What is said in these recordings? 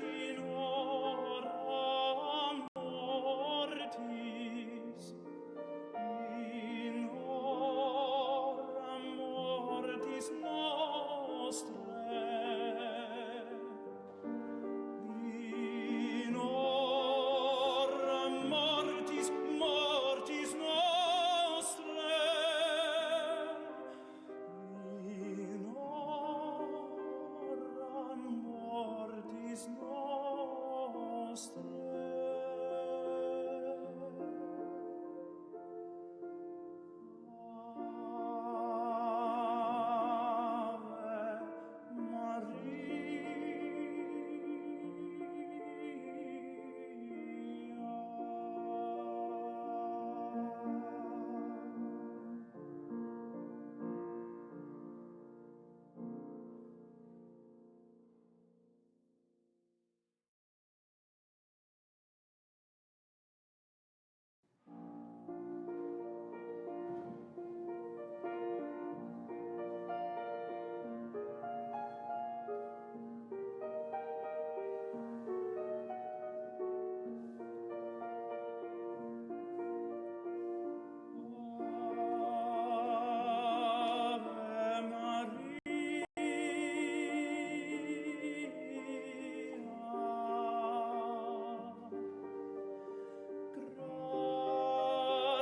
in hora mortis, in hora mortis nostrae, in hora mortis nostrae, in hora mortis nostrae.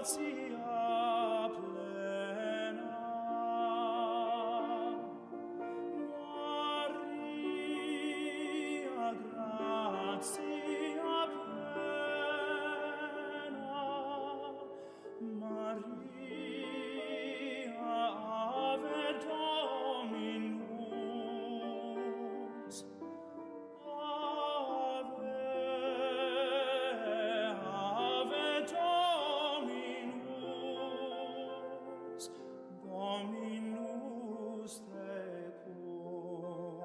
Gratia plena, Maria, gratia plena, Maria, ave Dominus, ave Dominus, Dominus tecum,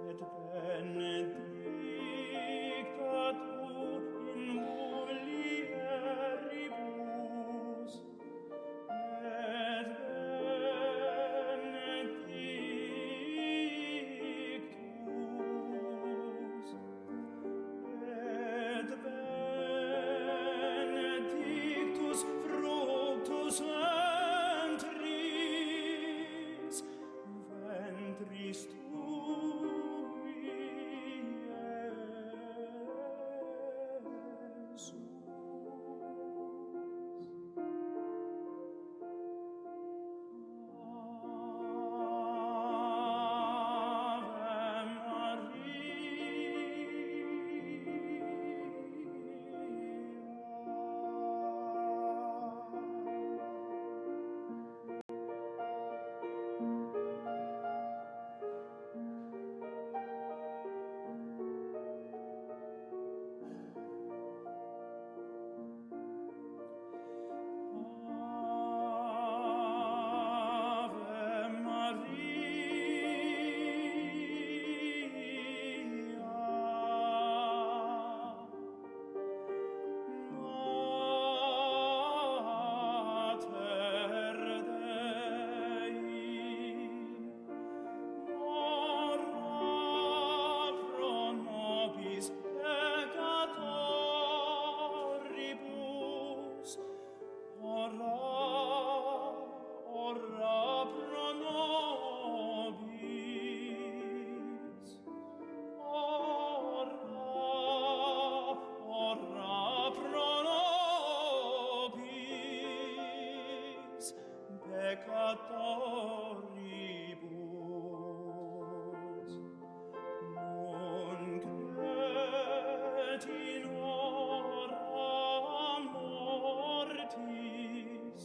et benedicta tu in mulieribus, et benedictus, et benedictus fructus ventris, ventris tui, Iesus. Ora pro nobis, ora pro nobis, peccatoribus, nunc et in hora mortis,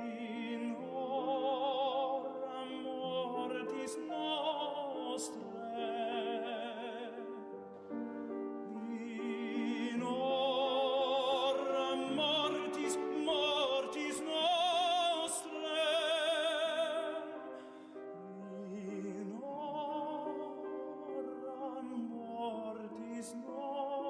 in hora mortis nostrae, in hora mortis nostrae, in hora mortis nostrae.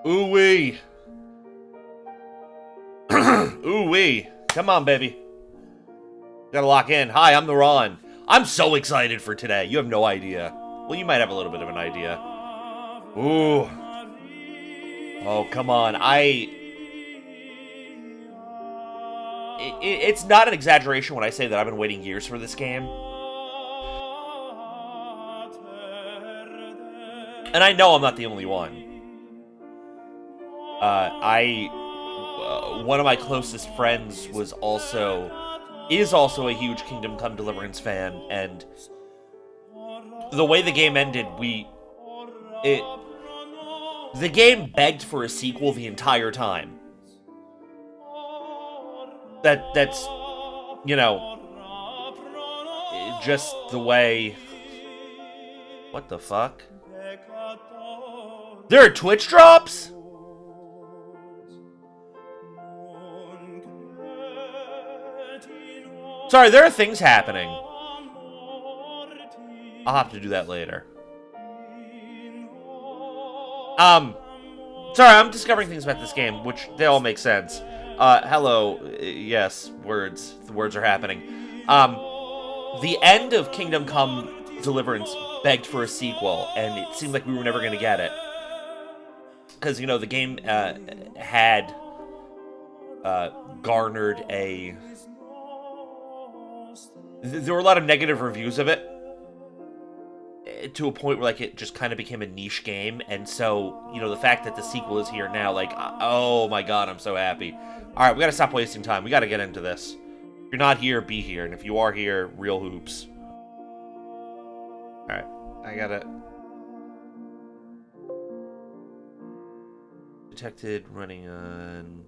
Ooh-wee. Ooh-wee. Come on, baby. Gotta lock in. Hi, I'm the Ron. I'm so excited for today. You have no idea. Well, you might have a little bit of an idea. Ooh. Oh, come on. It's not an exaggeration when I say that I've been waiting years for this game. And I know I'm not the only one. One of my closest friends is also a huge Kingdom Come Deliverance fan, and the way the game ended, the game begged for a sequel the entire time. That's you know, just the way. What the fuck? There are Twitch drops? Sorry, there are things happening. I'll have to do that later. Sorry, I'm discovering things about this game, which they all make sense. Hello. Yes, words. The words are happening. The end of Kingdom Come Deliverance begged for a sequel, and it seemed like we were never going to get it. Because, you know, the game had garnered a... There were a lot of negative reviews of it, to a point where, like, it just kind of became a niche game, and so, you know, the fact that the sequel is here now, like, oh my god, I'm so happy. Alright, we gotta stop wasting time. We gotta get into this. If you're not here, be here, and if you are here, real hoops. Alright, I gotta... Detected running on...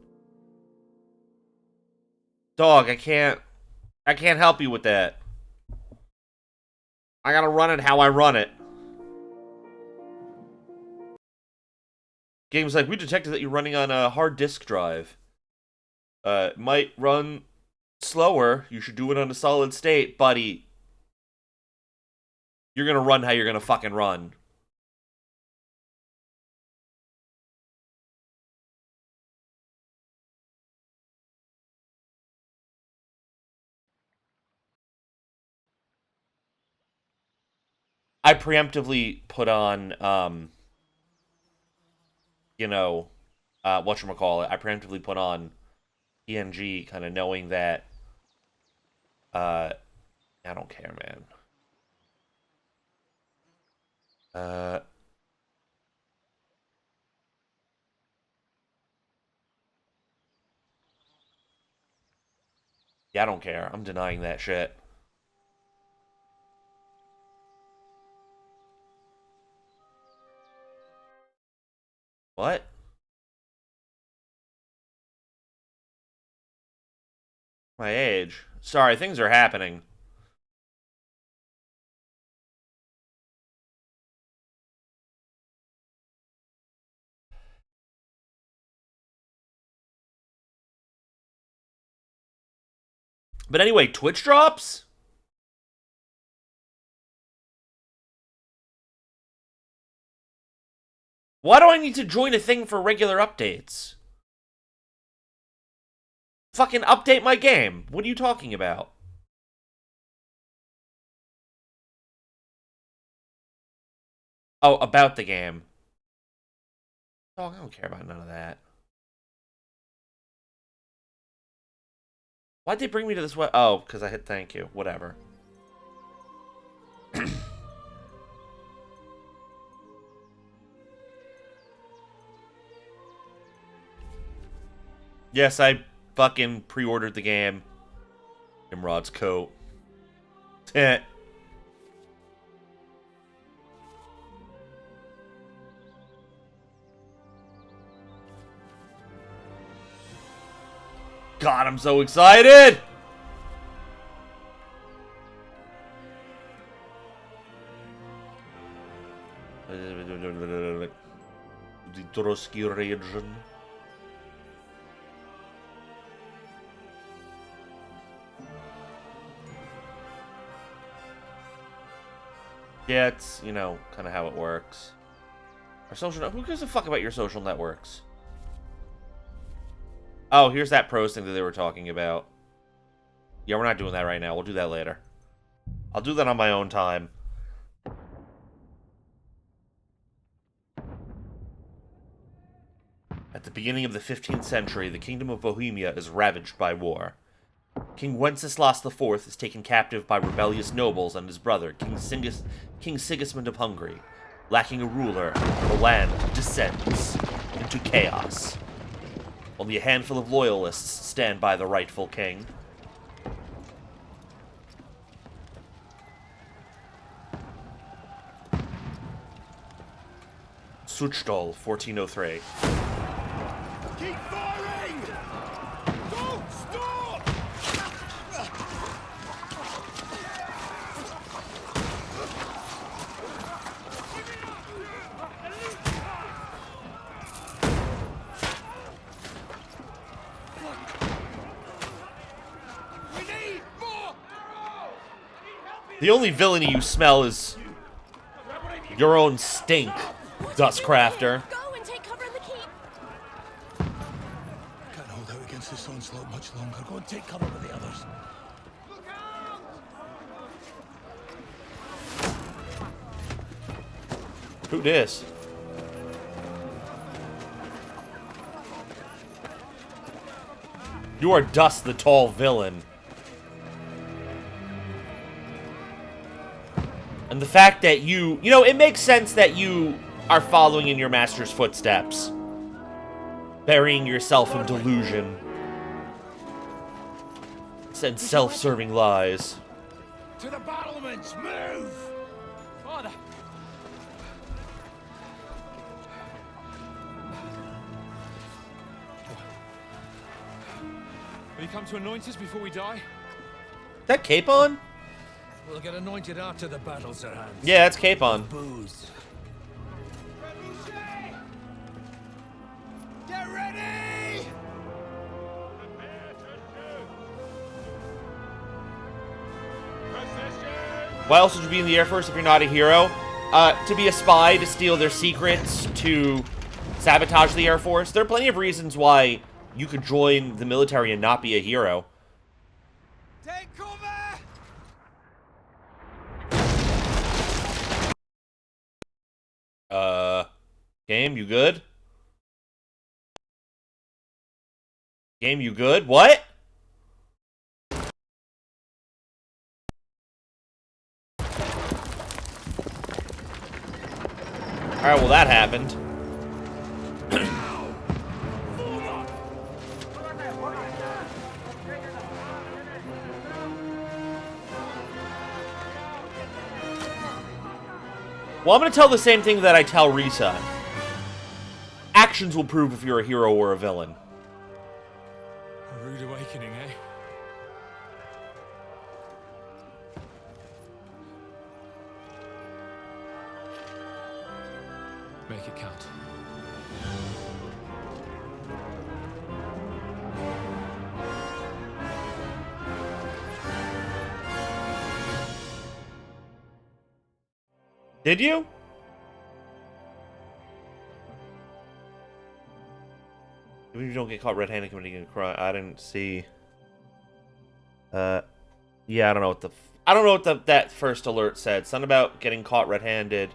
Dog, I can't help you with that. I gotta run it how I run it. Game's like, we detected that you're running on a hard disk drive. Might run slower. You should do it on a solid state, buddy. You're gonna run how you're gonna fucking run. I preemptively put on, you know, whatchamacallit. I preemptively put on PNG, kind of knowing that, I don't care, man. Yeah, I don't care. I'm denying that shit. What? My age. Sorry, things are happening. But anyway, Twitch drops? Why do I need to join a thing for regular updates? Fucking update my game. What are you talking about? Oh, about the game. Oh, I don't care about none of that. Why'd they bring me to this way? Oh, because I hit thank you. Whatever. Yes, I fucking pre-ordered the game. Imrod's coat. God, I'm so excited! The Trotsky region. Yeah, it's, you know, kind of how it works. Our social... Who gives a fuck about your social networks? Oh, here's that pros thing that they were talking about. Yeah, we're not doing that right now. We'll do that later. I'll do that on my own time. At the beginning of the 15th century, the Kingdom of Bohemia is ravaged by war. King Wenceslas IV is taken captive by rebellious nobles and his brother, King Sigismund of Hungary. Lacking a ruler, the land descends into chaos. Only a handful of loyalists stand by the rightful king. Suchdol, 1403. Keep firing! Don't stop! We need more arrows! The only villainy you smell is your own stink, Dustcrafter. Go and take cover in the keep. Can't hold out against this onslaught much longer. Go and take cover with the others. Who dis? You are Dust the Tall Villain. And the fact that you know, it makes sense that you are following in your master's footsteps. Burying yourself in delusion. And self-serving lies. To the battlements! Move! Father! Will you come to anoint us before we die? That Capon? We'll get anointed after the battles are hand. Yeah, that's Capon. Booze. Get ready! Why else would you be in the Air Force if you're not a hero? To be a spy, to steal their secrets, to sabotage the Air Force. There are plenty of reasons why you could join the military and not be a hero. Take cover! Game, you good? Game, you good? What? Alright, well that happened. Well, I'm going to tell the same thing that I tell Risa. Actions will prove if you're a hero or a villain. A rude awakening, eh? Make it count. Did you? Even if you don't get caught red-handed committing a crime, I didn't see. Yeah, I don't know what I don't know what that first alert said. Something about getting caught red-handed.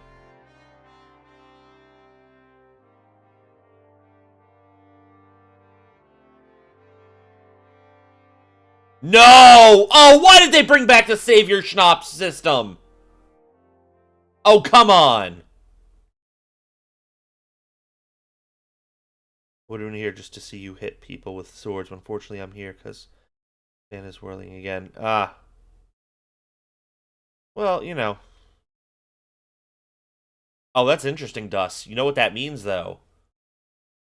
No! Oh, why did they bring back the Savior Schnapps system? Oh, come on! We're doing here just to see you hit people with swords. Unfortunately, I'm here because Dan is whirling again. Ah. Well, you know. Oh, that's interesting, Dust. You know what that means, though?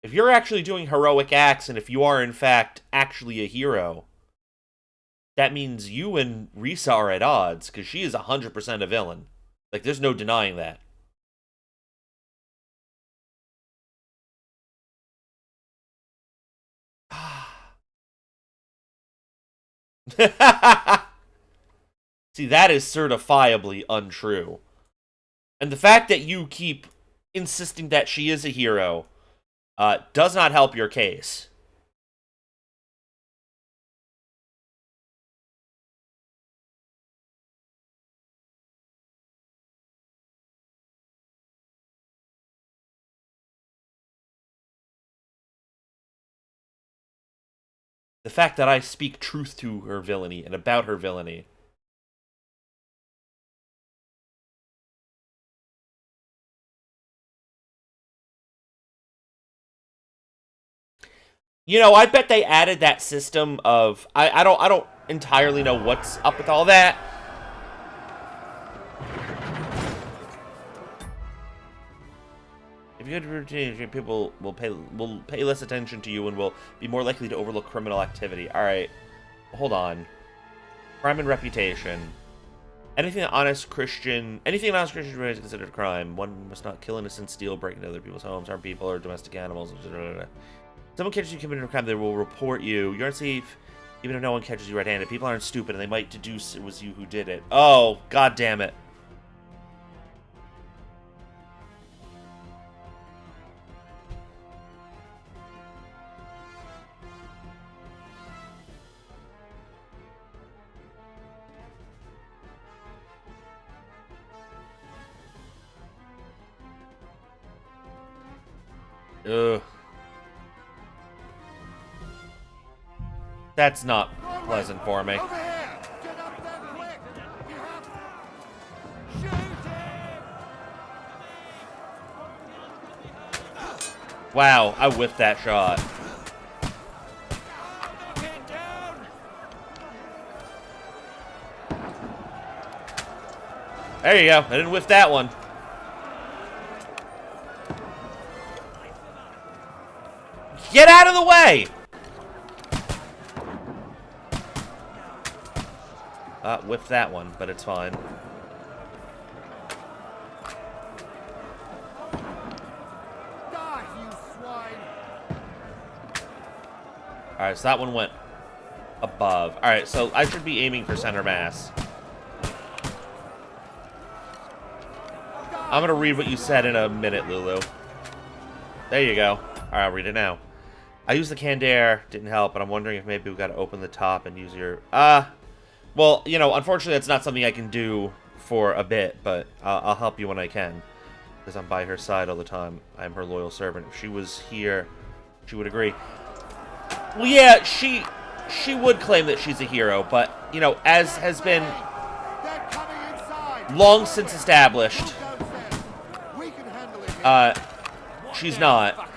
If you're actually doing heroic acts, and if you are, in fact, actually a hero, that means you and Risa are at odds, because she is 100% a villain. Like, there's no denying that. See, that is certifiably untrue. And the fact that you keep insisting that she is a hero does not help your case. The fact that I speak truth to her villainy and about her villainy. You know, I bet they added that system of I don't entirely know what's up with all that. If you had routine, people will pay less attention to you and will be more likely to overlook criminal activity. All right, hold on. Crime and reputation. Anything an honest Christian is considered a crime. One must not kill innocent, steal, break into other people's homes, harm people or domestic animals. Someone catches you committing a crime, they will report you. You're unsafe, even if no one catches you red-handed. People aren't stupid, and they might deduce it was you who did it. Oh, god damn it. Ugh. That's not pleasant for me. Wow, I whiffed that shot. There you go. I didn't whiff that one. Get out of the way! Whiffed that one, but it's fine. Die, you swine! Alright, so that one went above. Alright, so I should be aiming for center mass. I'm gonna read what you said in a minute, Lulu. There you go. Alright, I'll read it now. I used the canned air, didn't help, but I'm wondering if maybe we gotta open the top and use your... well, you know, unfortunately that's not something I can do for a bit, but I'll help you when I can. Because I'm by her side all the time. I'm her loyal servant. If she was here, she would agree. Well, yeah, she would claim that she's a hero, but, you know, as has been long since established, she's not.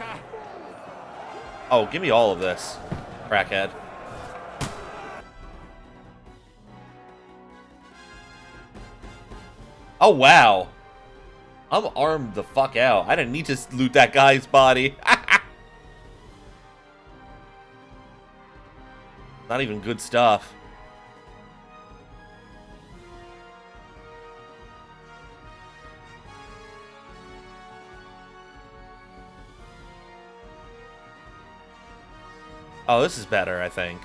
Oh, give me all of this, crackhead. Oh, wow. I'm armed the fuck out. I didn't need to loot that guy's body. Not even good stuff. Oh, this is better, I think.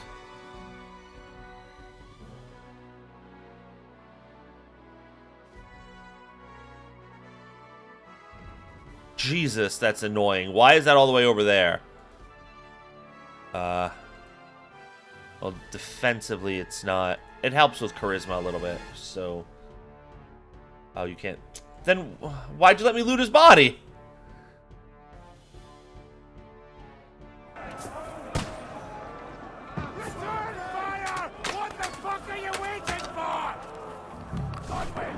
Jesus, that's annoying. Why is that all the way over there? Well, defensively, it's not. It helps with charisma a little bit, so... Oh, you can't... Then, why'd you let me loot his body? Return fire! What the fuck are you waiting for? Godwin,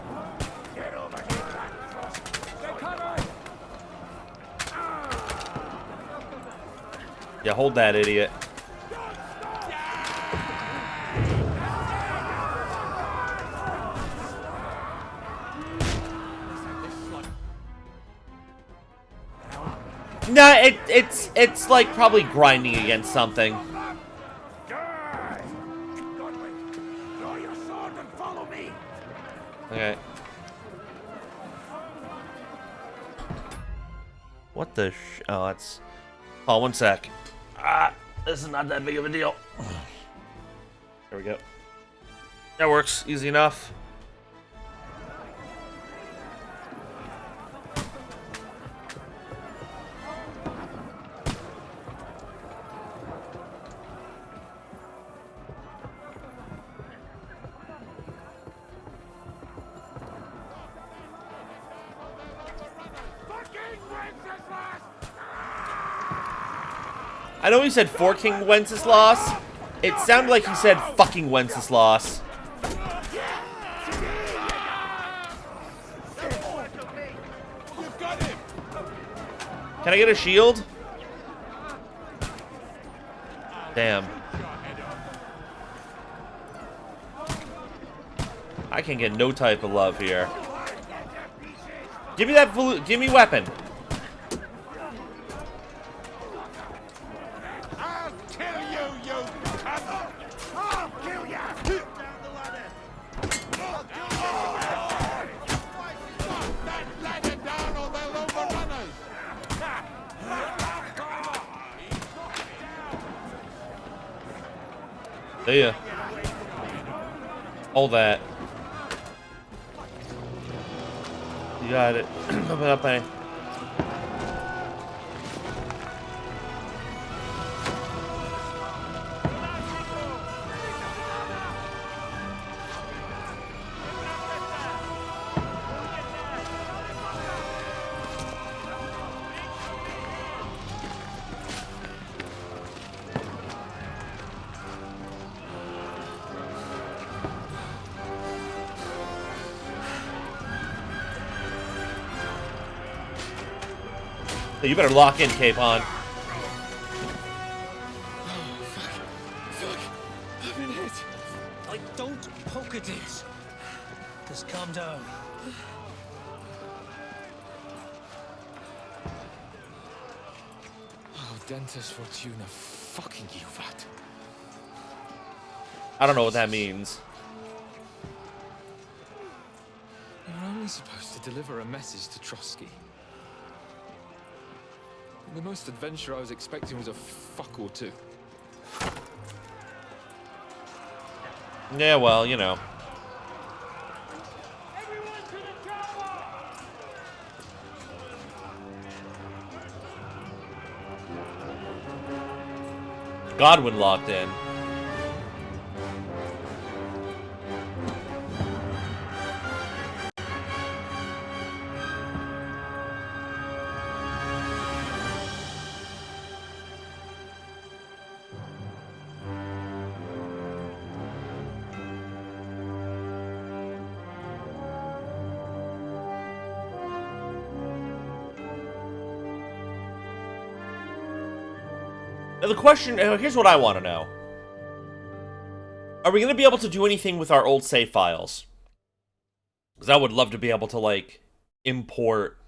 get over here. They're coming! Yeah, hold that, idiot. No, it's like probably grinding against something. Die! Godwin, draw your sword and follow me. Okay. What the oh, that's... Oh, one sec. Ah, this is not that big of a deal. There we go. That works. Easy enough. I know he said for King Wenceslas. It sounded like he said fucking Wenceslas. Can I get a shield? Damn. I can get no type of love here. Give me that give me weapon. I'll kill you, you cunt! I'll kill you! Down the ladder! I'll kill you! That ladder down or they'll overrun us! See ya. All that. You got it. Open up, man. You better lock in, Capon. Fuck. I've been hit. Don't poke at it. Just calm down. Oh, Dentes Fortuna, fucking you, Vat. I don't know what that means. You're only supposed to deliver a message to Trotsky. The most adventure I was expecting was a fuck or two. Yeah, well, you know. Everyone to the tower! Godwin locked in. Now the question, here's what I want to know. Are we going to be able to do anything with our old save files? Because I would love to be able to, like, import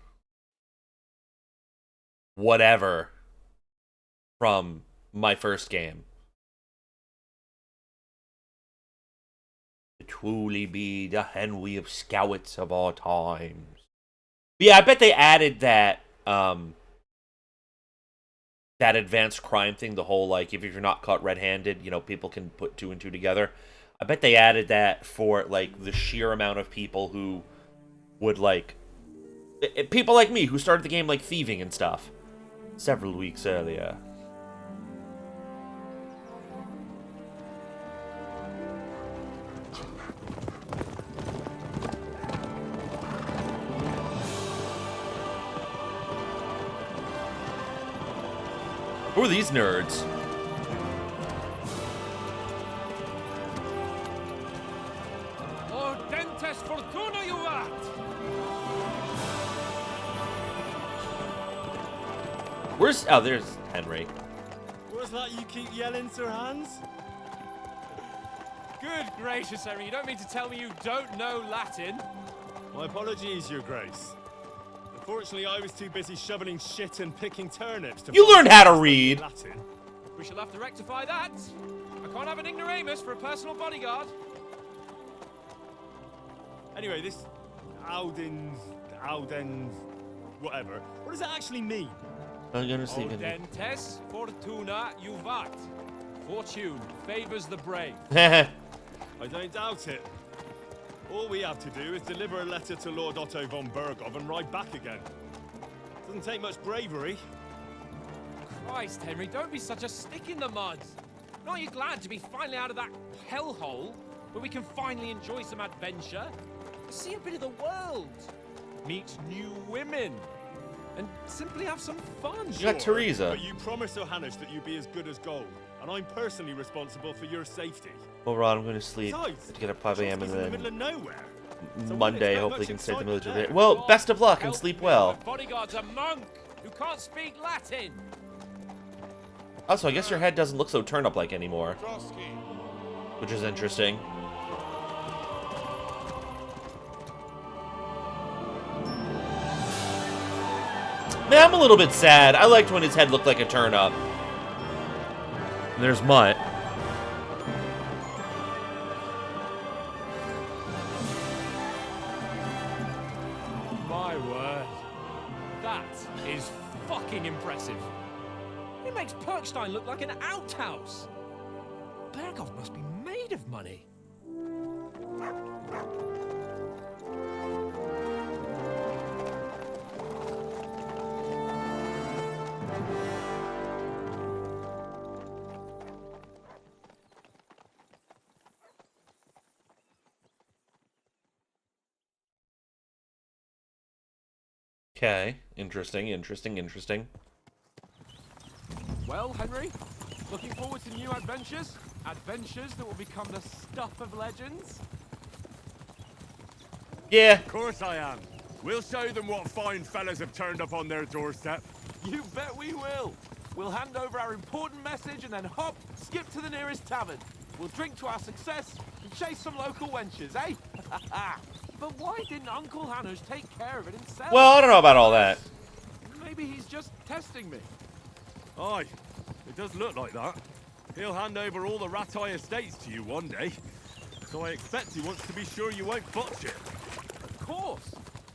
whatever from my first game. To truly be the Henry of Scouts of all times. But yeah, I bet they added that, that advanced crime thing, the whole, like, if you're not caught red-handed, you know, people can put two and two together. I bet they added that for, like, the sheer amount of people who would, like... people like me, who started the game, like, thieving and stuff. Several weeks earlier. Who are these nerds? Oh, Dentes Fortuna, you vat! Where's... Oh, there's Henry. What's that you keep yelling, Sir Hans? Good gracious, Henry, you don't mean to tell me you don't know Latin? My apologies, Your Grace. Unfortunately, I was too busy shoveling shit and picking turnips to You find learned how to out read. Latin. We shall have to rectify that. I can't have an ignoramus for a personal bodyguard. Anyway, this Audens, whatever. What does that actually mean? I'm gonna sleep in it. Audentes fortuna juvat. Fortune favors the brave. I don't doubt it. All we have to do is deliver a letter to Lord Otto von Bergov and ride back again. Doesn't take much bravery. Christ, Henry, don't be such a stick in the mud. Aren't you glad to be finally out of that hellhole where we can finally enjoy some adventure? See a bit of the world. Meet new women. And simply have some fun. You got Teresa. But you promised Johannes that you'd be as good as gold, and I'm personally responsible for your safety. Well, Rod, I'm gonna sleep. Besides, To get up 5 a.m. and Trotsky's in the middle of then nowhere. So Monday, wouldn't hopefully, expect can much save the excitement military. there. Well, best of luck and Help sleep me, well. my bodyguard's a monk who can't speak Latin. Also, I guess your head doesn't look so turnip-like anymore, Trotsky. which is interesting. Man, I'm a little bit sad. I liked when his head looked like a turnip. There's Mutt. My word. That is fucking impressive. It makes Perkstein look like an outhouse. Bergov must be made of money. Okay, interesting. Well, Henry, looking forward to new adventures? Adventures that will become the stuff of legends? Yeah, Of course I am. We'll show them what fine fellas have turned up on their doorstep. You bet we will. We'll hand over our important message and then hop, skip to the nearest tavern. We'll drink to our success and chase some local wenches, eh? But why didn't Uncle Hannes take care of it himself? well, I don't know about all that. Maybe he's just testing me. Aye, it does look like that. He'll hand over all the Ratai estates to you one day. So I expect he wants to be sure you won't botch it. Of course.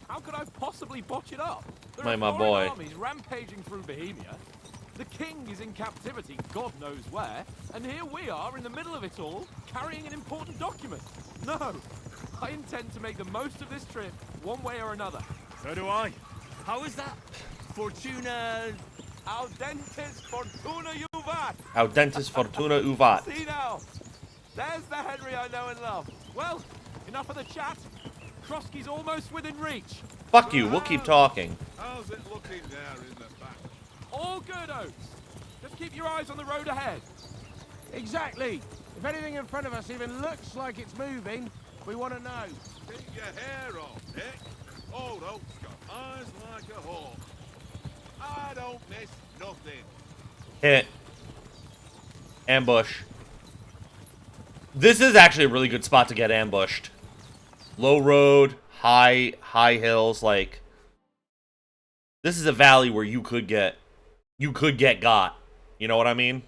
How could I possibly botch it up? There My are foreign boy. armies rampaging through Bohemia. The king is in captivity, God knows where, and here we are in the middle of it all, carrying an important document. No, I intend to make the most of this trip, one way or another. So do I. How is that? Fortuna... Audentes fortuna juvat. Audentis fortuna uvat. See now, there's the Henry I know and love. Well, enough of the chat. Trotsky's almost within reach. Fuck you, we'll keep talking. How's it looking there in the back? All good, Oates. Just keep your eyes on the road ahead. Exactly. If anything in front of us even looks like it's moving, we want to know. Keep your hair on, Nick. Old Oak's got eyes like a hawk. I don't miss nothing. Hit. Ambush. This is actually a really good spot to get ambushed. Low road, high hills, like... This is a valley where you could get got. You know what I mean?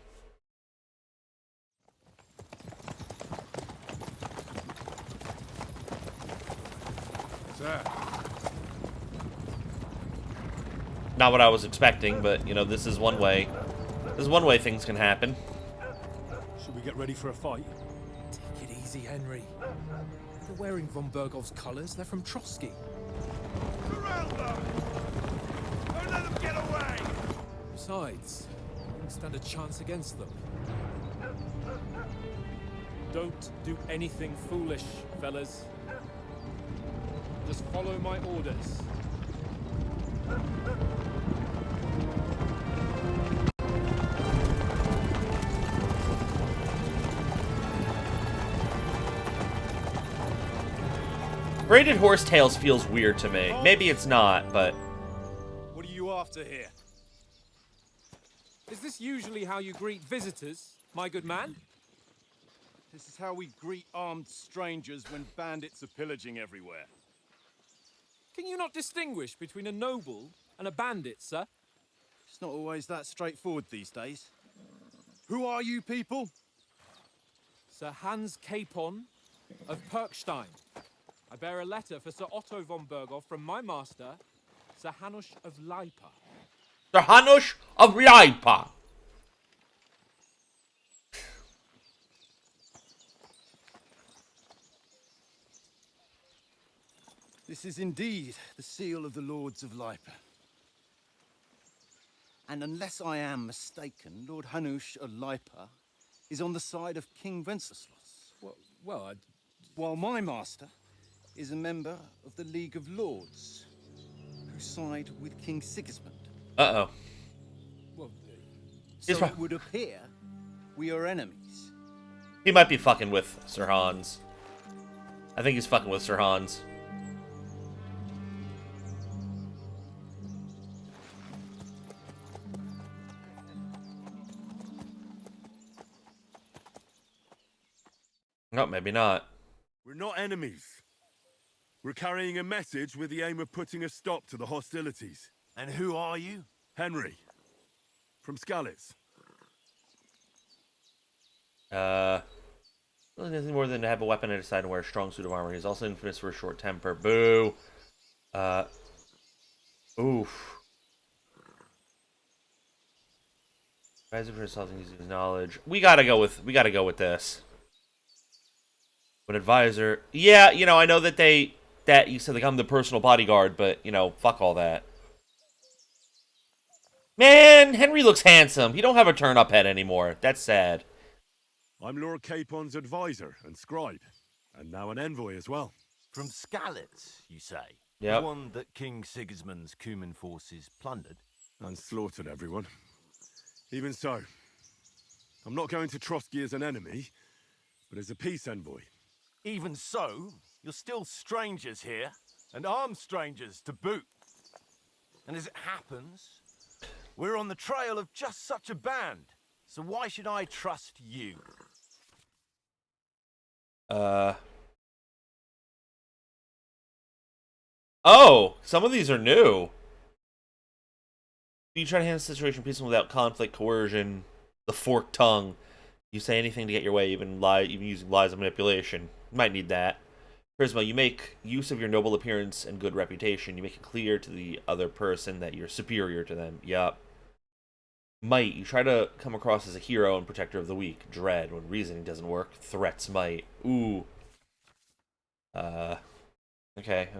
Sir. Not what I was expecting, but, you know, this is one way. This is one way things can happen. Should we get ready for a fight? Take it easy, Henry. They're wearing von Bergov's colors. They're from Trotsky. Surround them! Don't let them get away! Besides, we won't stand a chance against them. Don't do anything foolish, fellas. Just follow my orders. Braided horsetails feels weird to me. Maybe it's not, but... What are you after here? Is this usually how you greet visitors, my good man? This is how we greet armed strangers when bandits are pillaging everywhere. Can you not distinguish between a noble and a bandit, sir? It's not always that straightforward these days. Who are you people? Sir Hans Capon of Perkstein. I bear a letter for Sir Otto von Berghoff from my master, Sir Hanush of Leipa. The Hanush of Leipa. This is indeed the seal of the Lords of Lipa. And unless I am mistaken, Lord Hanush of Lipa is on the side of King Wenceslas. Well, While my master is a member of the League of Lords, who side with King Sigismund. Uh-oh. So it would appear we are enemies. He might be fucking with Sir Hans. I think he's fucking with Sir Hans. No, maybe not. We're not enemies. We're carrying a message with the aim of putting a stop to the hostilities. And who are you? Henry. From Skalitz. Really nothing more than to have a weapon at his side and wear a strong suit of armor. He's also infamous for a short temper. Boo. Oof. Advisor for assaulting using his knowledge. We gotta go with this. An advisor. Yeah, you know, I know that you said like I'm the personal bodyguard, but you know, fuck all that. Man, Henry looks handsome. He don't have a turn-up head anymore. That's sad. I'm Lord Capon's advisor and scribe, and now an envoy as well. From Skalitz, you say? Yep. The one that King Sigismund's Cuman forces plundered? And slaughtered everyone. Even so, I'm not going to Trotsky as an enemy, but as a peace envoy. Even so, you're still strangers here, and armed strangers to boot. And as it happens, we're on the trail of just such a band, so why should I trust you? Oh, some of these are new. You try to handle the situation peacefully without conflict, coercion, the forked tongue. You say anything to get your way, even using lies and manipulation. You might need that. Charisma, you make use of your noble appearance and good reputation. You make it clear to the other person that you're superior to them. Yup. Might, you try to come across as a hero and protector of the weak. Dread, when reasoning doesn't work. Threats might. Ooh. Okay.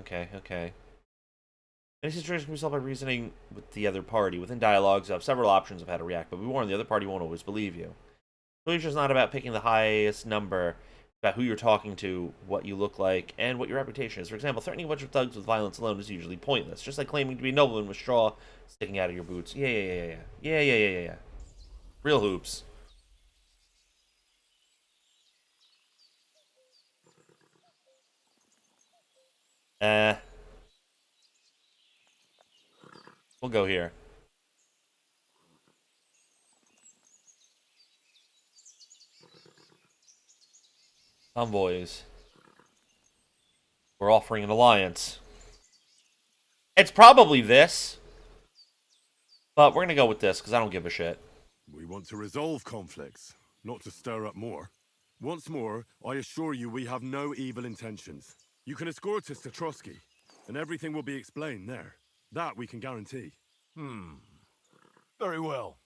Any situation can be solved by reasoning with the other party. Within dialogues, you have several options of how to react, but be warned, the other party won't always believe you. Belief is not about picking the highest number, about who you're talking to, what you look like, and what your reputation is. For example, threatening a bunch of thugs with violence alone is usually pointless, just like claiming to be a nobleman with straw sticking out of your boots. Yeah. Real hoops. We'll go here. Convoys. We're offering an alliance. It's probably this. But we're gonna go with this, because I don't give a shit. We want to resolve conflicts, not to stir up more. Once more, I assure you we have no evil intentions. You can escort us to Trotsky, and everything will be explained there. That we can guarantee. Very well.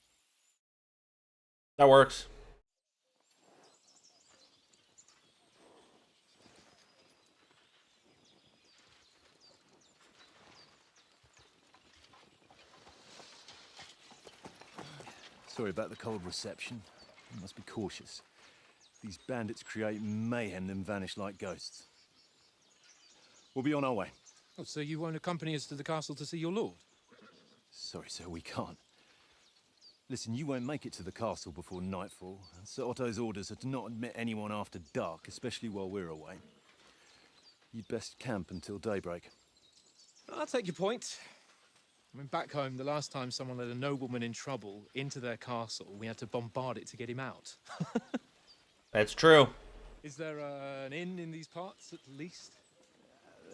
That works. Sorry about the cold reception. You must be cautious. These bandits create mayhem, then vanish like ghosts. We'll be on our way. Oh, so you won't accompany us to the castle to see your lord? Sorry, sir, we can't. Listen, you won't make it to the castle before nightfall. Sir Otto's orders are to not admit anyone after dark, especially while we're away. You'd best camp until daybreak. I'll take your point. I mean, back home, the last time someone led a nobleman in trouble into their castle, we had to bombard it to get him out. That's true. Is there an inn in these parts, at least?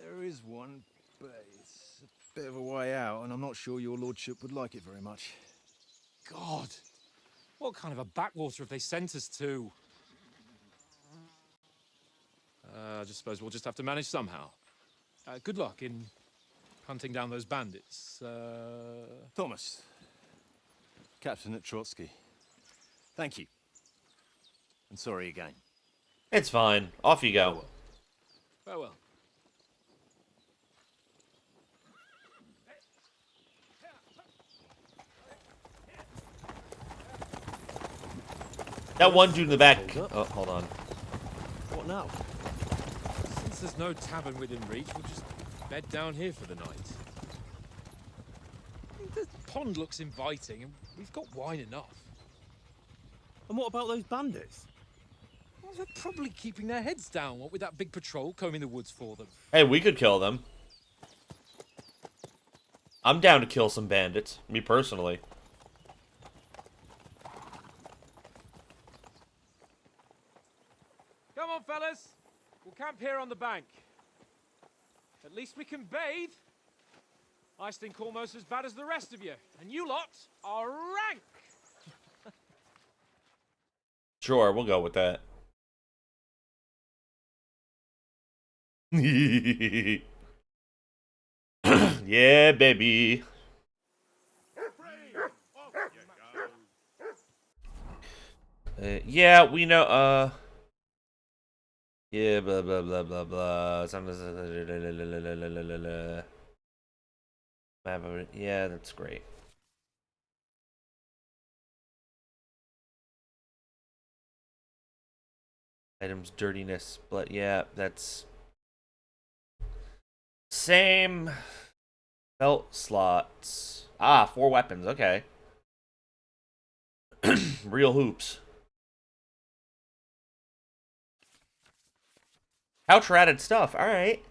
There is one, but it's a bit of a way out, and I'm not sure your lordship would like it very much. God, what kind of a backwater have they sent us to? I just suppose we'll just have to manage somehow. Good luck in hunting down those bandits. Thomas, Captain at Trotsky. Thank you. And sorry again. It's fine. Off you go. Farewell. That one dude in the back. Oh, hold on. What now? Since there's no tavern within reach, we'll just bed down here for the night. The pond looks inviting, and we've got wine enough. And what about those bandits? Well, they're probably keeping their heads down, what with that big patrol combing the woods for them. Hey, we could kill them. I'm down to kill some bandits, me personally. Come on, fellas. We'll camp here on the bank. At least we can bathe. I stink almost as bad as the rest of you. And you lot are rank. Sure, we'll go with that. Yeah, baby. Yeah, we know, yeah, blah, blah, blah, blah, blah. Yeah, that's great. Items, dirtiness, but yeah, that's... Same. Belt slots. Ah, 4 weapons, okay. Real hoops. Couch ratted stuff, alright.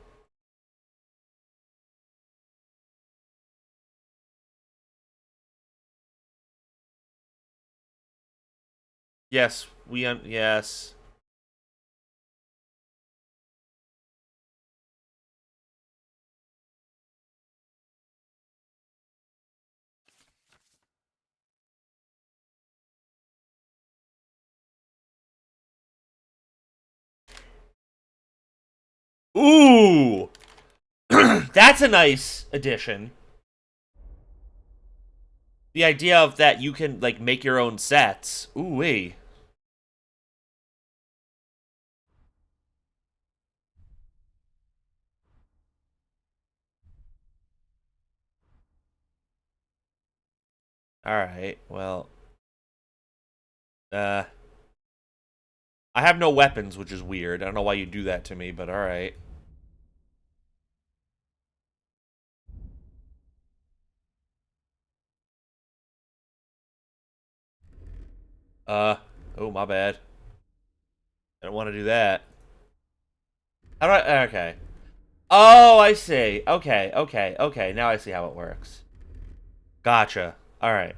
Yes, yes. Ooh! That's a nice addition. The idea of that you can, like, make your own sets. Ooh-wee. Alright, well. I have no weapons, which is weird. I don't know why you do that to me, but alright. Oh, my bad. I don't want to do that. How do I... Okay. Oh, I see. Okay, okay, okay. Now I see how it works. Gotcha. Alright.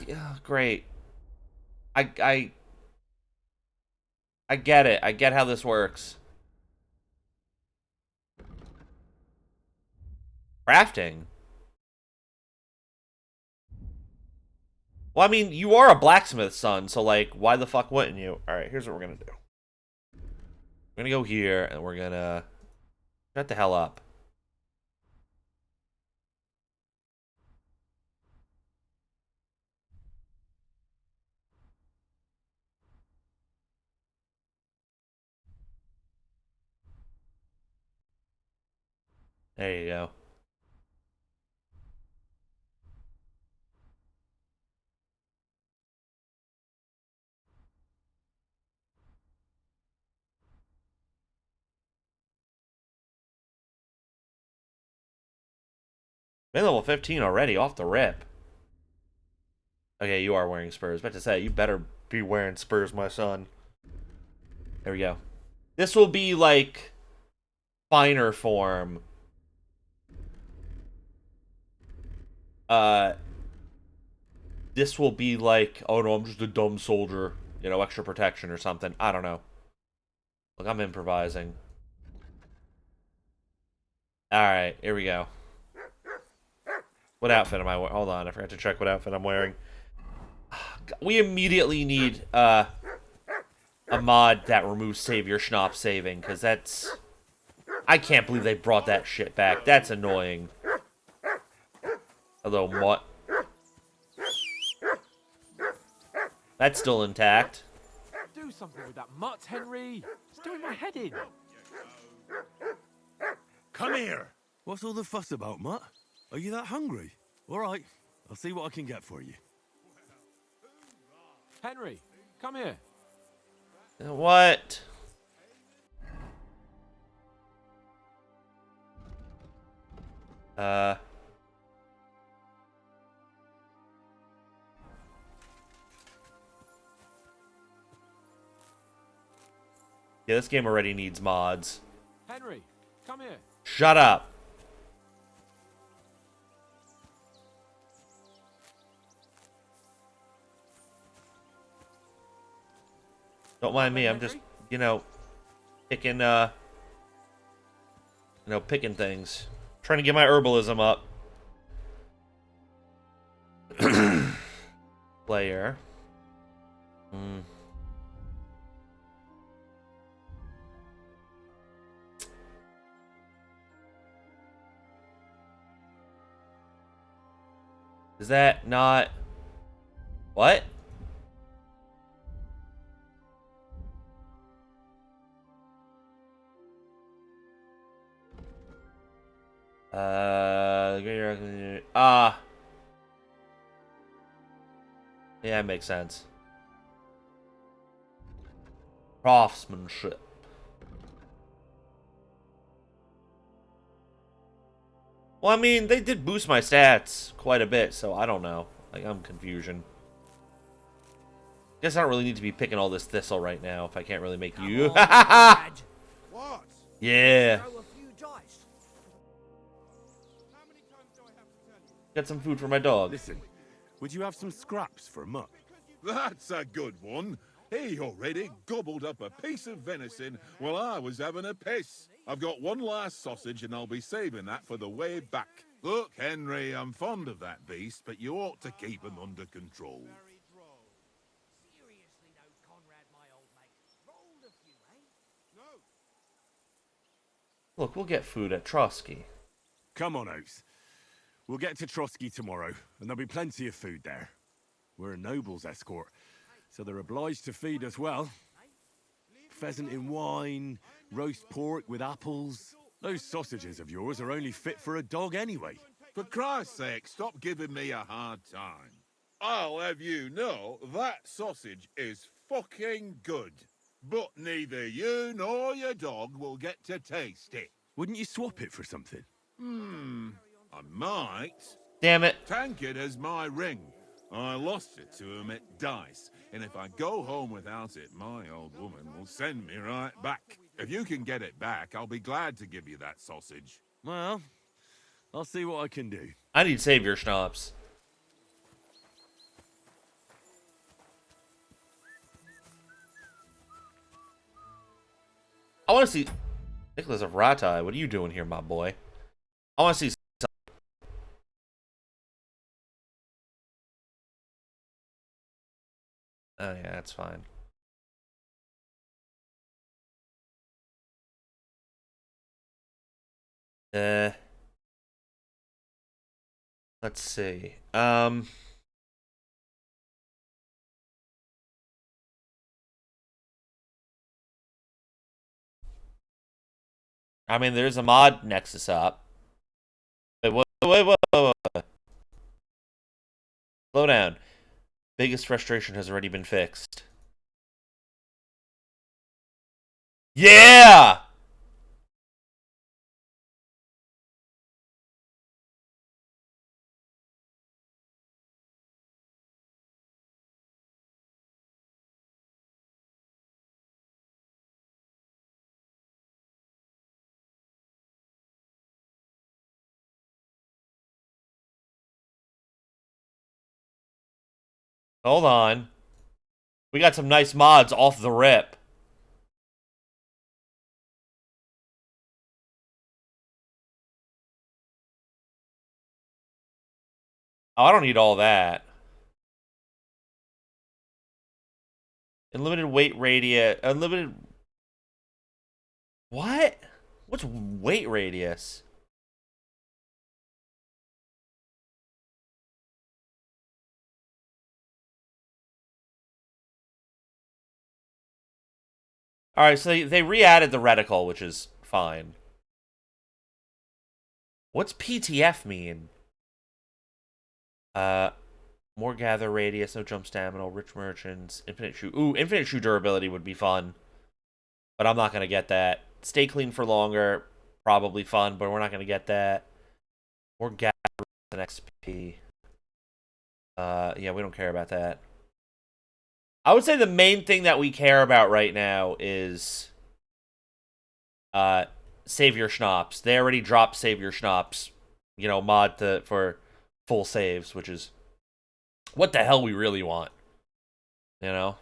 Yeah, great. I get it. I get how this works. Crafting? Well, I mean, you are a blacksmith, son, so, like, why the fuck wouldn't you? Alright, here's what we're gonna do. We're gonna go here, and we're gonna... Shut the hell up. There you go. Been level 15 already, off the rip. Okay, you are wearing spurs. About to say, you better be wearing spurs, my son. There we go. This will be, like, finer form. This will be like, oh no, I'm just a dumb soldier. You know, extra protection or something. I don't know. Look, I'm improvising. Alright, here we go. What outfit am I wearing? Hold on, I forgot to check what outfit I'm wearing. We immediately need a mod that removes save your schnapp saving, because that's... I can't believe they brought that shit back. That's annoying. Although, what? That's still intact. Do something with that mutt, Henry. It's doing my head in. Come here! What's all the fuss about, Mutt? Are you that hungry? All right, I'll see what I can get for you. Henry, come here. What? Yeah, this game already needs mods. Henry, come here. Shut up. Don't mind me, I'm just, picking, picking things. Trying to get my herbalism up. Player. Is that not... What? Yeah, it makes sense. Craftsmanship. Well, I mean, they did boost my stats quite a bit, so I don't know. Like, I'm confusion. Guess I don't really need to be picking all this thistle right now if I can't really make you. What? Yeah. Throw a few dice. Got some food for my dog. Listen, would you have some scraps for Mutt? That's a good one. He already gobbled up a piece of venison while I was having a piss. I've got one last sausage and I'll be saving that for the way back. Look, Henry, I'm fond of that beast, but you ought to keep him under control. Seriously though, Conrad, my old mate. Rolled a few, eh? No. Look, we'll get food at Trotsky. Come on, Oates. We'll get to Trotsky tomorrow, and there'll be plenty of food there. We're a noble's escort, so they're obliged to feed us well. Pheasant in wine, roast pork with apples. Those sausages of yours are only fit for a dog anyway. For Christ's sake, stop giving me a hard time. I'll have you know that sausage is fucking good. But neither you nor your dog will get to taste it. Wouldn't you swap it for something? I might. Damn it. Tankard has my ring. I lost it to him at dice, and if I go home without it, my old woman will send me right back. If you can get it back, I'll be glad to give you that sausage. Well, I'll see what I can do. I need savior schnapps. I want to see... Nicholas of Ratai, what are you doing here, my boy? I want to see... Oh, yeah, that's fine. Let's see. I mean, there's a mod Nexus up. Wait. Slow down. Biggest frustration has already been fixed. Yeah! Hold on. We got some nice mods off the rip. Oh, I don't need all that. Unlimited weight radius. Unlimited. What? What's weight radius? Alright, so they re-added the reticle, which is fine. What's PTF mean? More gather radius, no jump stamina, rich merchants, infinite shoe. Ooh, infinite shoe durability would be fun. But I'm not gonna get that. Stay clean for longer, probably fun, but we're not gonna get that. More gather than XP. Yeah, we don't care about that. I would say the main thing that we care about right now is save your schnapps. They already dropped save your schnapps, you know, mod for full saves, which is what the hell we really want. You know?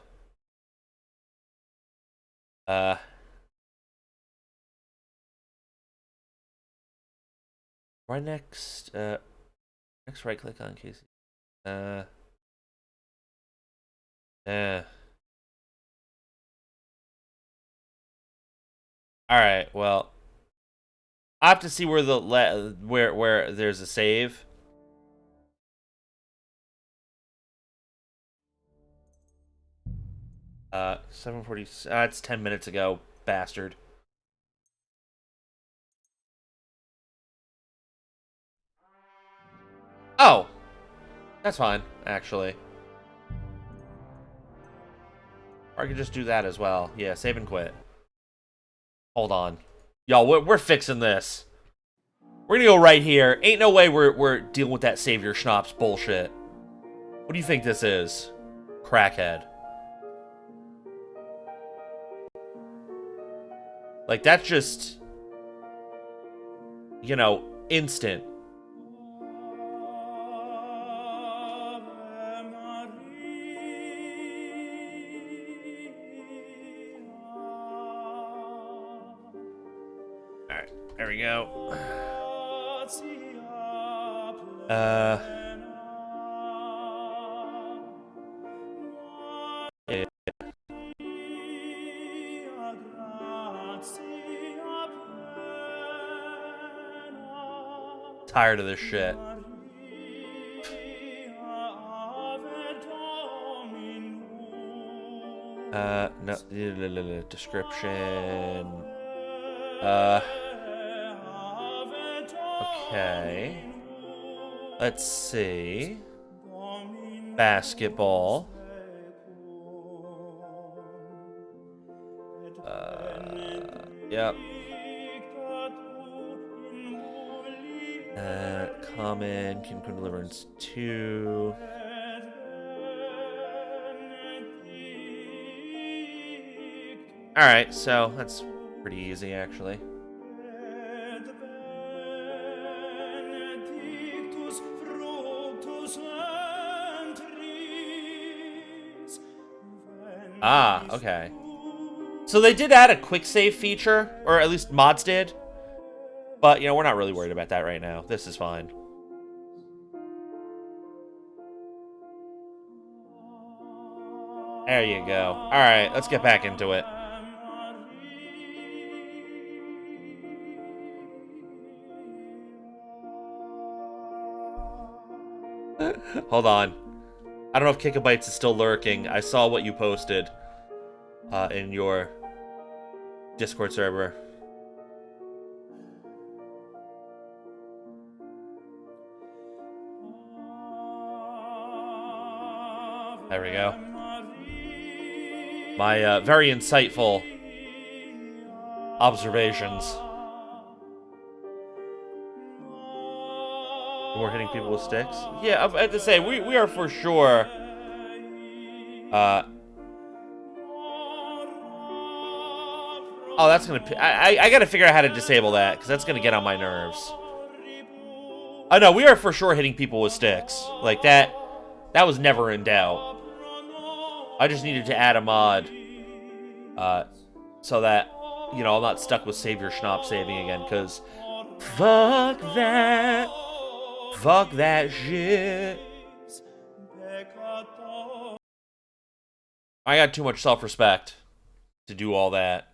Right next right click on Casey. Alright, well. I have to see where the where there's a save. Uh, 7:40. It's 10 minutes ago, bastard. Oh, that's fine, actually. Or I could just do that as well. Yeah, save and quit. Hold on, y'all. We're fixing this. We're gonna go right here. Ain't no way we're dealing with that save your schnapps bullshit. What do you think this is, crackhead? Like, that's just, you know, instant. Alright, there we go. Yeah. Tired of this shit. No, description. Okay. Let's see. Basketball. Yep. Common, Kingdom Deliverance 2. Alright, so that's pretty easy, actually. Ah, okay. So they did add a quick save feature, or at least mods did. But, you know, we're not really worried about that right now. This is fine. There you go. Alright, let's get back into it. Hold on. I don't know if Kickabytes is still lurking. I saw what you posted in your Discord server. There we go. My very insightful observations. We're hitting people with sticks? Yeah, I have to say, we are for sure... Oh, that's gonna... I gotta figure out how to disable that, because that's gonna get on my nerves. Oh, no, we are for sure hitting people with sticks. Like, that was never in doubt. I just needed to add a mod, so that, you know, I'm not stuck with Save Your Schnapp saving again, because... Fuck that! Fuck that shit. I got too much self-respect to do all that.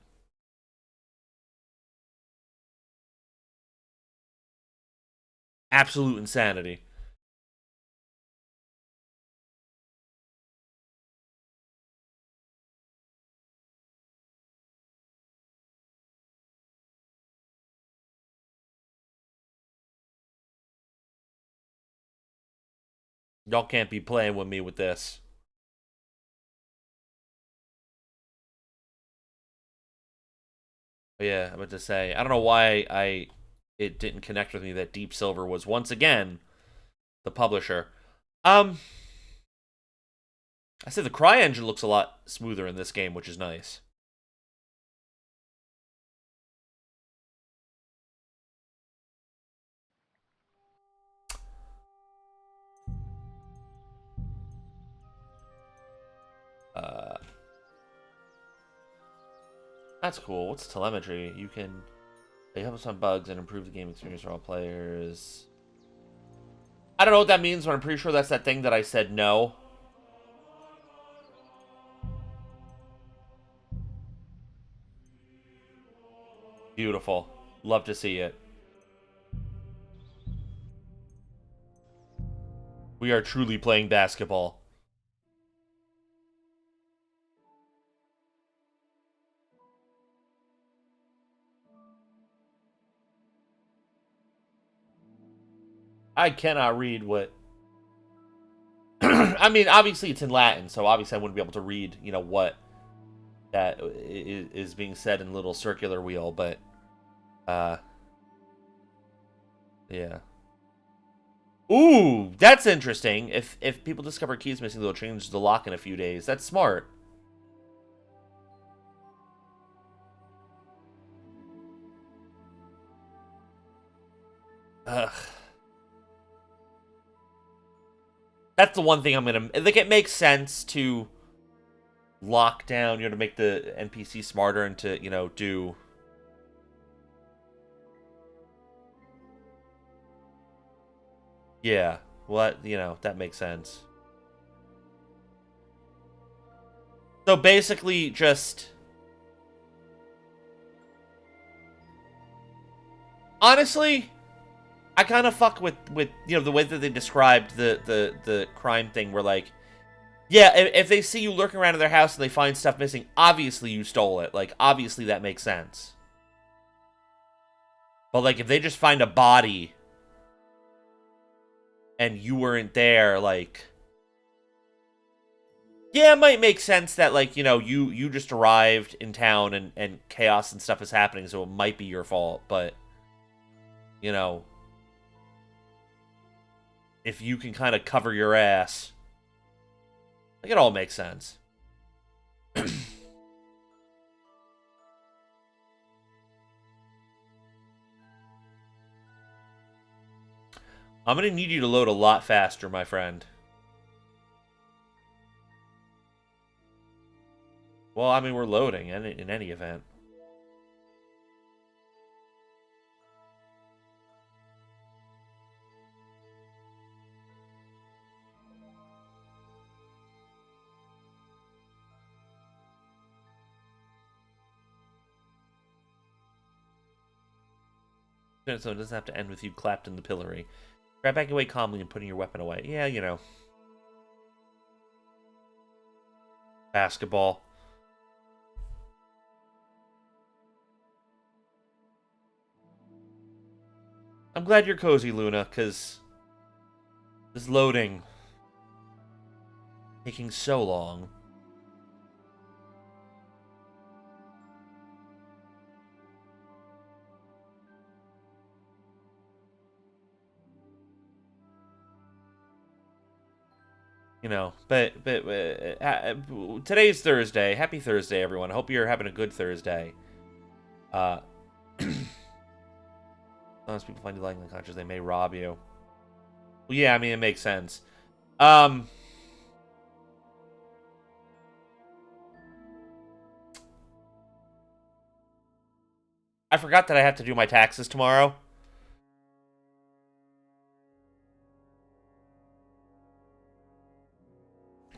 Absolute insanity. Y'all can't be playing with me with this. But yeah, I'm about to say, I don't know why it didn't connect with me that Deep Silver was once again the publisher. I say the Cry engine looks a lot smoother in this game, which is nice. That's cool. What's telemetry? You can help us on bugs and improve the game experience for all players. I don't know what that means, but I'm pretty sure that's that thing that I said no. Beautiful. Love to see it. We are truly playing basketball. I cannot read what... I mean, obviously it's in Latin, so obviously I wouldn't be able to read, you know, what that is being said in little circular wheel, but... yeah. Ooh, that's interesting. If people discover keys missing, they'll change the lock in a few days. That's smart. Ugh. That's the one thing I'm gonna... Like, it makes sense to lock down, you know, to make the NPC smarter and to, you know, do... Yeah. Well, you know, that makes sense. So basically just... Honestly, I kind of fuck with, you know, the way that they described the crime thing, where, like, yeah, if they see you lurking around in their house and they find stuff missing, obviously you stole it. Like, obviously that makes sense. But, like, if they just find a body and you weren't there, like... Yeah, it might make sense that, like, you know, you just arrived in town and chaos and stuff is happening, so it might be your fault, but, you know, if you can kind of cover your ass, like, it all makes sense. I'm gonna need you to load a lot faster, my friend. Well, I mean, we're loading in any event. So it doesn't have to end with you clapped in the pillory. Grab back away calmly and putting your weapon away. Yeah, you know. Basketball. I'm glad you're cozy, Luna, because this loading taking so long. You know, but today's Thursday. Happy Thursday, everyone. I hope you're having a good Thursday. Unless people find you lying unconscious, they may rob you. Well, yeah, I mean, it makes sense. I forgot that I have to do my taxes tomorrow.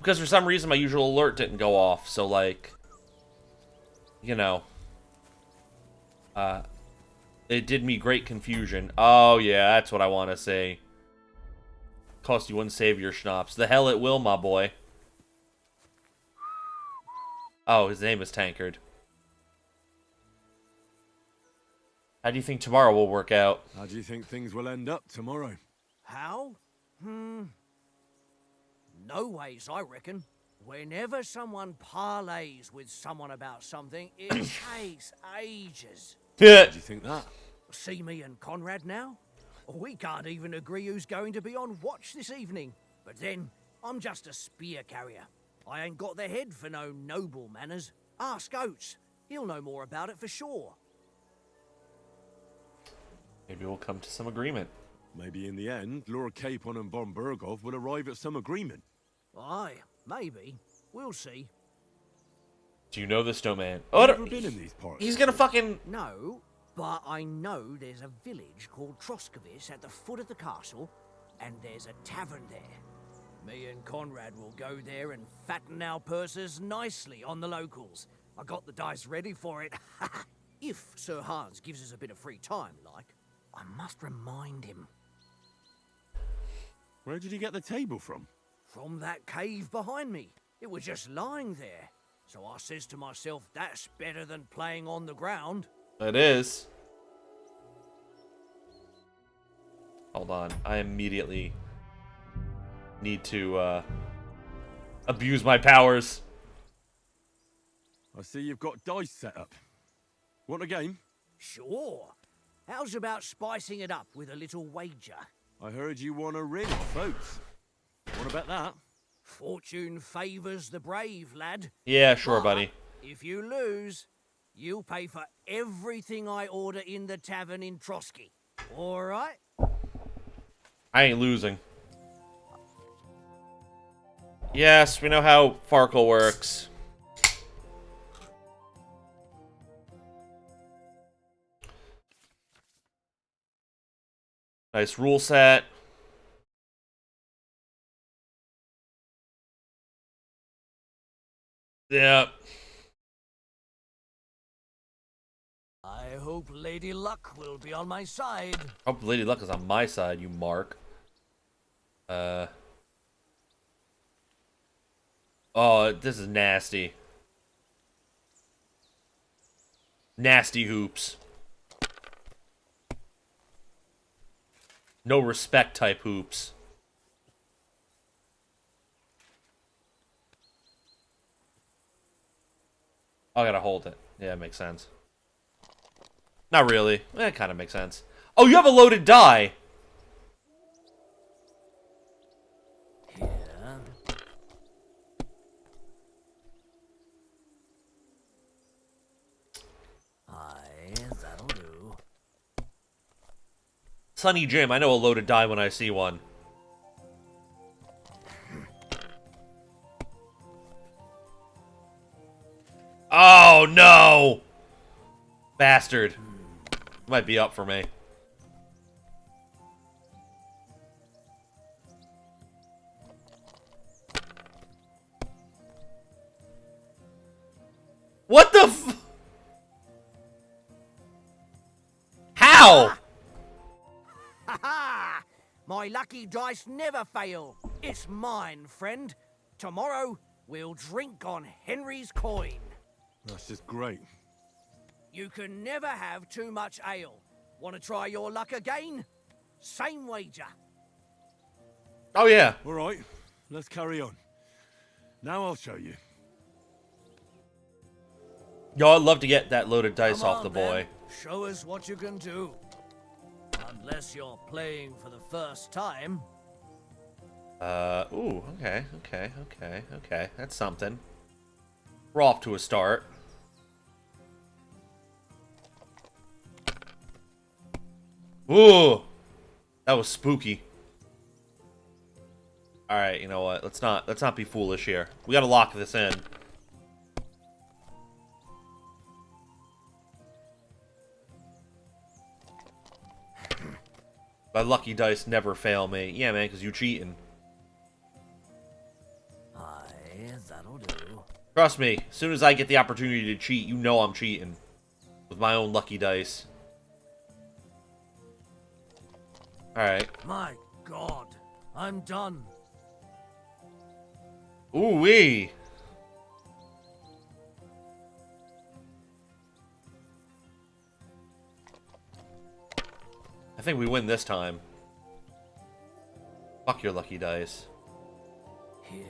Because for some reason my usual alert didn't go off, so like, you know, it did me great confusion. Oh yeah, that's what I want to say. Cost you one savior schnapps. The hell it will, my boy. Oh, his name is Tankard. How do you think tomorrow will work out? How do you think things will end up tomorrow? How? No ways, I reckon. Whenever someone parlays with someone about something, it takes ages. How do you think that? See me and Conrad now? We can't even agree who's going to be on watch this evening. But then, I'm just a spear carrier. I ain't got the head for no noble manners. Ask Oates. He'll know more about it for sure. Maybe we'll come to some agreement. Maybe in the end, Lord Capon and Von Burgov will arrive at some agreement. Aye, maybe. We'll see. Do you know this domain? Have Oh, you ever been in these parts? he's gonna fucking... No, but I know there's a village called Troskovic at the foot of the castle, and there's a tavern there. Me and Conrad will go there and fatten our purses nicely on the locals. I got the dice ready for it. If Sir Hans gives us a bit of free time, like. I must remind him. Where did you get the table from? From that cave behind me. It was just lying there. So I says to myself, that's better than playing on the ground. It is. Hold on. I immediately need to abuse my powers. I see you've got dice set up. Want a game? Sure. How's about spicing it up with a little wager? I heard you won a ring off Oates. Want to bet that? Fortune favours the brave, lad. Yeah, sure, But buddy. if you lose, you'll pay for everything I order in the tavern in Trotsky. All right? I ain't losing. Yes, we know how Farkle works. Nice rule set. Yeah. I hope Lady Luck will be on my side. Hope Lady Luck is on my side, you mark. Oh, this is nasty. Nasty hoops. No respect type hoops. I gotta hold it. Yeah, it makes sense. Not really. It kind of makes sense. Oh, you have a loaded die! Yeah. Aye, that'll do. Sonny Jim, I know a loaded die when I see one. Oh, no! Bastard. Might be up for me. What the f- How? Ha ha! My lucky dice never fail. It's mine, friend. Tomorrow, we'll drink on Henry's coin. That's just great. You can never have too much ale. Want to try your luck again? Same wager. Oh, yeah. All right, let's carry on. Now I'll show you. Yo, I'd love to get that loaded dice Come off on, the boy. then. Show us what you can do. Unless you're playing for the first time. Ooh, okay. That's something. We're off to a start. Ooh! That was spooky. Alright, you know what? Let's not be foolish here. We gotta lock this in. My lucky dice never fail me. Yeah, man, because you cheating. Aye. That'll do. Trust me, as soon as I get the opportunity to cheat, you know I'm cheating. With my own lucky dice. Alright. My God, I'm done. Ooh-wee. I think we win this time. Fuck your lucky dice. Here.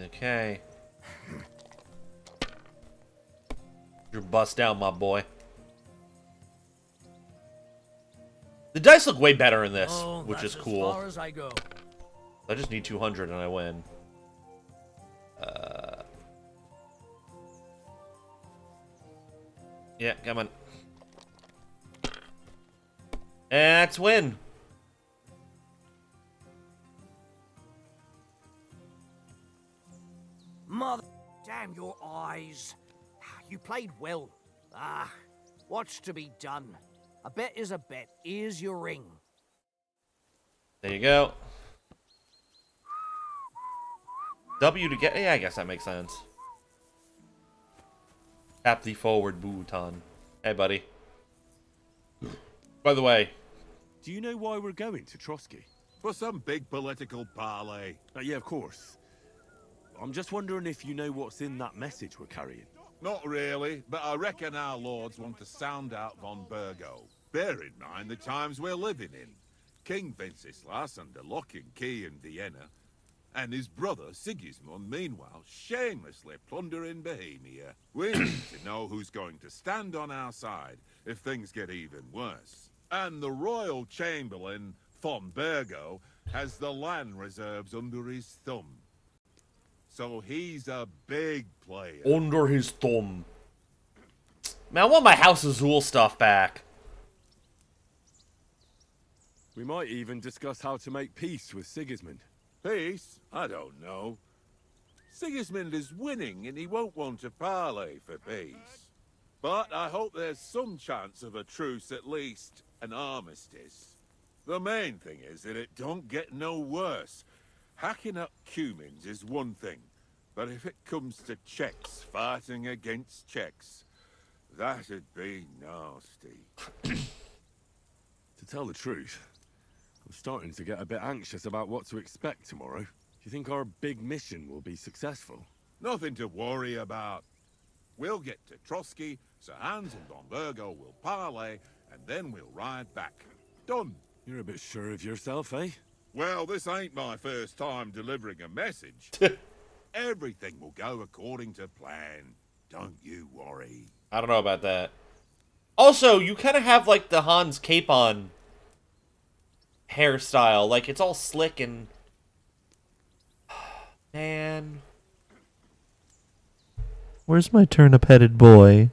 Okay. You're bust down, my boy. The dice look way better in this, which is cool. As far as I go. I just need 200 and I win. Yeah, come on. And that's win. Mother, damn your eyes. You played well. What's to be done? A bet is a bet. Here's your ring. There you go. W to get... Yeah, I guess that makes sense. Tap the forward button. Hey, buddy. By the way... Do you know why we're going to Trotsky? For some big political parley. Yeah, of course. I'm just wondering if you know what's in that message we're carrying. Not really, but I reckon our lords want to sound out von Burgo. Bear in mind the times we're living in. King Wenceslas under lock and key in Vienna, and his brother Sigismund, meanwhile, shamelessly plundering Bohemia. We need to know who's going to stand on our side if things get even worse. And the royal chamberlain, von Burgo, has the land reserves under his thumb. So he's a big player. Under his thumb. Man, I want my House of Zool stuff back. We might even discuss how to make peace with Sigismund. Peace? I don't know. Sigismund is winning and he won't want to parley for peace. But I hope there's some chance of a truce, at least an armistice. The main thing is that it don't get no worse. Hacking up Cumins is one thing, but if it comes to Czechs fighting against Czechs, that'd be nasty. To tell the truth, I'm starting to get a bit anxious about what to expect tomorrow. Do you think our big mission will be successful? Nothing to worry about. We'll get to Trotsky, Sir Hans and von Burgo will parley, and then we'll ride back. Done. You're a bit sure of yourself, eh? Well, this ain't my first time delivering a message. Everything will go according to plan. Don't you worry. I don't know about that. Also, you kind of have, like, the Hans Capon hairstyle. Like, it's all slick and... Man... Where's my turnip-headed boy?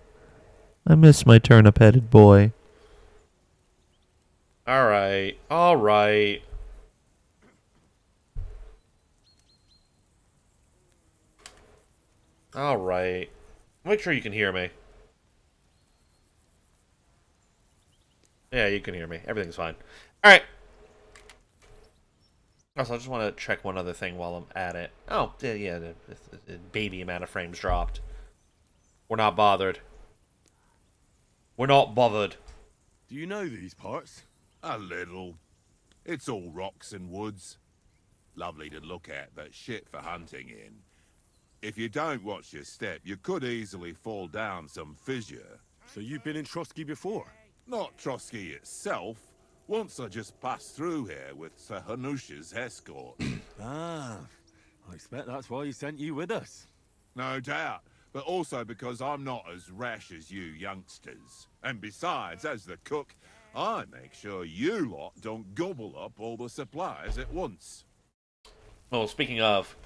I miss my turnip-headed boy. Alright, alright. Alright. Make sure you can hear me. Yeah, you can hear me. Everything's fine. Alright. Also, I just want to check one other thing while I'm at it. Oh, yeah, the baby amount of frames dropped. We're not bothered. We're not bothered. Do you know these parts? A little. It's all rocks and woods. Lovely to look at, but shit for hunting in. If you don't watch your step, you could easily fall down some fissure. So you've been in Trotsky before? Not Trotsky itself. Once I just passed through here with Sir Hanusha's escort. Ah, I expect that's why he sent you with us. No doubt, but also because I'm not as rash as you youngsters. And besides, as the cook, I make sure you lot don't gobble up all the supplies at once. Well, speaking of...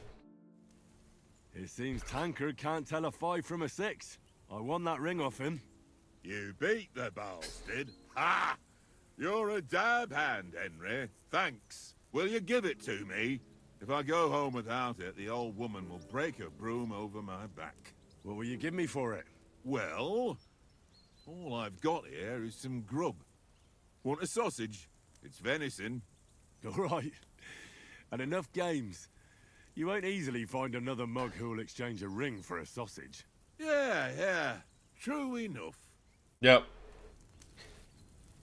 It seems Tankard can't tell a 5 from a 6. I won that ring off him. You beat the bastard. Ha! You're a dab hand, Henry. Thanks. Will you give it to me? If I go home without it, the old woman will break her broom over my back. What will you give me for it? Well, all I've got here is some grub. Want a sausage? It's venison. All right. And enough games. You won't easily find another mug who'll exchange a ring for a sausage. Yeah. True enough. Yep.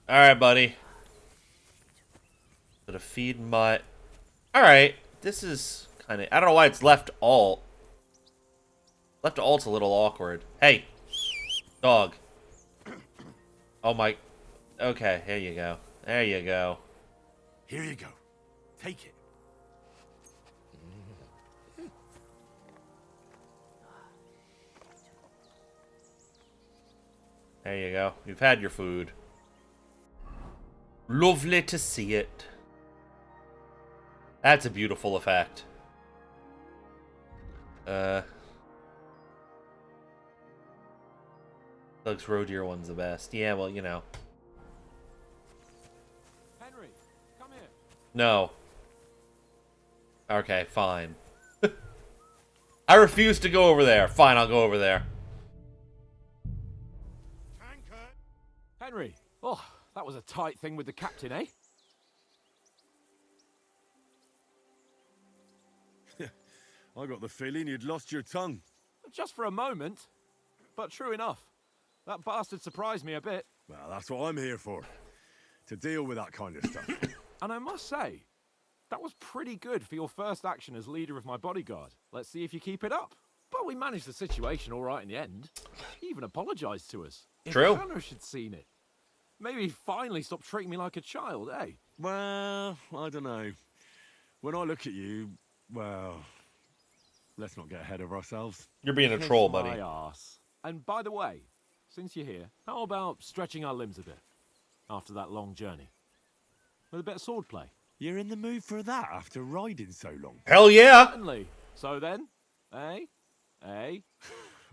Alright, buddy. So to feed my... Alright. This is kind of... I don't know why it's left alt. Left alt's a little awkward. Hey. Dog. Oh my... Okay, here you go. There you go. Here you go. Take it. There you go. You've had your food. Lovely to see it. That's a beautiful effect. Doug's roe deer one's the best. Yeah, well, you know. Henry, come here. No. Okay, fine. I refuse to go over there. Fine, I'll go over there. Henry, oh, that was a tight thing with the captain, eh? I got the feeling you'd lost your tongue. Just for a moment. But true enough. That bastard surprised me a bit. Well, that's what I'm here for. To deal with that kind of stuff. And I must say, that was pretty good for your first action as leader of my bodyguard. Let's see if you keep it up. But we managed the situation all right in the end. He even apologized to us. True. If Hannah had seen it. Maybe he finally stopped treating me like a child, eh? Well, I don't know. When I look at you, well, let's not get ahead of ourselves. You're being a Kiss troll, my buddy. arse. And by the way, since you're here, how about stretching our limbs a bit after that long journey? With a bit of swordplay. You're in the mood for that after riding so long? Hell yeah! Certainly. So then, eh? Eh?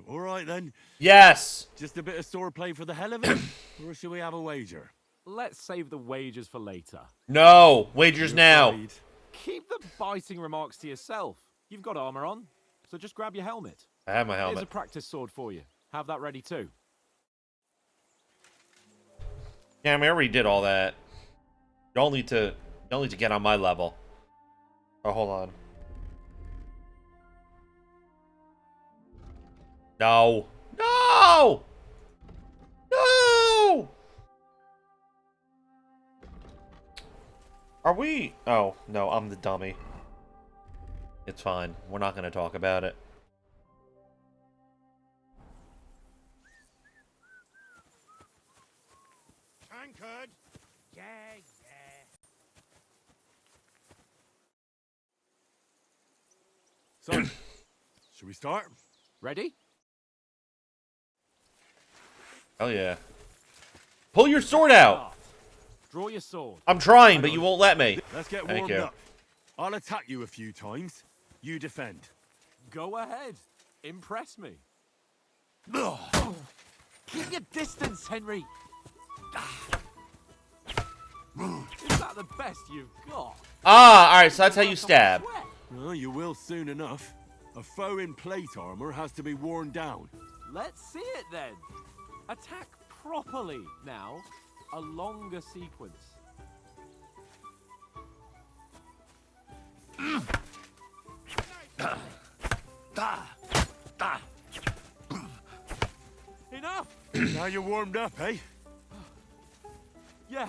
All right then. Yes! Just a bit of swordplay for the hell of it? Or should we have a wager? Let's save the wagers for later. No! Wagers You're now! afraid? Keep the biting remarks to yourself. You've got armor on, so just grab your helmet. I have my Here's a helmet. practice sword for you. Have that ready too. Yeah, I mean, I already did all that. You don't need to get on my level. Oh, hold on. No. No! No! Are we... Oh, no, I'm the dummy. It's fine. We're not going to talk about it. Tankard? Yeah. So, should we start? Ready? Hell yeah. Pull your sword out! Draw your sword. I'm trying, but you won't let me. Let's get Thank warmed you. up. I'll attack you a few times. You defend. Go ahead. Impress me. Keep your distance, Henry. Is that the best you've got? Ah, alright, so that's how you stab. Well, you will soon enough. A foe in plate armor has to be worn down. Let's see it then. Attack properly now. A longer sequence. Enough! Now you're warmed up, eh? Yeah.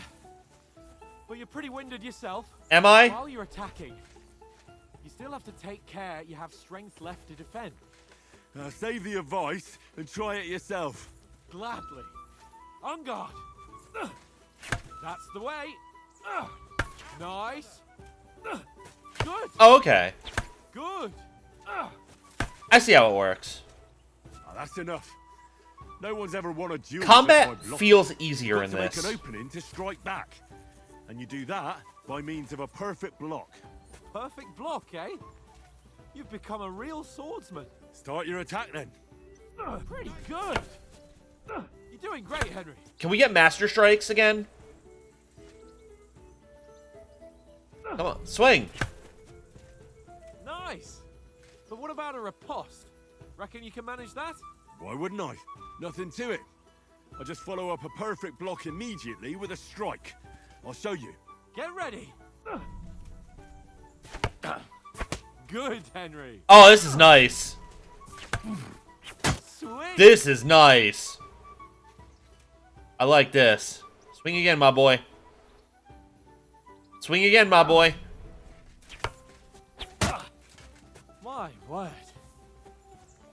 But you're pretty winded yourself. Am I? While you're attacking, you still have to take care you have strength left to defend. Save the advice and try it yourself. Gladly. On guard. That's the way. Nice. Good. Oh, okay. Good. I see how it works. That's enough. No one's ever won a duel. Combat just by blocking. feels easier You've in got to this. make an opening to strike back. And you do that by means of a perfect block. Perfect block, eh? You've become a real swordsman. Start your attack then. Pretty good. You're doing great, Henry. Can we get Master Strikes again? Come on, swing. Nice. But what about a riposte? Reckon you can manage that? Why wouldn't I? Nothing to it. I just follow up a perfect block immediately with a strike. I'll show you. Get ready. Good, Henry. Oh, this is nice. Sweet. This is nice. I like this. Swing again, my boy. Swing again, my boy. My word.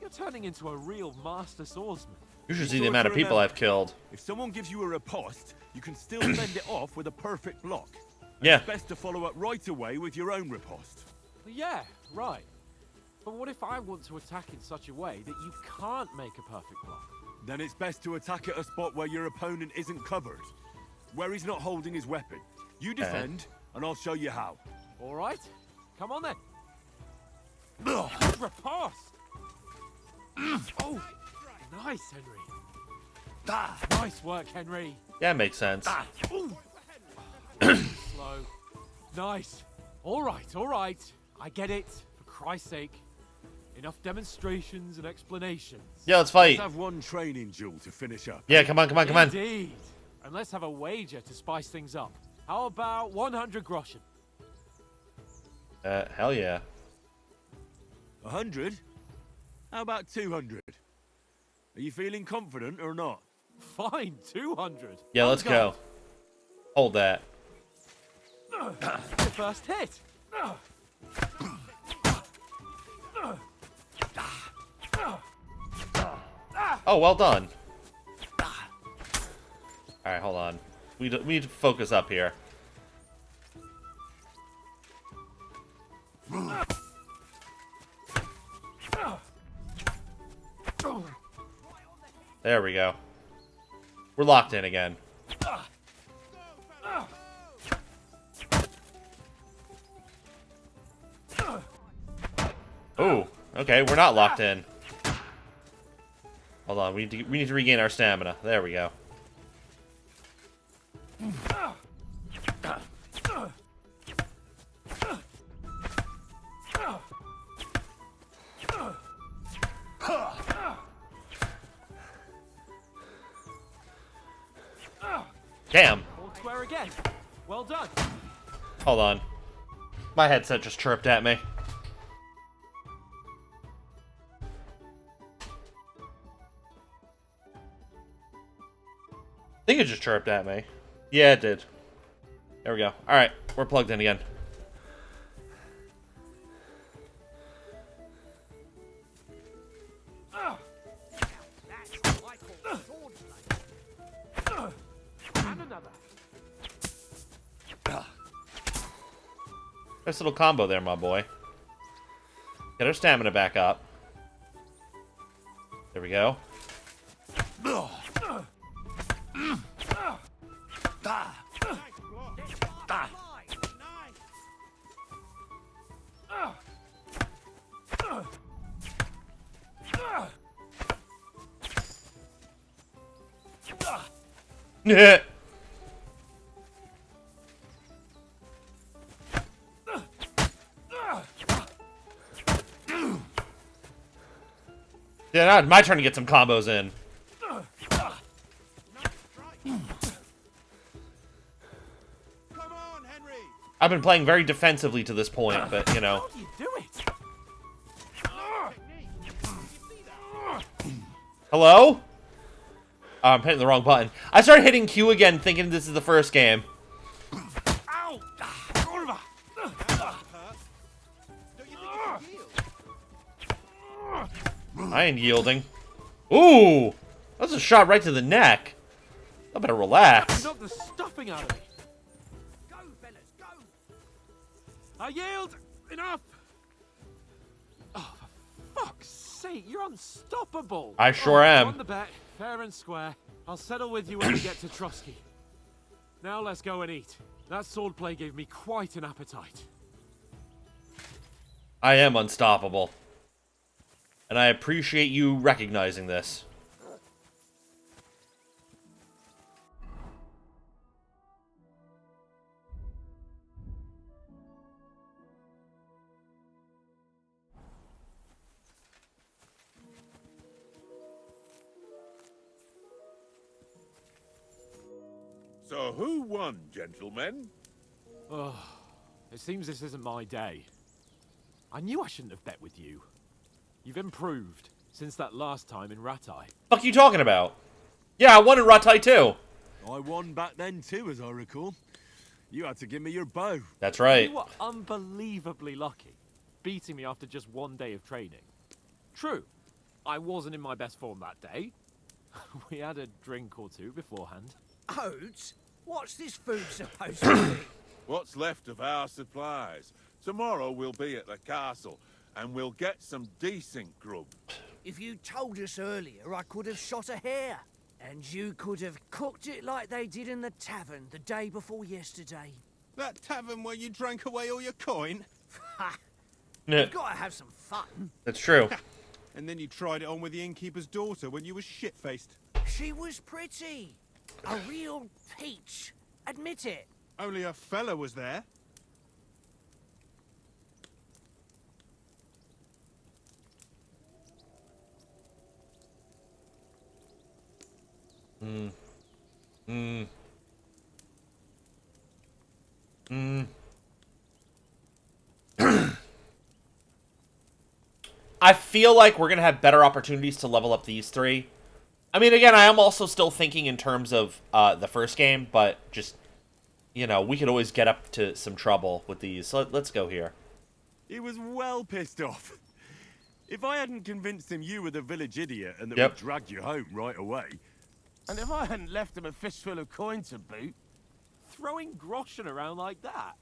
You're turning into a real master swordsman. You should see the amount of people I've killed. If someone gives you a riposte, you can still fend it off with a perfect block. Yeah. It's best to follow up right away with your own riposte. Yeah, right. But what if I want to attack in such a way that you can't make a perfect block? Then it's best to attack at a spot where your opponent isn't covered. Where he's not holding his weapon. You defend, and I'll show you how. All right. Come on then. Riposte. Oh, nice, Henry. Nice work, Henry. Yeah, it makes sense. Slow. Nice. All right. I get it. For Christ's sake. Enough demonstrations and explanations. Yeah, let's fight. Let's have one training duel to finish up. Yeah, come on. Indeed. And let's have a wager to spice things up. How about 100 groschen? Hell yeah. 100? How about 200? Are you feeling confident or not? Fine, 200. Yeah, let's go. Hold that. The first hit. Oh, well done. Alright, hold on. We need to focus up here. There we go. We're locked in again. Ooh, okay, we're not locked in. Hold on, we need to regain our stamina. There we go. Damn. All square again. Well done. Hold on. My headset just chirped at me. I think it just chirped at me. Yeah, it did. There we go. Alright, we're plugged in again. And another. Nice little combo there, my boy. Get our stamina back up. There we go. Yeah. Yeah, now it's my turn to get some combos in. Come on, Henry. I've been playing very defensively to this point, but, you know. How do you do it? Hello? Oh, I'm hitting the wrong button. I started hitting Q again thinking this is the first game. Ow! Don't you think you can yield? I ain't yielding. Ooh! That's a shot right to the neck. I better relax. Knock the stuffing out of me. Go, fellas, go! I yield. Enough. Oh, for fuck's sake, you're unstoppable. I sure am. On the bet, fair and square. I'll settle with you when we get to Trotsky. Now let's go and eat. That swordplay gave me quite an appetite. I am unstoppable. And I appreciate you recognizing this. So who won, gentlemen? Oh, it seems this isn't my day. I knew I shouldn't have bet with you. You've improved since that last time in Ratai. Fuck you talking about? Yeah, I won in Ratai too. I won back then too, as I recall. You had to give me your bow. That's right. You were unbelievably lucky, beating me after just one day of training. True, I wasn't in my best form that day. We had a drink or two beforehand. Oats? What's this food supposed to be? What's left of our supplies. Tomorrow we'll be at the castle, and we'll get some decent grub. If you told us earlier, I could have shot a hare. And you could have cooked it like they did in the tavern the day before yesterday. That tavern where you drank away all your coin? Ha! Yeah, You've got to have some fun. that's true. And then you tried it on with the innkeeper's daughter when you were shit-faced. She was pretty. A real peach. Admit it. Only a fella was there. I feel like we're going to have better opportunities to level up these three. I mean, again, I am also still thinking in terms of the first game, but just, you know, we could always get up to some trouble with these. So let's go here. He was well pissed off. If I hadn't convinced him you were the village idiot and that Yep. we dragged you home right away, And if I hadn't left him a fistful of coin to boot, Throwing groschen around like that?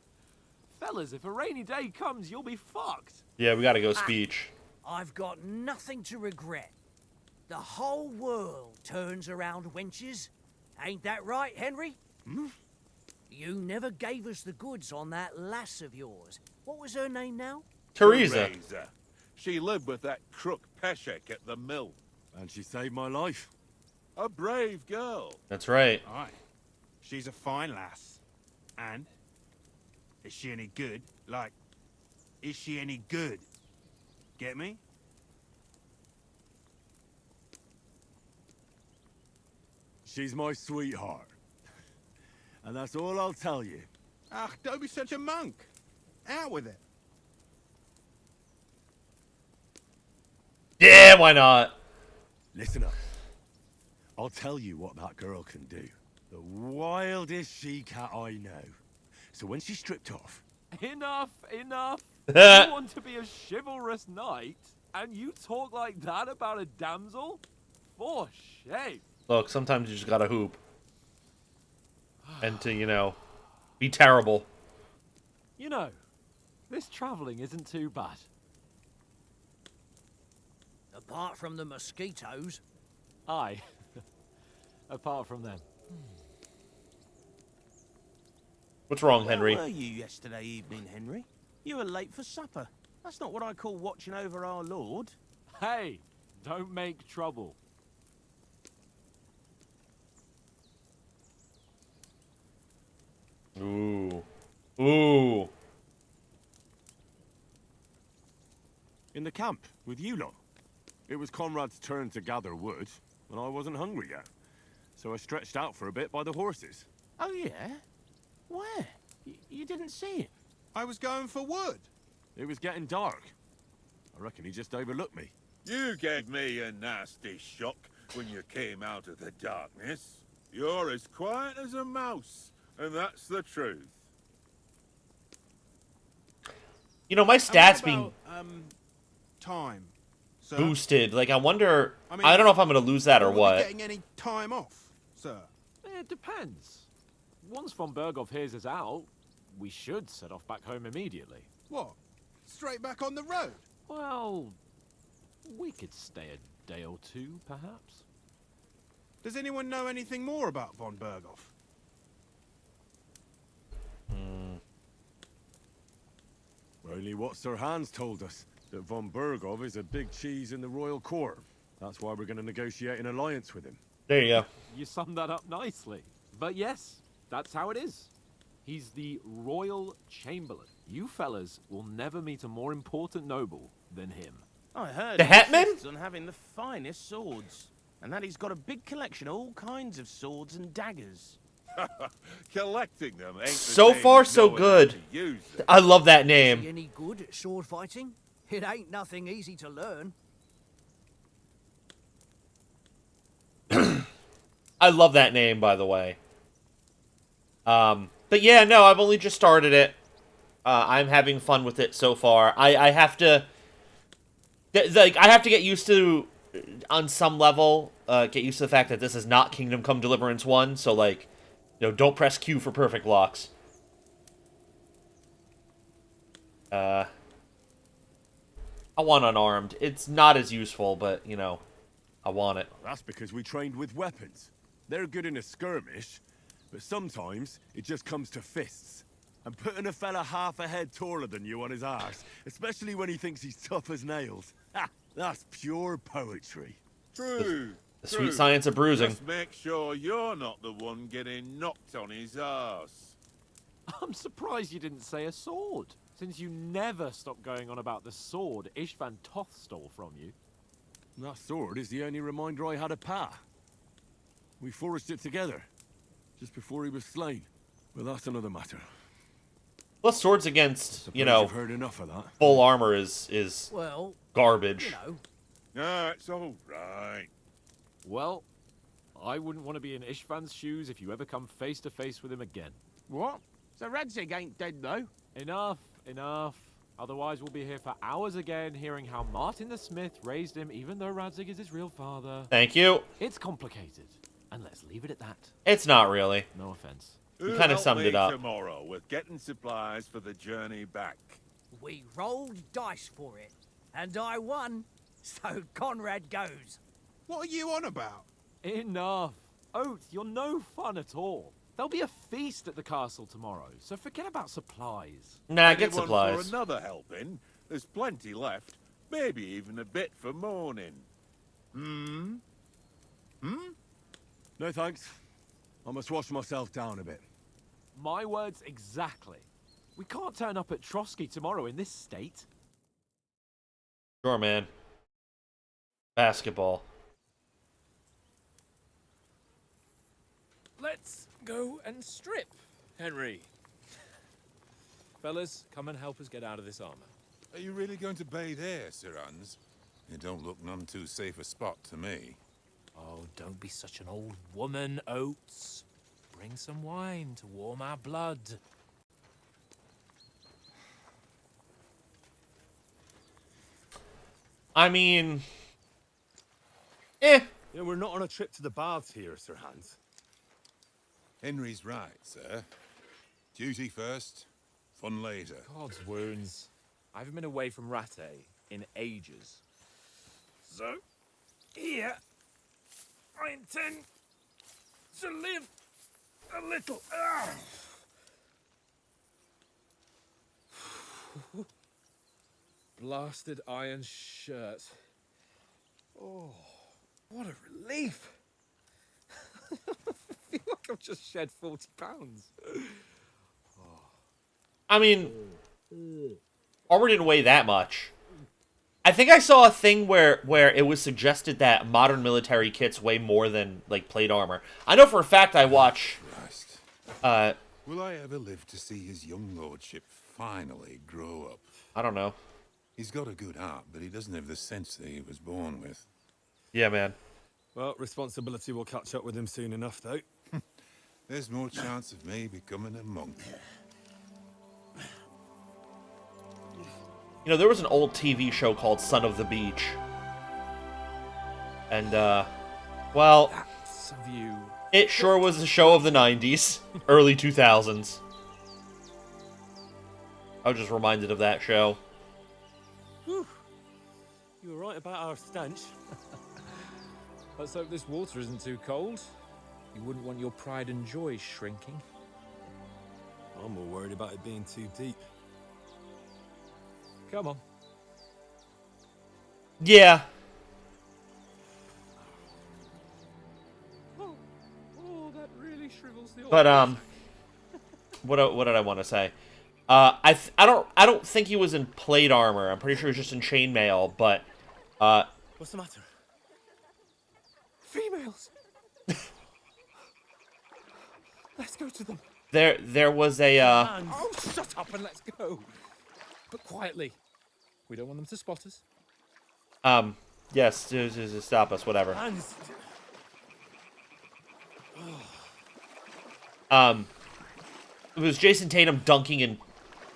Fellas, if a rainy day comes, you'll be fucked. Yeah, we got to go speech. I've got nothing to regret. The whole world turns around wenches. Ain't that right, Henry? Hmm? You never gave us the goods on that lass of yours. What was her name now? Teresa. She lived with that crook Peshek at the mill. and she saved my life. A brave girl. That's right. aye, she's a fine lass. And? Is she any good? Like, is she any good? Get me? She's my sweetheart. And that's all I'll tell you. Ah, don't be such a monk. Out with it. Yeah, why not? Listen up. I'll tell you what that girl can do. The wildest she-cat I know. So when she's stripped off, Enough, enough. You want to be a chivalrous knight, and you talk like that about a damsel? For shame. Look, sometimes you just gotta hoop. And to, you know, be terrible. You know, this travelling isn't too bad. Apart from the mosquitoes. Aye. Apart from them. What's wrong, Henry? Where were you yesterday evening, Henry? You were late for supper. That's not what I call watching over our Lord. Hey, don't make trouble. Ooh. Ooh. in the camp with you lot. It was Conrad's turn to gather wood, and I wasn't hungry yet. So I stretched out for a bit by the horses. Oh, yeah? Where? You didn't see it? I was going for wood. It was getting dark. I reckon he just overlooked me. You gave me a nasty shock when you came out of the darkness. You're as quiet as a mouse, and that's the truth. You know, my stats being Time. Sir? boosted. Like, I wonder... I mean, I don't know if I'm going to lose that or Will we be what. getting any time off, sir? It depends. Once von Berghoff hears us out, we should set off back home immediately. What? Straight back on the road? Well, we could stay a day or two, perhaps. Does anyone know anything more about von Berghoff? Only what Sir Hans told us, that von Berghoff is a big cheese in the royal court. That's why we're going to negotiate an alliance with him. There you go. You summed that up nicely. But yes, that's how it is. He's the Royal Chamberlain. You fellas will never meet a more important noble than him. I heard The he Hetman? insists on having the finest swords. And that he's got a big collection of all kinds of swords and daggers. Collecting them ain't the So same far, as so knowing how good. to use them. I love that Is he name. any good at sword fighting? It ain't nothing easy to learn. I love that name, by the way. But yeah, no, I've only just started it. I'm having fun with it so far. I have to, like, I have to get used to, on some level, get used to the fact that this is not Kingdom Come Deliverance 1. So, like, you know, don't press Q for perfect locks. I want unarmed. It's not as useful, but, you know, I want it. That's because we trained with weapons. They're good in a skirmish, but sometimes it just comes to fists. And putting a fella half a head taller than you on his arse, especially when he thinks he's tough as nails. Ha! That's pure poetry. True. The sweet science of bruising. Just make sure you're not the one getting knocked on his arse. I'm surprised you didn't say a sword, since you never stop going on about the sword Ishvan Toth stole from you. That sword is the only reminder I had of Pa. We forged it together, just before he was slain. But that's another matter. Plus, swords against, you Suppose know, you've heard enough of that. full armor is Well, garbage. you know. No, it's all right. Well, I wouldn't want to be in Ishvan's shoes if you ever come face to face with him again. What? So Radzig ain't dead, though? Enough, enough. Otherwise, we'll be here for hours again, hearing how Martin the Smith raised him, even though Radzig is his real father. Thank you. It's complicated, and let's leave it at that. It's not really. No offense. You kind of summed it up. Tomorrow with getting supplies for the journey back. We rolled dice for it, and I won, so Conrad goes. What are you on about? Enough. Oath, you're no fun at all. There'll be a feast at the castle tomorrow, so forget about supplies. Nah, get Anyone supplies. for another helping? There's plenty left. Maybe even a bit for morning. Hmm? No thanks. I must wash myself down a bit. My words exactly. We can't turn up at Trotsky tomorrow in this state. Sure, man. Basketball. Let's go and strip, Henry. Fellas, come and help us get out of this armor. Are you really going to bathe here, Sir Hans? It don't look none too safe a spot to me. Oh, don't be such an old woman, Oates. Bring some wine to warm our blood. I mean... Eh. Yeah, we're not on a trip to the baths here, Sir Hans. Henry's right, sir. Duty first, fun later. God's wounds. I haven't been away from Rattay in ages. So, here, I intend to live a little. Blasted iron shirt. Oh, what a relief. I feel like I've just shed 40 pounds. I mean... Armor didn't weigh that much. I think I saw a thing where it was suggested that modern military kits weigh more than, like, plate armor. I know for a fact I watch... Christ. Uh... Will I ever live to see his young lordship finally grow up? I don't know. He's got a good heart, but he doesn't have the sense that he was born with. Yeah, man. Well, responsibility will catch up with him soon enough, though. There's more chance of me becoming a monk. You know, there was an old TV show called Son of the Beach. And, well... That's a view. It sure was a show of the 90s. Early 2000s. I was just reminded of that show. Whew. You were right about our stench. Let's hope this water isn't too cold. You wouldn't want your pride and joy shrinking. I'm more worried about it being too deep. Come on. Yeah. Oh, that really shrivels the old. But what did I want to say? I don't think he was in plate armor. I'm pretty sure he was just in chainmail. But What's the matter? Females. Let's go to them. There was a Oh, shut up and let's go. But quietly. We don't want them to spot us. yes, to stop us, whatever. Hands. It was Jason Tatum dunking in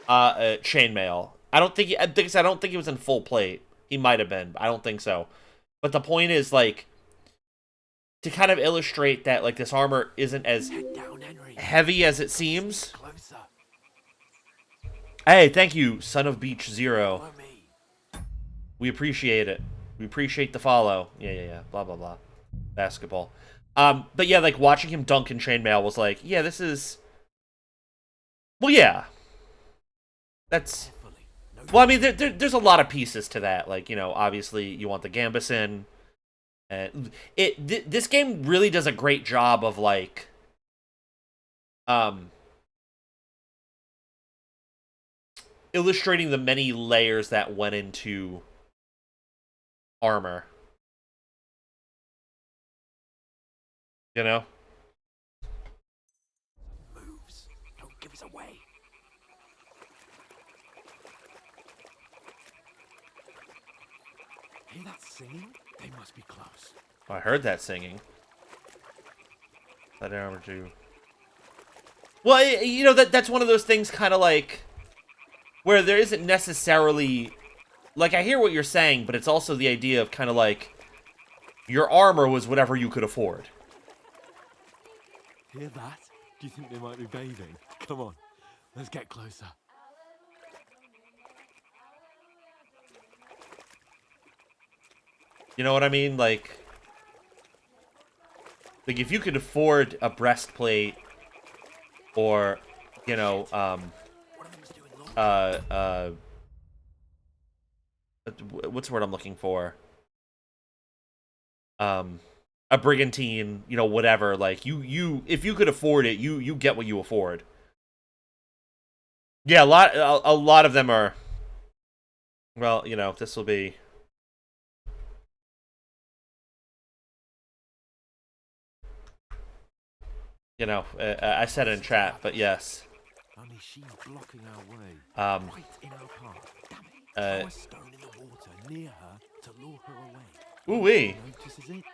chainmail. I don't think he was in full plate. He might have been. I don't think so. But the point is, like, to kind of illustrate that, like, this armor isn't as heavy as it seems. Hey, thank you, Son of Beach Zero. We appreciate it. We appreciate the follow. Yeah. Blah, blah, blah. Basketball. But yeah, like, watching him dunk in chainmail was like, yeah, this is... Well, yeah. That's... Well, I mean, there's a lot of pieces to that. Like, you know, obviously, you want the Gambus in. And this game really does a great job of, like... illustrating the many layers that went into armor. You know? Moves. Don't give us away. Hear that singing? They must be close. Oh, I heard that singing. That armor too. Well, you know, that's one of those things kind of like... where there isn't necessarily... Like, I hear what you're saying, but it's also the idea of kind of like... your armor was whatever you could afford. Hear that? Do you think they might be bathing? Come on, let's get closer. You know what I mean? Like, if you could afford a breastplate, or, you know, what's the word I'm looking for? A brigantine, you know, whatever. Like, if you could afford it, you get what you afford. Yeah, a lot of them are. Well, you know, this will be. You know, I said it in chat, but yes. Only she's blocking our way. Right in our path. Damn it. Throw a stone in the water near her to lure her away. Ooh-wee. Notices it,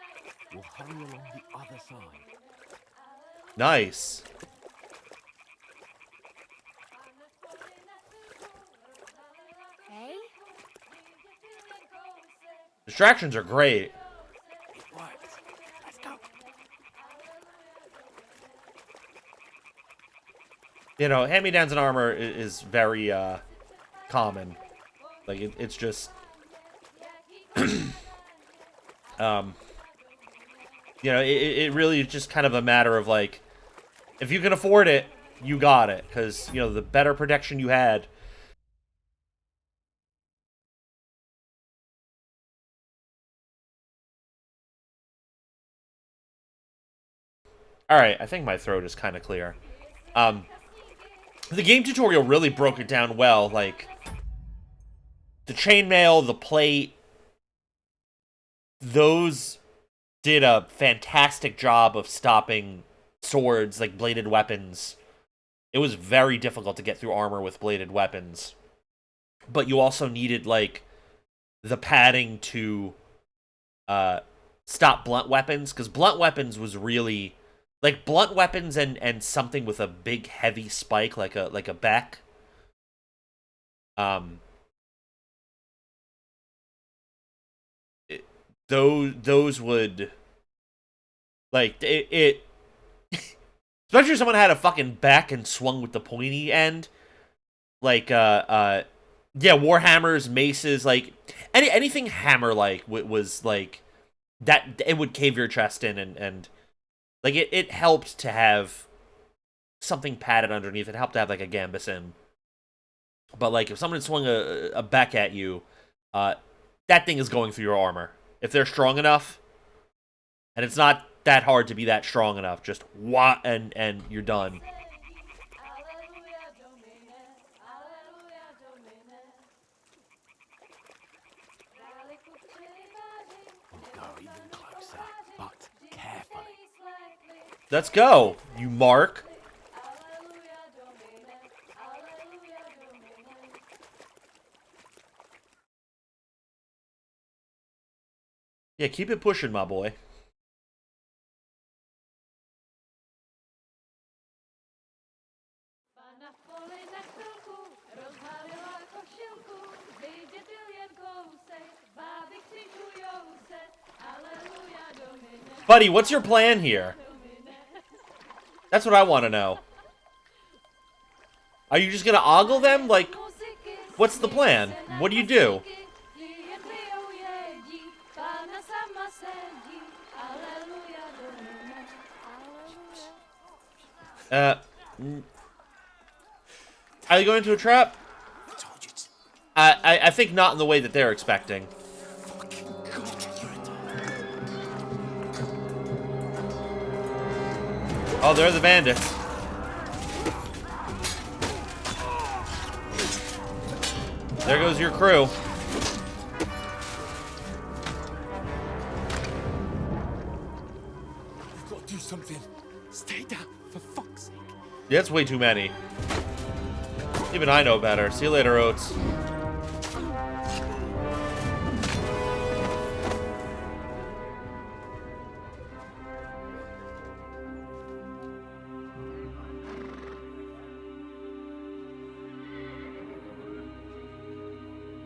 we'll hurry along the other side. Nice. Hey? Distractions are great. Let's go. You know, hand-me-downs in armor is very common. Like, it's just... you know, it really is just kind of a matter of, like, if you can afford it, you got it. Because, you know, the better protection you had... Alright, I think my throat is kind of clear. The game tutorial really broke it down well, like, the chainmail, the plate, those did a fantastic job of stopping swords, like bladed weapons. It was very difficult to get through armor with bladed weapons. But you also needed, like, the padding to stop blunt weapons, because blunt weapons was really... Like, blunt weapons and something with a big, heavy spike, like a beck. Those would... Like, it especially if someone had a fucking beck and swung with the pointy end. Like, yeah, warhammers, maces, like... Anything hammer-like was, like... That, it would cave your chest in, and like, it helped to have something padded underneath. It helped to have, like, a gambus in. But, like, if someone swung a beck at you, that thing is going through your armor. If they're strong enough, and it's not that hard to be that strong enough, just wah, and you're done. We'll go even closer, but carefully. Let's go, you mark. Yeah, keep it pushing, my boy. Buddy, what's your plan here? That's what I want to know. Are you just gonna ogle them? Like, what's the plan? What do you do? Are you going into a trap? I think not in the way that they're expecting. Oh, they're the bandits. There goes your crew. We've got to do something. Stay down, for fuck's sake. Yeah, that's way too many. Even I know better. See you later, Oates.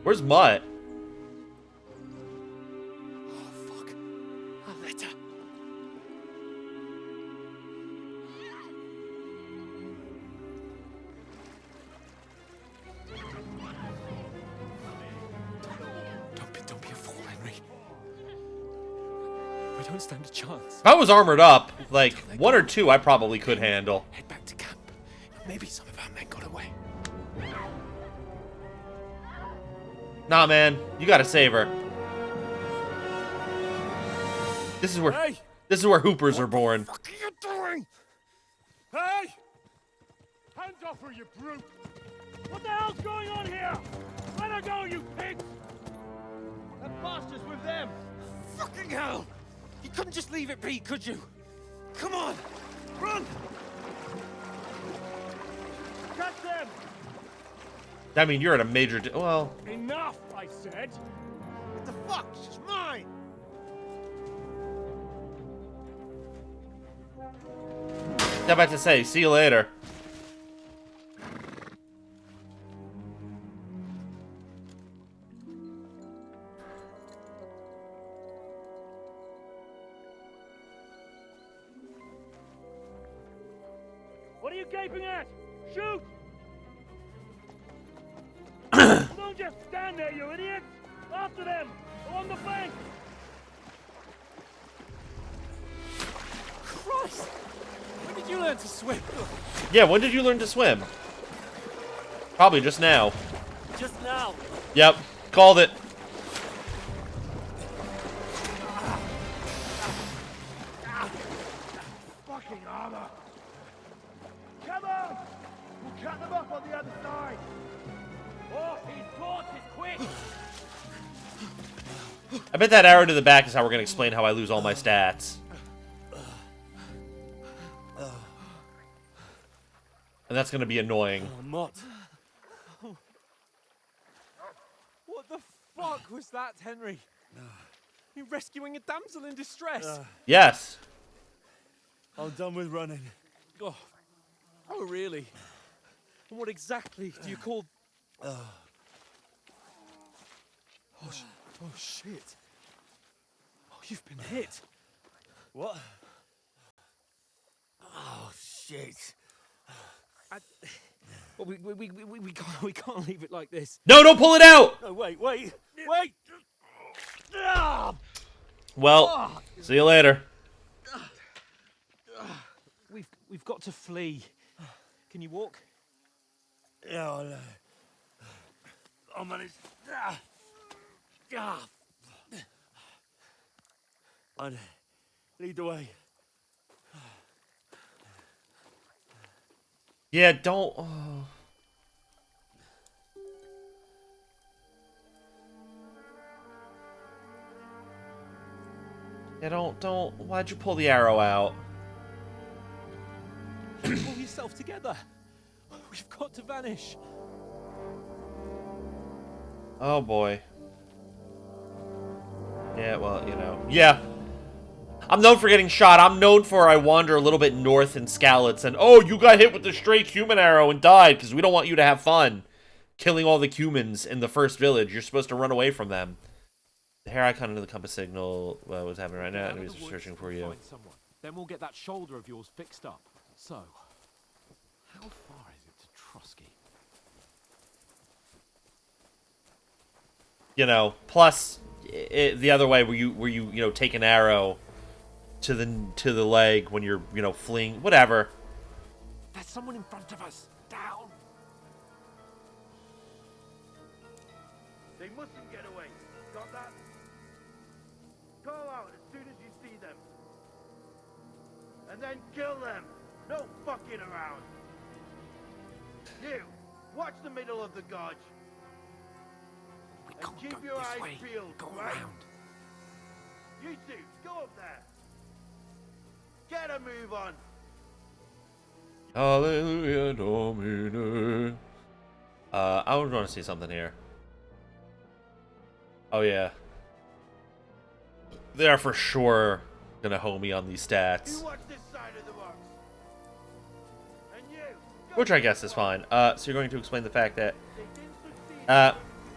Where's Mutt? Oh, fuck. A letter. Don't be a fool, Henry. We don't stand a chance. If I was armored up, like, 1 or 2 I probably could handle. Head back to camp. Maybe some of our men got away. Nah, man, you gotta save her. This is where hoopers are born. What are you doing? Hey! Hands off her, you brute! What the hell's going on here? Let her go, you pigs! That bastard's with them. Fucking hell! You couldn't just leave it be, could you? Come on! Run! Catch them! I mean, you're at a major... well... Enough, I said! What the fuck? She's mine! I'm about to say, see you later. What are you gaping at? Shoot! Don't just stand there, you idiots! After them! Along the flank! Christ! When did you learn to swim? Yeah, when did you learn to swim? Probably just now. Just now. Yep, called it. Fucking armor! Come on! We'll cut them off on the other side! Oh, he's torches, quick! I bet that arrow to the back is how we're gonna explain how I lose all my stats. And that's gonna be annoying. Oh, Mott. What the fuck was that, Henry? You rescuing a damsel in distress? Yes. I'm done with running. Oh, really? And what exactly do you call... Oh, shit. Oh, you've been hit. What? Oh, shit. Well, we can't leave it like this. No, don't pull it out! No, wait. Wait! Well, see you later. We've got to flee. Can you walk? Yeah, I know. I'll manage. I'd lead the way. Yeah, don't... oh. Yeah, don't... Why'd you pull the arrow out? Pull yourself together. We've got to vanish. Oh, boy. Yeah, well, you know. Yeah. I'm known for getting shot. I'm known for I wander a little bit north in Skalitz and, oh, you got hit with the stray human arrow and died because we don't want you to have fun killing all the humans in the first village. You're supposed to run away from them. The hair icon into the compass signal was happening right now, and he's searching for you. Then we'll get that shoulder of yours fixed up. So, how far is it to Trotsky? You know, plus the other way where you take an arrow to the leg when you're fleeing, whatever. There's someone in front of us. Down. They mustn't get away. Got that? Call out as soon as you see them. And then kill them. No fucking around. You, watch the middle of the gorge. And keep your eyes peeled. Go right? around. You two, go up there. Get a move on. Hallelujah, Domine. I was going to see something here. Oh yeah, they are for sure gonna hoe me on these stats, You watch this side of the rocks. And you, which I guess is fine. So you're going to explain the fact that,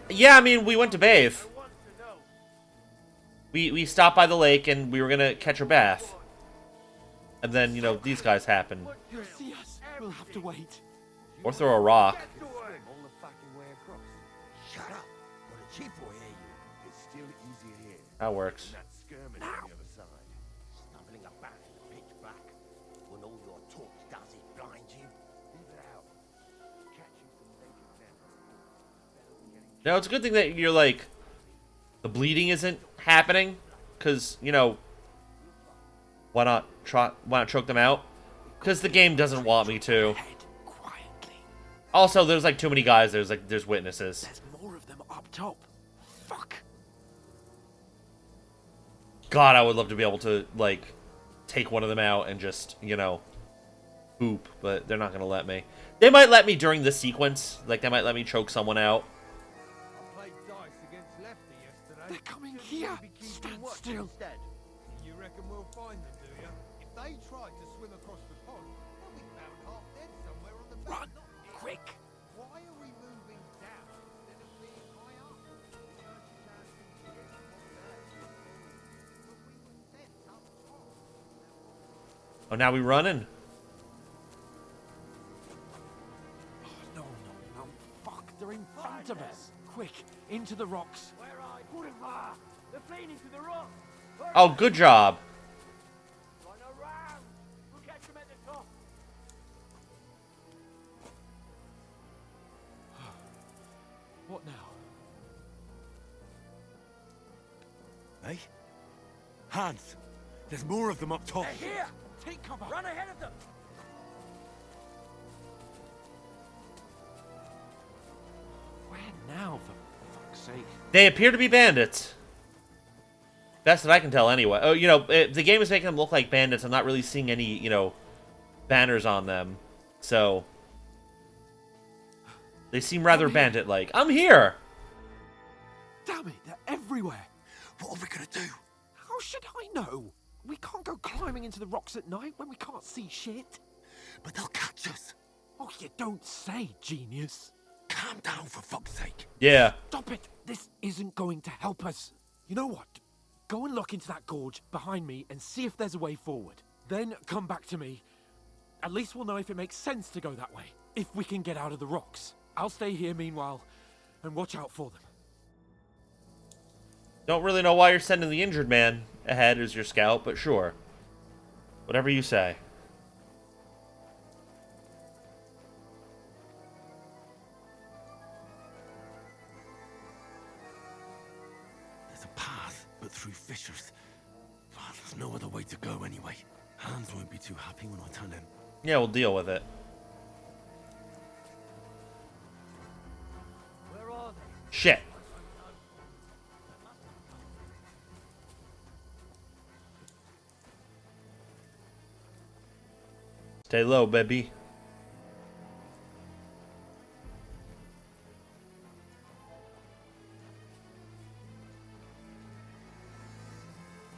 yeah, I mean, we went to bathe. We stopped by the lake and we were gonna catch a bath, and then these guys happen. You'll see us. We'll have to wait. Or throw a rock. all the fucking way across. Shut up. What a chief will hear you. It's still easier here. That works. That skirmish on the other side. Stumbling about in the pitch black. When all your talk does is blind you. Leave it out. Catch you some naked men. Now it's a good thing that you're like, the bleeding isn't happening, because why not choke them out? Because the game doesn't want me to. Also, there's like too many guys. There's witnesses. There's more of them up top. Fuck. God, I would love to be able to like take one of them out and just boop, but they're not gonna let me. They might let me during the sequence. Like they might let me choke someone out. I played dice against Lefty yesterday. They're coming here. Stand still. Instead. You reckon we'll find them, do you? If they try to swim across the pond, they'll be found half dead somewhere on the bank. Run, quick. Why are we moving down instead of being high up? Oh, now we running. No. Fuck, they're in front of us. Quick, into the rocks. Where are you? They're fleeing into the rock. Oh, good job. Run around. We'll catch them at the top. What now? Hey? Hans! There's more of them up top. They're here. Take cover. Run ahead of them. Where now, for fuck's sake? They appear to be bandits. Best that I can tell, anyway. Oh, the game is making them look like bandits. I'm not really seeing any, banners on them. So they seem rather bandit-like. I'm here. Damn it, they're everywhere. What are we gonna do? How should I know? We can't go climbing into the rocks at night when we can't see shit. But they'll catch us. Oh, you don't say, genius. Calm down, for fuck's sake. Yeah. Stop it. This isn't going to help us. You know what? Go and look into that gorge behind me and see if there's a way forward. Then come back to me. At least we'll know if it makes sense to go that way. If we can get out of the rocks. I'll stay here meanwhile and watch out for them. Don't really know why you're sending the injured man ahead as your scout, but sure. Whatever you say. There's a path, but through fissures. Well, there's no other way to go anyway. Hans won't be too happy when I tell him. Yeah, we'll deal with it. Where are they? Shit. Stay low, baby.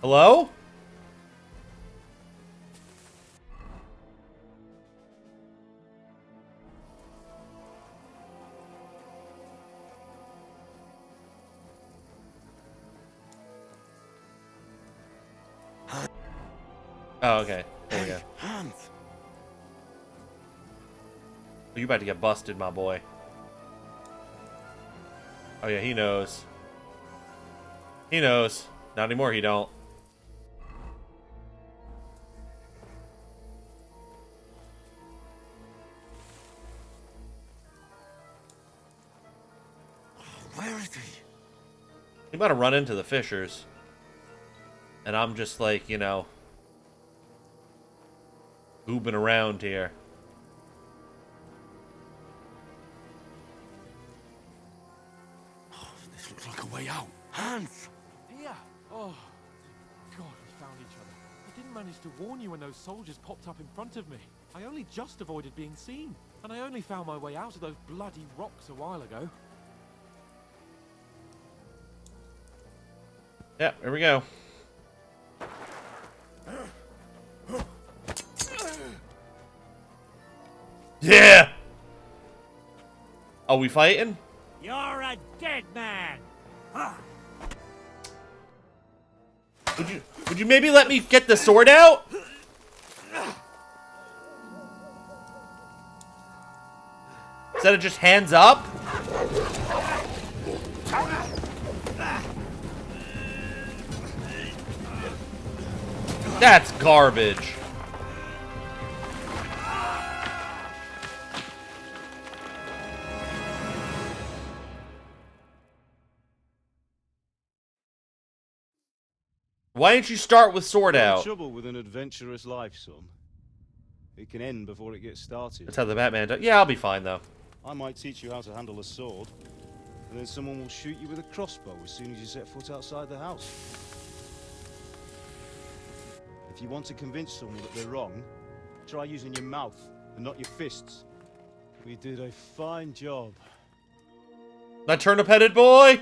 Hello? Oh, okay. There we go. Hans! You about to get busted, my boy. Oh yeah, he knows. He knows. Not anymore, he don't. Where is he? He about to run into the fishers. And I'm just like, you know, boobing around here. Oh, this looks like a way out. Hans! Here! Oh, God, we found each other. I didn't manage to warn you when those soldiers popped up in front of me. I only just avoided being seen. And I only found my way out of those bloody rocks a while ago. Yeah, here we go. Yeah! Are we fighting? You're a dead man! Would you maybe let me get the sword out? Instead of just hands up? That's garbage. Why didn't you start with sword out? Trouble with an adventurous life, son. It can end before it gets started. That's how the Batman does. Yeah, I'll be fine though. I might teach you how to handle a sword, and then someone will shoot you with a crossbow as soon as you set foot outside the house. If you want to convince someone that they're wrong, try using your mouth and not your fists. We did a fine job. That turnip-headed boy!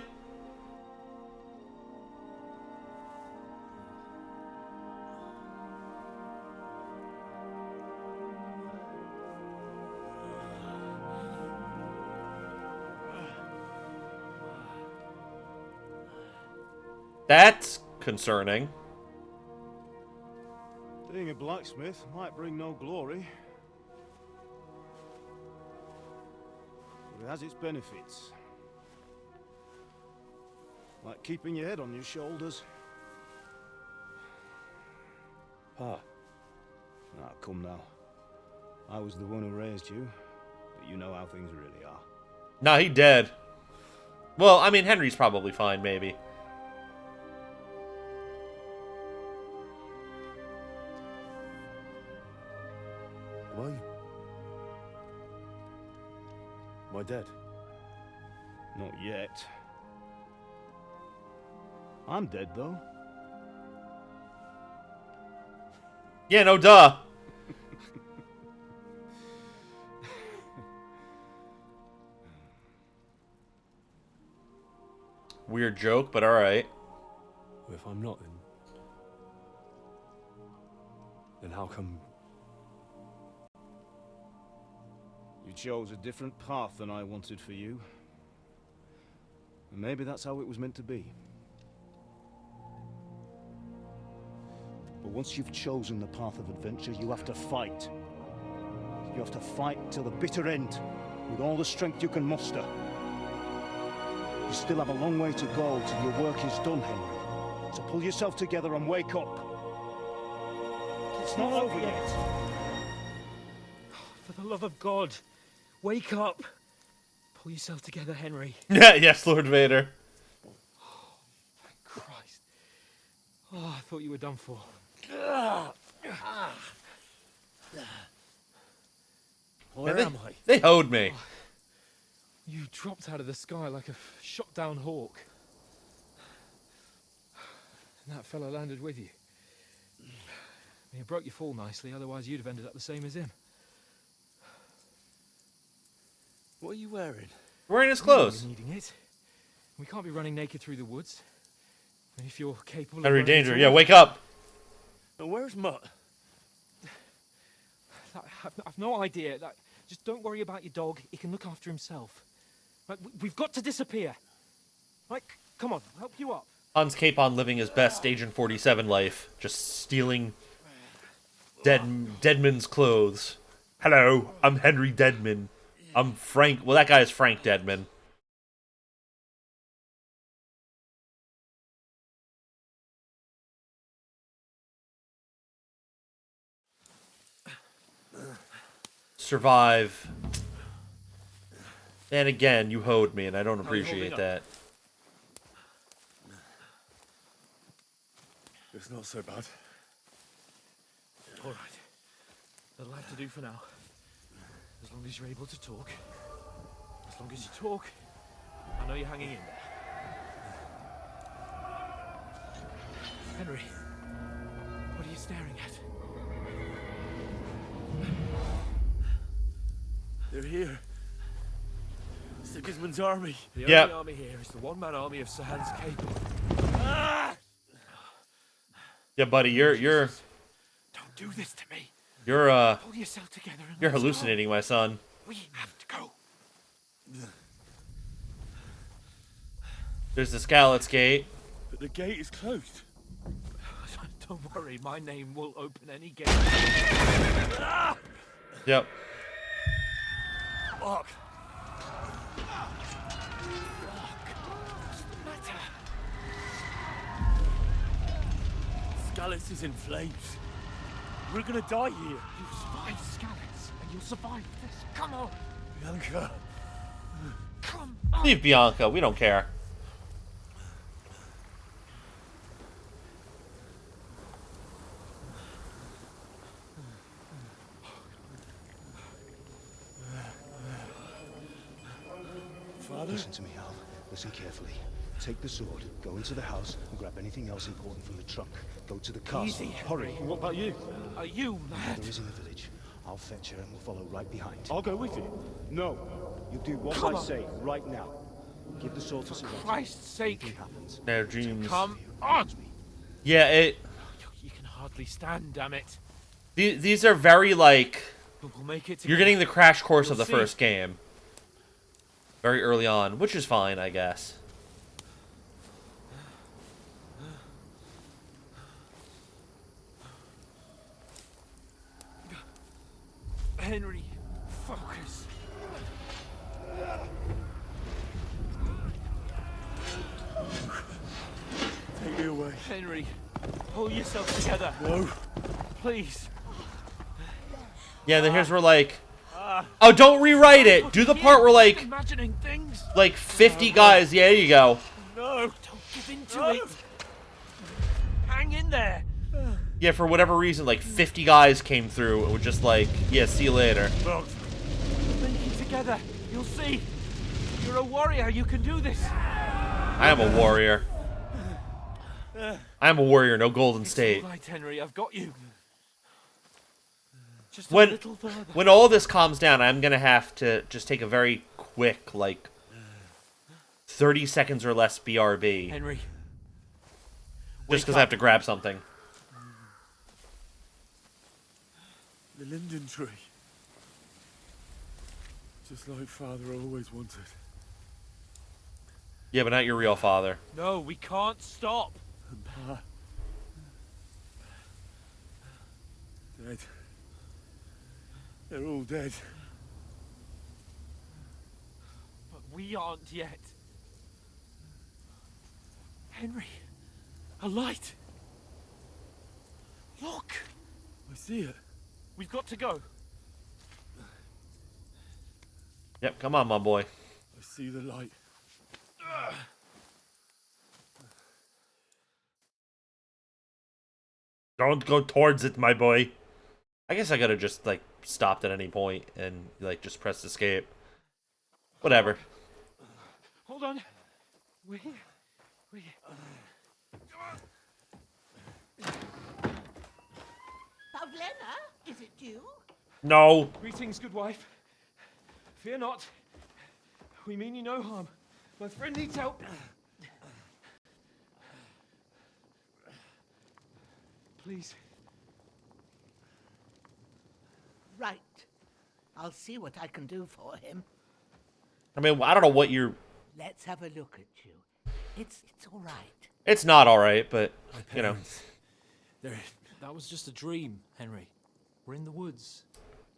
That's concerning. Being a blacksmith might bring no glory, but it has its benefits. Like keeping your head on your shoulders. Pa. Ah, come now. I was the one who raised you, but you know how things really are. Nah, he dead. Well, I mean, Henry's probably fine, maybe. Am I dead? Not yet. I'm dead, though. Yeah, no duh. Weird joke, but alright. Well, if I'm not, then how come... You chose a different path than I wanted for you. And maybe that's how it was meant to be. But once you've chosen the path of adventure, you have to fight. You have to fight till the bitter end, with all the strength you can muster. You still have a long way to go till your work is done, Henry. So pull yourself together and wake up. It's not over yet. For the love of God, wake up. Pull yourself together, Henry. Yes, Lord Vader. Oh, thank Christ. Oh, I thought you were done for. Where am I? They hoed me. Oh, you dropped out of the sky like a shot-down hawk. And that fellow landed with you. I mean, it broke your fall nicely, otherwise you'd have ended up the same as him. What are you wearing? Wearing his clothes. Needing it. We can't be running naked through the woods. If you're capable Henry of running Danger, at yeah, all- wake up. And where's Mutt? I've no idea. Just don't worry about your dog. He can look after himself. Right, we've got to disappear. Right, come on, I'll help you up. Hans Capon living his best Agent 47 life, just stealing Deadman's clothes. Hello, I'm Henry Deadman. I'm Frank. Well, that guy is Frank Deadman. Survive. And again, you hoed me, and I don't appreciate that. It's not so bad. All right. That'll have to do for now. As long as you're able to talk. As long as you talk, I know you're hanging in there. Henry, what are you staring at? They're here. Sigismund's army. The Yep. only army here is the one-man army of Sir Hans Capon. Yeah, buddy, you're Don't do this to me. Pull yourself together and you're let's hallucinating, my son. We have to go. There's the Scalit's Gate. But the gate is closed. Don't worry, my name will open any gate. Yep. Fuck. What's the matter? Scalitz is in flames. We're gonna die here. You survived Scalitz, and you'll survive this. Come on. Bianca. Come Leave Bianca. We don't care. Father? Listen to me, Hal. Listen carefully. Take the sword, go into the house, and grab anything else important from the trunk. Go to the castle. Easy, Hurry. What about you? Are you mad? Mother is in the village. I'll fetch her and we'll follow right behind. I'll go with you. No. You do what Come I on. say right now. Give the sword to Sir Roger. Christ's sake. Anything happens. Their dreams. Come on. Yeah, it. You can hardly stand, damn it. These are very like. But we'll make it You're together. getting the crash course of We'll the see. first game. Very early on, which is fine, I guess. Henry, focus. Take me away. Henry, pull yourself together. No. Please. Yeah, then here's where like. Oh, don't rewrite it. Do the part where like Imagining things. 50 guys. Yeah, there you go. No, don't give in to it. Hang in there. Yeah, for whatever reason, like 50 guys came through and were just like, yeah, see you later. We'll make it together. You'll see. You're a warrior. You can do this. I am a warrior. I am a warrior, no Golden State. All right, Henry, I've got you. Just a When little further. when all this calms down, I'm gonna have to just take a very quick, like 30 seconds or less BRB. Henry. Just because I have to grab something. The linden tree. Just like Father always wanted. Yeah, but not your real father. No, we can't stop. And Pa. Dead. They're all dead. But we aren't yet. Henry, a light. Look. I see it. We've got to go. Yep, come on, my boy. I see the light. Don't go towards it, my boy. I guess I could have just, like, stopped at any point and, like, just pressed escape. Whatever. Hold on. We're here. Pavlena, is it you? No. Greetings, good wife. Fear not. We mean you no harm. My friend needs help. please. Right. I'll see what I can do for him. I mean, I don't know what you're... Let's have a look at you. It's all right. It's not all right, but, you know. That was just a dream, Henry. We're in the woods.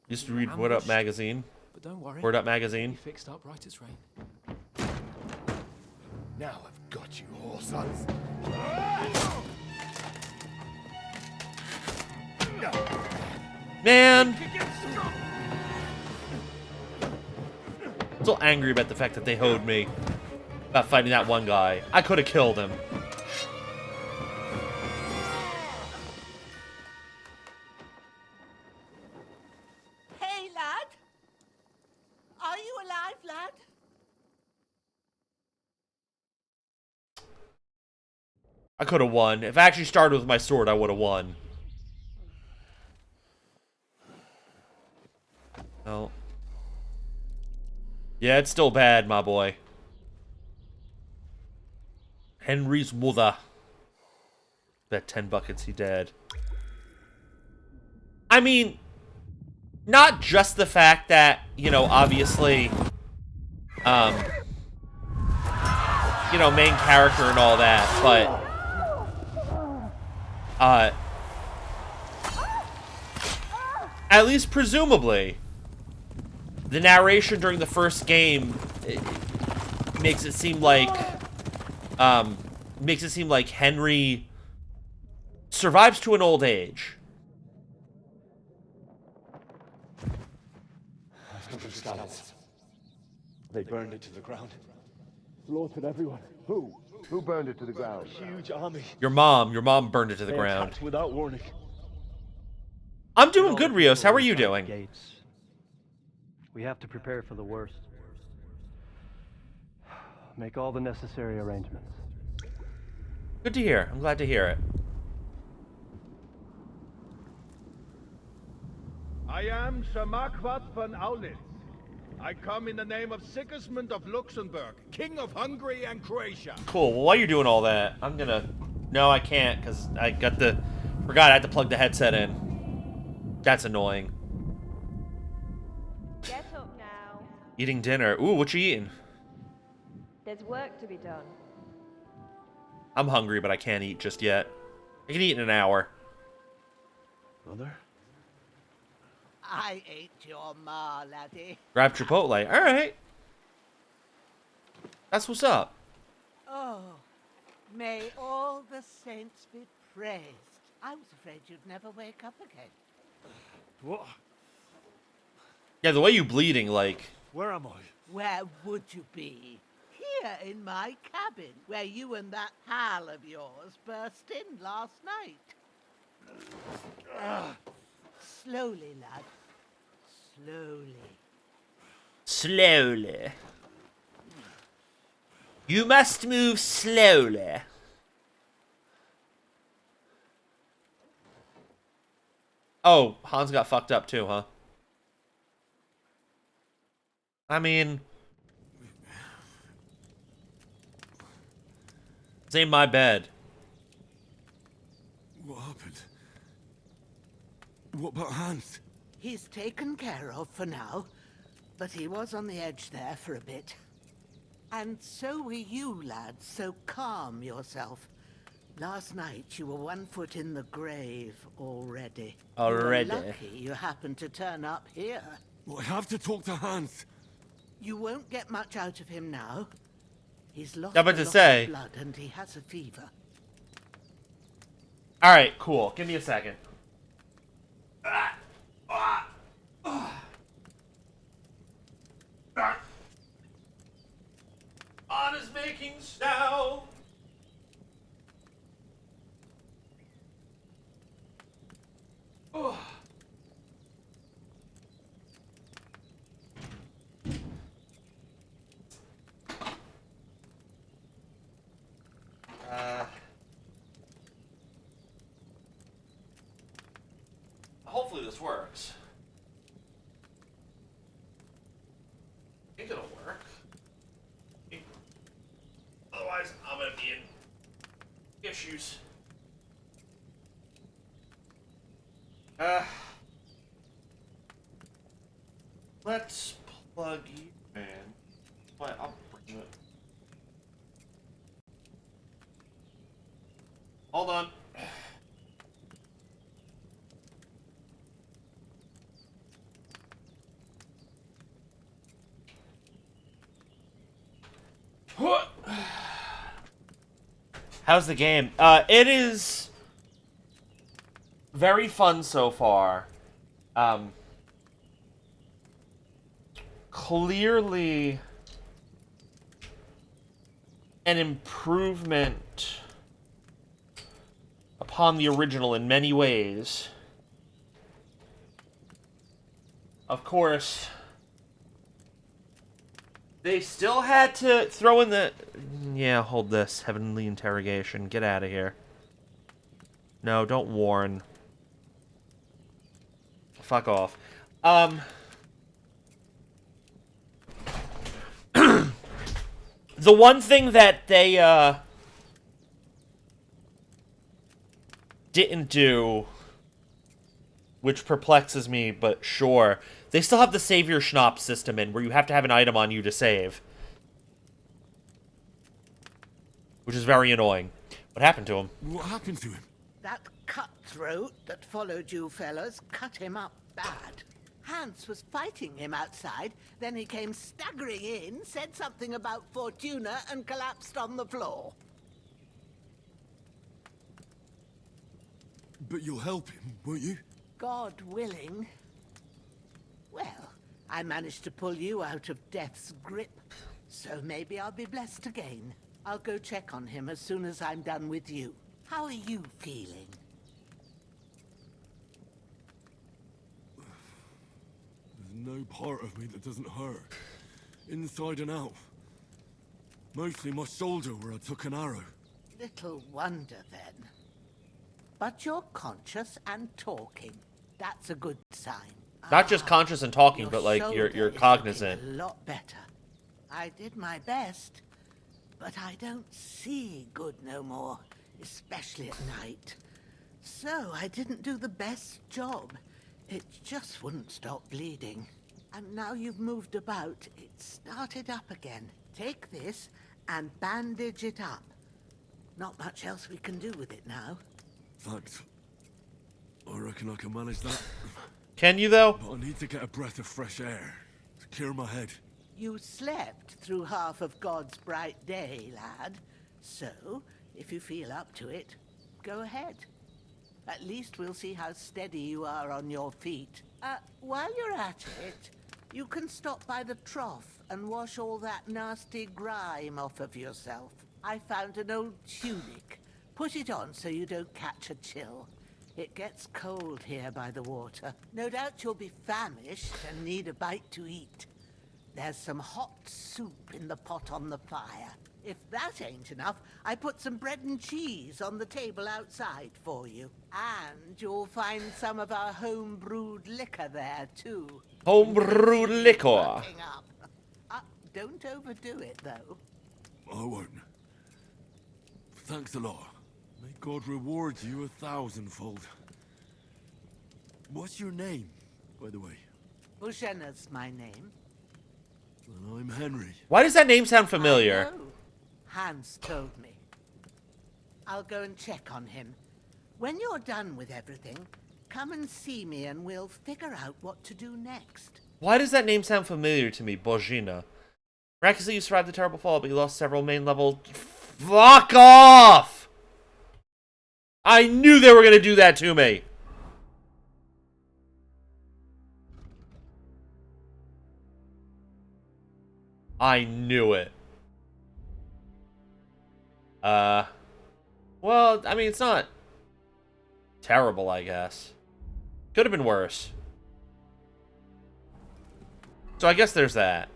Used to read Word Up magazine. But don't worry. Word Up magazine. He fixed up right as rain. Now I've got you, whore sons. Man! I'm still angry about the fact that they hoed me. About fighting that one guy. I could have killed him. Hey, lad. Are you alive, lad? I could have won. If I actually started with my sword, I would have won. Oh. Yeah, it's still bad, my boy. Henry's mother. Bet 10 buckets he dead. I mean, not just the fact that, you know, obviously, you know, main character and all that, but, at least presumably, the narration during the first game makes it seem like Henry survives to an old age. They burned it to the ground. Slaughtered everyone. Who? Who burned it to the ground? Huge army. Your mom burned it to the ground. Without warning. I'm doing good, Rios. How are you doing? Gates. We have to prepare for the worst. Make all the necessary arrangements. Good to hear. I'm glad to hear it. I am Sir Marquardt von Aulitz. I come in the name of Sigismund of Luxembourg, King of Hungary and Croatia. Cool. Well, while you're doing all that, I'm gonna... No, I can't, because I got the... Forgot I had to plug the headset in. That's annoying. Get up now. Eating dinner. Ooh, what you eating? There's work to be done. I'm hungry, but I can't eat just yet. I can eat in an hour. Mother? I ate your ma, laddie. Grab Chipotle. Alright. That's what's up. Oh, may all the saints be praised. I was afraid you'd never wake up again. What? Yeah, the way you bleeding, like... Where am I? Where would you be? Here in my cabin, where you and that pal of yours burst in last night. Slowly, lad. Slowly. Slowly. You must move slowly. Oh, Hans got fucked up too, huh? I mean... This ain't my bed. What happened? What about Hans? He's taken care of for now, but he was on the edge there for a bit. And so were you, lad, so calm yourself. Last night you were 1 foot in the grave already. Already? You were lucky you happened to turn up here. Well, I have to talk to Hans. You won't get much out of him now. He's lost Yeah, a but to lot say- of blood and he has a fever. Alright, cool. Give me a second. On is making snow. Oh. Hopefully this works. I think it'll work. Otherwise, I'm gonna be in issues. Let's plug you in. What? I'll bring it. Hold on. How's the game? It is very fun so far. Clearly an improvement upon the original in many ways. Of course, they still had to throw in the... Yeah, hold this. Heavenly interrogation. Get out of here. No, don't warn. Fuck off. The one thing that they, didn't do, which perplexes me, but sure, they still have the save your schnapps system in, where you have to have an item on you to save. Which is very annoying. What happened to him? What happened to him? That cutthroat that followed you fellas cut him up bad. Hans was fighting him outside, then he came staggering in, said something about Fortuna, and collapsed on the floor. But you'll help him, won't you? God willing. Well, I managed to pull you out of death's grip, so maybe I'll be blessed again. I'll go check on him as soon as I'm done with you. How are you feeling? There's no part of me that doesn't hurt. Inside and out. Mostly my shoulder where I took an arrow. Little wonder then. But you're conscious and talking. That's a good sign. Not just conscious and talking, but like you're cognizant. A lot better. I did my best, but I don't see good no more, especially at night. So I didn't do the best job. It just wouldn't stop bleeding. And now you've moved about, it started up again. Take this and bandage it up. Not much else we can do with it now. Thanks. I reckon I can manage that. Can you, though? But I need to get a breath of fresh air to clear my head. You slept through half of God's bright day, lad. So, if you feel up to it, go ahead. At least we'll see how steady you are on your feet. While you're at it, you can stop by the trough and wash all that nasty grime off of yourself. I found an old tunic. Put it on so you don't catch a chill. It gets cold here by the water. No doubt you'll be famished and need a bite to eat. There's some hot soup in the pot on the fire. If that ain't enough, I put some bread and cheese on the table outside for you. And you'll find some of our home-brewed liquor there, too. Home-brewed liquor? Don't overdo it, though. I won't. Thanks a lot. May God reward you 1,000-fold. What's your name, by the way? Bushena's my name. And I'm Henry. Why does that name sound familiar? I know. Hans told me. I'll go and check on him. When you're done with everything, come and see me and we'll figure out what to do next. Why does that name sound familiar to me, Bojina? Miraculously, you survived the terrible fall, but you lost several main level... Fuck off! I knew they were gonna do that to me! I knew it. Well, I mean, it's not terrible, I guess. Could have been worse. So I guess there's that.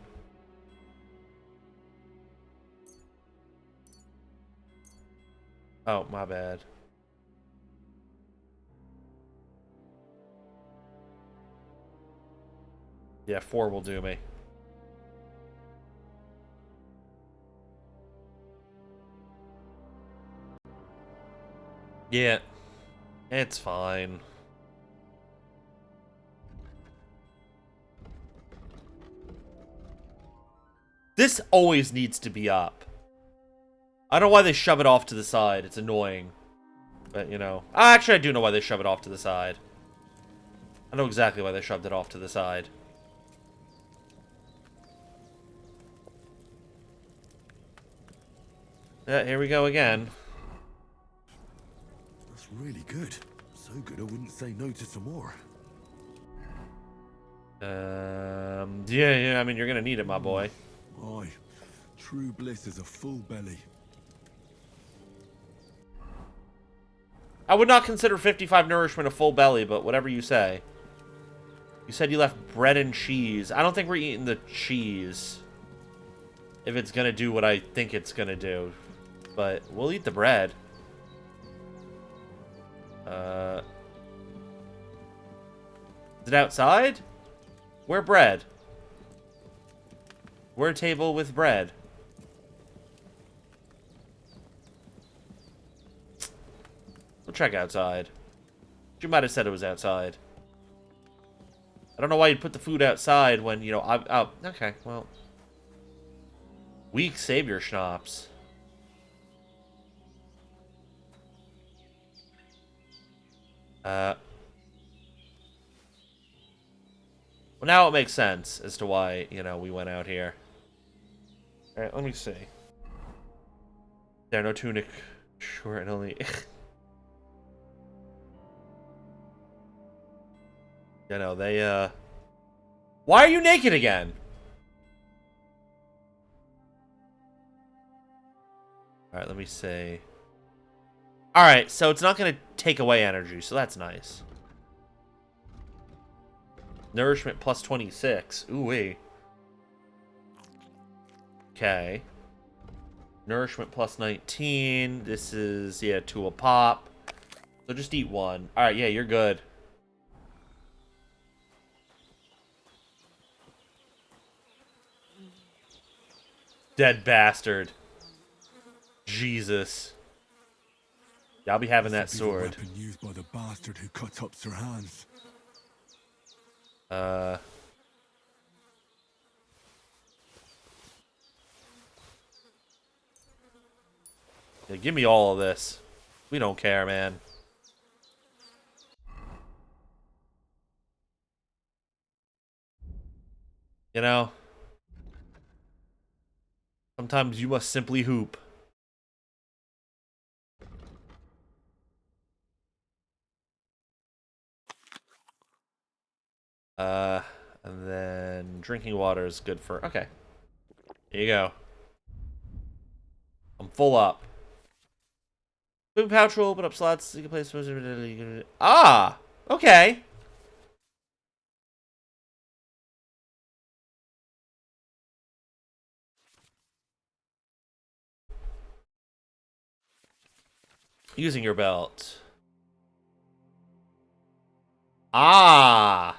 Oh, my bad. Yeah, 4 will do me. Yeah, it's fine. This always needs to be up. I don't know why they shove it off to the side. It's annoying. But, you know. Actually, I do know why they shove it off to the side. I know exactly why they shoved it off to the side. Yeah, here we go again. That's really good. So good I wouldn't say no to some more. Yeah, I mean, you're gonna need it, my boy. Aye. True bliss is a full belly. I would not consider 55 nourishment a full belly, but whatever you say. You said you left bread and cheese. I don't think we're eating the cheese. If it's gonna do what I think it's gonna do. But we'll eat the bread. Is it outside? Where bread? Where table with bread? We'll check outside. You might have said it was outside. I don't know why you'd put the food outside when, you know, oh, okay, well. Weak savior schnapps. Well, now it makes sense as to why, you know, we went out here. Alright, let me see. There, no tunic. Sure, and only... You know, they, Why are you naked again? Alright, let me see. Alright, so it's not going to take away energy, so that's nice. Nourishment plus 26. Ooh-wee. Okay. Nourishment plus 19. This is, yeah, 2 a pop. So just eat 1. Alright, yeah, you're good. Dead bastard. Jesus. Yeah, I'll be having that sword. Weapon used by the bastard who cut up Sir Hans. Yeah, give me all of this. We don't care, man. You know? Sometimes you must simply hoop. And then drinking water is good for... Okay. Here you go. I'm full up. Food pouch will open up slots. You can place... Ah! Okay. Using your belt. Ah!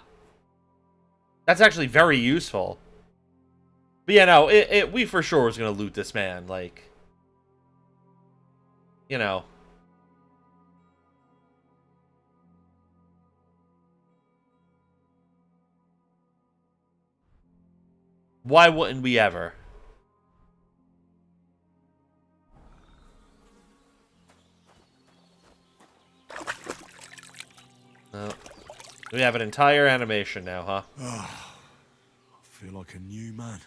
That's actually very useful. But yeah, no, we for sure was gonna loot this man, like... You know. Why wouldn't we ever? No. We have an entire animation now, huh? I feel like a new man.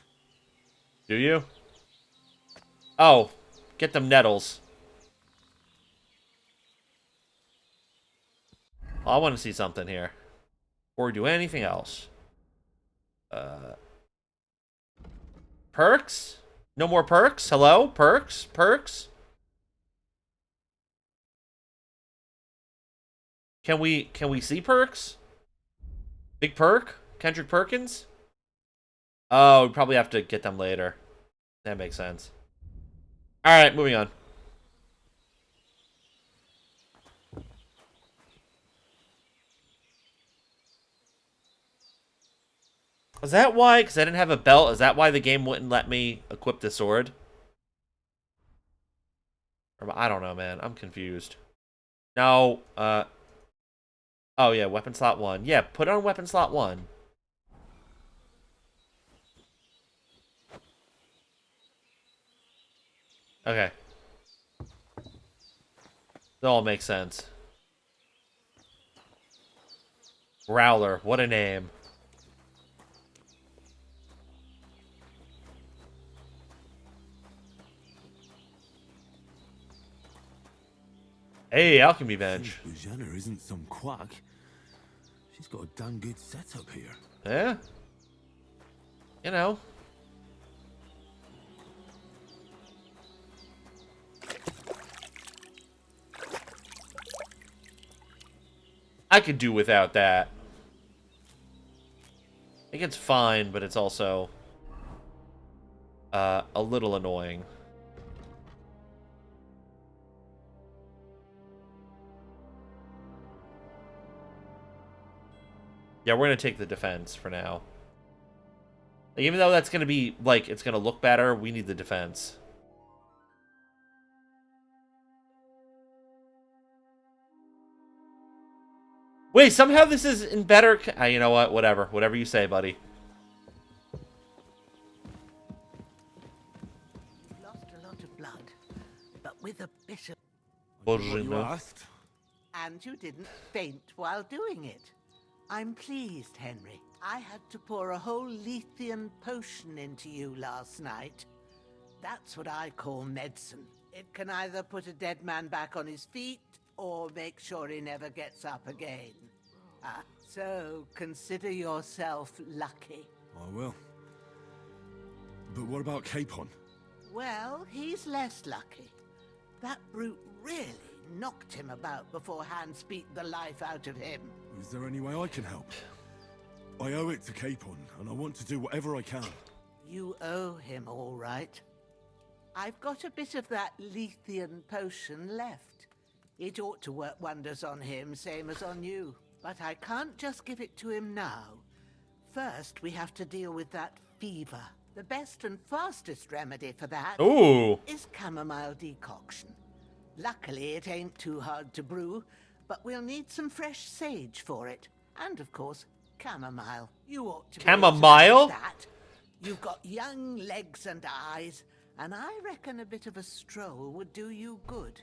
Do you? Oh, get them nettles. I want to see something here. Or do anything else. Perks? No more perks? Hello? Perks? Perks? Can we see perks? Big perk? Kendrick Perkins? Oh, we probably have to get them later. That makes sense. Alright, moving on. Is that why? Because I didn't have a belt? Is that why the game wouldn't let me equip the sword? Or, I don't know, man. I'm confused. No, oh, yeah, weapon slot 1. Yeah, put it on weapon slot 1. Okay. That all makes sense. Growler, what a name. Hey, alchemy bench. Bujana isn't some quack. She's got a damn good setup here. Yeah. You know. I could do without that. I think it's fine, but it's also a little annoying. Yeah, we're gonna take the defense for now. Even though that's gonna be, like, it's gonna look better, we need the defense. Wait, somehow this is in better... you know what? Whatever. Whatever you say, buddy. Lost a lot of blood, but with a bit of... What you asked? And you didn't faint while doing it. I'm pleased, Henry. I had to pour a whole Lethean potion into you last night. That's what I call medicine. It can either put a dead man back on his feet, or make sure he never gets up again. So consider yourself lucky. I will. But what about Capon? Well, he's less lucky. That brute really knocked him about before Hans beat the life out of him. Is there any way I can help? I owe it to Capon, and I want to do whatever I can. You owe him, all right. I've got a bit of that Lethean potion left. It ought to work wonders on him, same as on you. But I can't just give it to him now. First, we have to deal with that fever. The best and fastest remedy for that is chamomile decoction. Luckily, it ain't too hard to brew, but we'll need some fresh sage for it. And, of course, chamomile. You ought to be able to manage that. You've got young legs and eyes, and I reckon a bit of a stroll would do you good.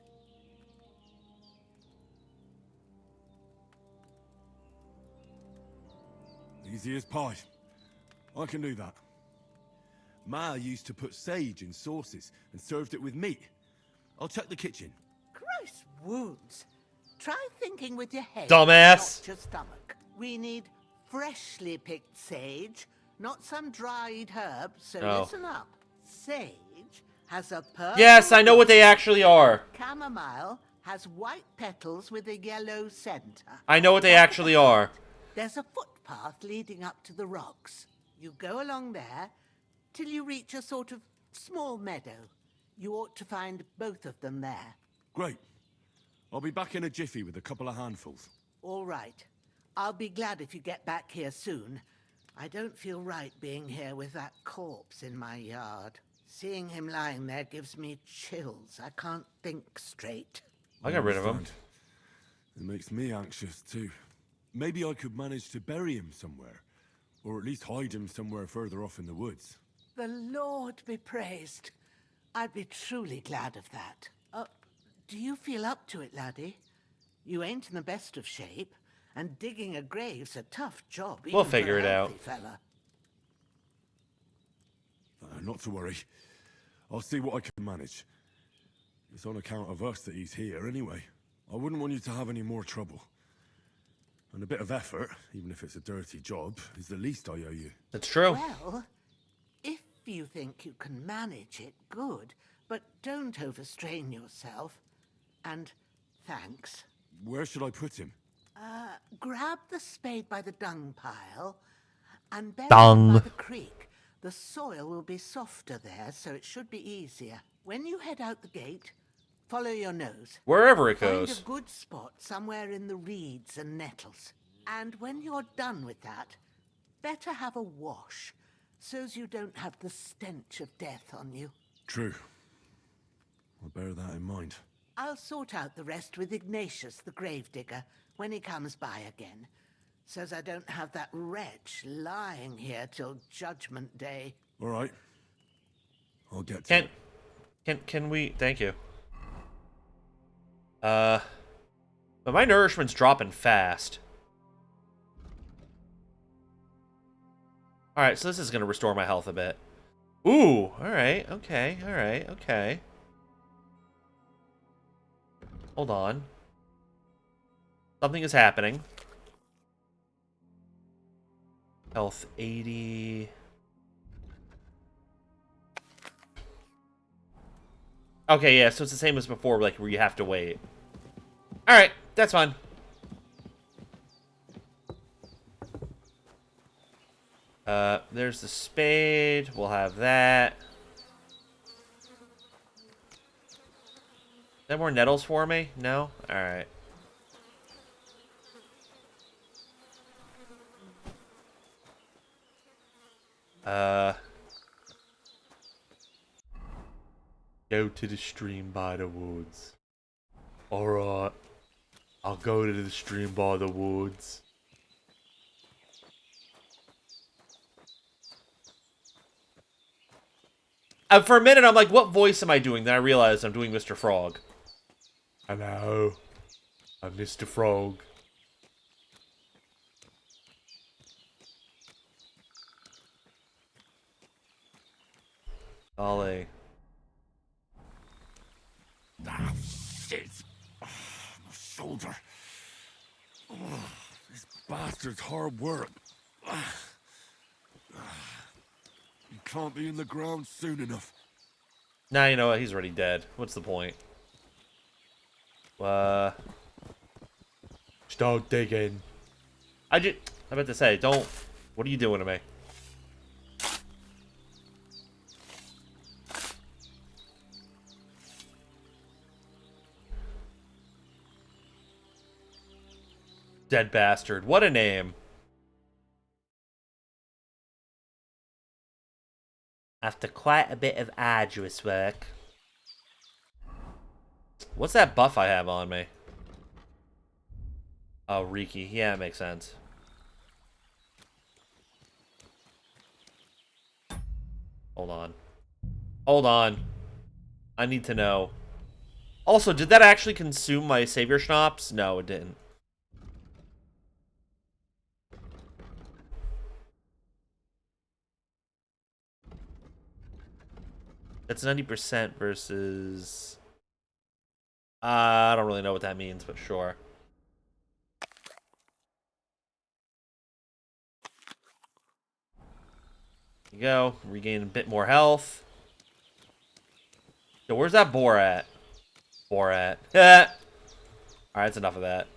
Easy as pie. I can do that. Ma used to put sage in sauces and served it with meat. I'll check the kitchen. Christ wounds. Try thinking with your head, Dumbass. not your stomach. We need freshly picked sage, not some dried herb, so listen up. Sage has a purple... Yes, I know what they actually are. Chamomile has white petals with a yellow center. I know what they actually are. There's a footpath leading up to the rocks. You go along there till you reach a sort of small meadow. You ought to find both of them there. Great. I'll be back in a jiffy with a couple of handfuls. All right. I'll be glad if you get back here soon. I don't feel right being here with that corpse in my yard. Seeing him lying there gives me chills. I can't think straight. I got rid of him. It makes me anxious too. Maybe I could manage to bury him somewhere. Or at least hide him somewhere further off in the woods. The Lord be praised. I'd be truly glad of that. Do you feel up to it, laddie? You ain't in the best of shape, and digging a grave's a tough job. We'll even figure for it a out. healthy fella. Not to worry. I'll see what I can manage. It's on account of us that he's here anyway. I wouldn't want you to have any more trouble. And a bit of effort, even if it's a dirty job, is the least I owe you. That's true. Well, if you think you can manage it, good. But don't overstrain yourself. And thanks. Where should I put him? Grab the spade by the dung pile and bury Dung. it by the creek. The soil will be softer there, so it should be easier. When you head out the gate, follow your nose. Wherever it goes. Find a good spot somewhere in the reeds and nettles. And when you're done with that, better have a wash, so's you don't have the stench of death on you. True. I'll bear that in mind. I'll sort out the rest with Ignatius, the gravedigger, when he comes by again, so's I don't have that wretch lying here till Judgment Day. All right. I'll get to it. Can we? Thank you. But my nourishment's dropping fast. All right, so this is gonna restore my health a bit. Ooh, all right, okay, all right, okay. Hold on. Something is happening. Health 80. Okay, yeah, so it's the same as before, like, where you have to wait. Alright, that's fine. There's the spade. We'll have that. Is there more nettles for me? No? Alright. Go to the stream by the woods. Alright. I'll go to the stream by the woods. For a minute, I'm like, what voice am I doing? Then I realized I'm doing Mr. Frog. Hello. I'm Mr. Frog. Ollie. Ah, shit. Oh, my shoulder. Oh, this bastard's hard work. You can't be in the ground soon enough. Nah, you know what? He's already dead. What's the point? Start digging. I'm about to say, don't. What are you doing to me? Dead bastard. What a name. After quite a bit of arduous work. What's that buff I have on me? Oh, Riki. Yeah, it makes sense. Hold on. Hold on. I need to know. Also, did that actually consume my savior schnapps? No, it didn't. That's 90% versus... I don't really know what that means, but sure. There you go. Regain a bit more health. So where's that boar at? Boar at. Alright, that's enough of that.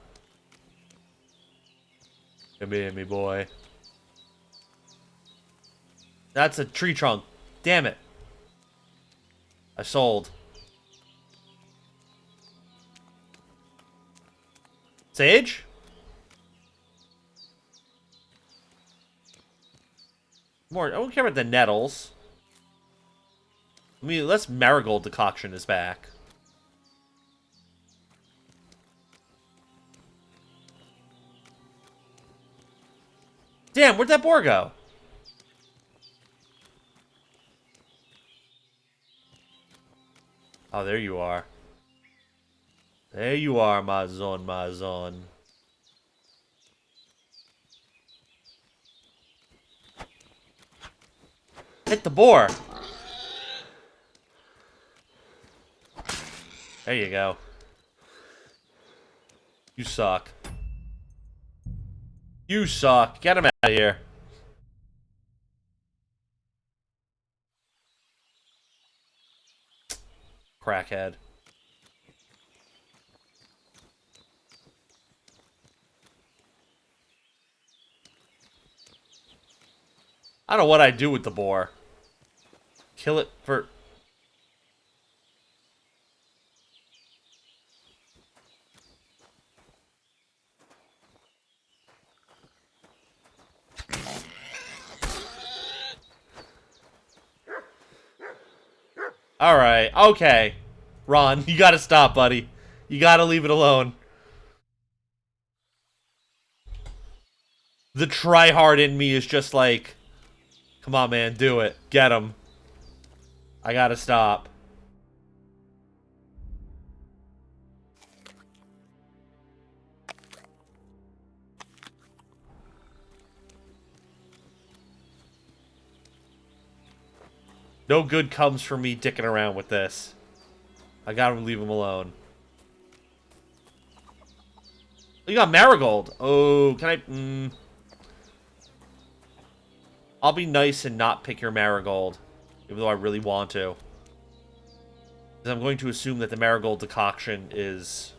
Come here, me boy. That's a tree trunk. Damn it. I sold. Sage? More. I don't care about the nettles. I mean, less marigold decoction is back. Damn, where'd that boar go? Oh, there you are. There you are, my son, my son. Hit the boar. There you go. You suck. You suck. Get him out of here. Crackhead. I don't know what I'd do with the boar. Kill it for... Alright, okay. Ron, you gotta stop, buddy. You gotta leave it alone. The tryhard in me is just like... Come on, man, do it. Get him. I gotta stop. No good comes from me dicking around with this. I gotta leave him alone. You got Marigold. Oh, can I... I'll be nice and not pick your Marigold, even though I really want to. Because I'm going to assume that the Marigold decoction is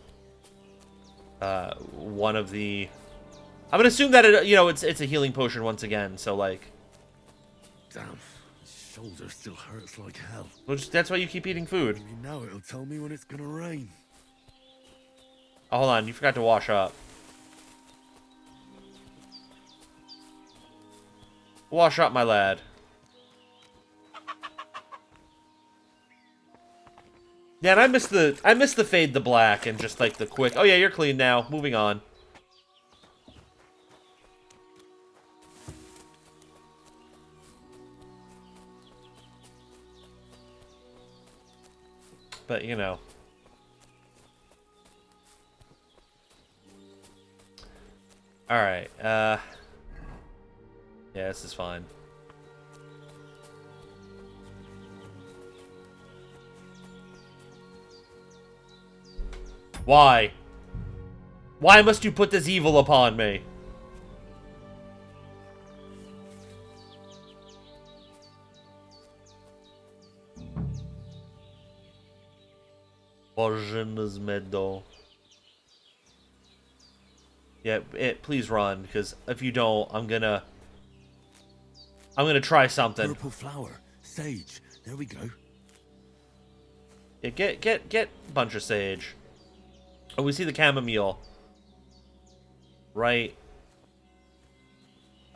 one of the... I'm going to assume that, it's a healing potion once again, so, like... Damn, my shoulder still hurts like hell. That's why you keep eating food. Maybe now it'll tell me when it's gonna rain. Oh, hold on, you forgot to wash up. Wash up, my lad. Yeah, and I miss the fade to black and just like the quick. Oh yeah, you're clean now. Moving on. But you know. All right. Yeah, this is fine. Why? Why must you put this evil upon me? Bożena's meadow. Yeah, please run, because if you don't, I'm gonna try something. Purple flower, sage. There we go. Yeah, get bunch of sage. Oh, we see the chamomile. Right.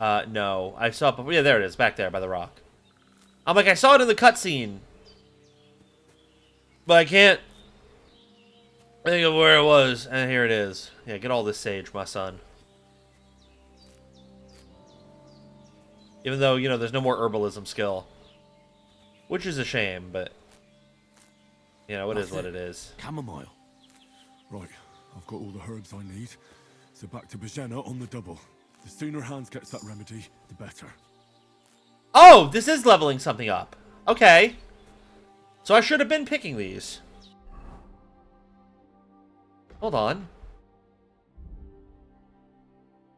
No. I saw it before. Yeah, there it is, back there by the rock. I'm like, I saw it in the cutscene. But I can't think of where it was. And here it is. Yeah, get all this sage, my son. Even though, there's no more herbalism skill. Which is a shame, but... it is what it is. Chamomile. Right, I've got all the herbs I need. So back to Bojena on the double. The sooner Hans gets that remedy, the better. Oh, this is leveling something up. Okay. So I should have been picking these. Hold on.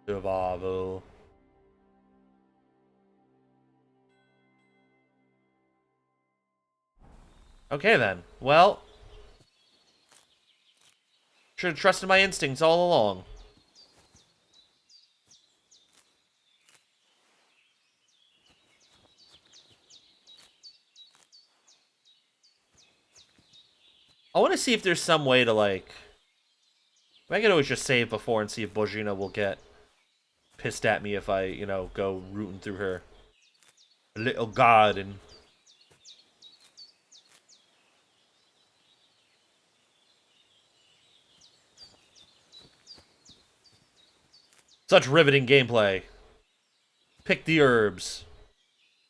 Survival. Okay then. Well, should have trusted my instincts all along. I want to see if there's some way to, like... I can always just save before and see if Bojina will get pissed at me if I, go rooting through her little garden. Such riveting gameplay. Pick the herbs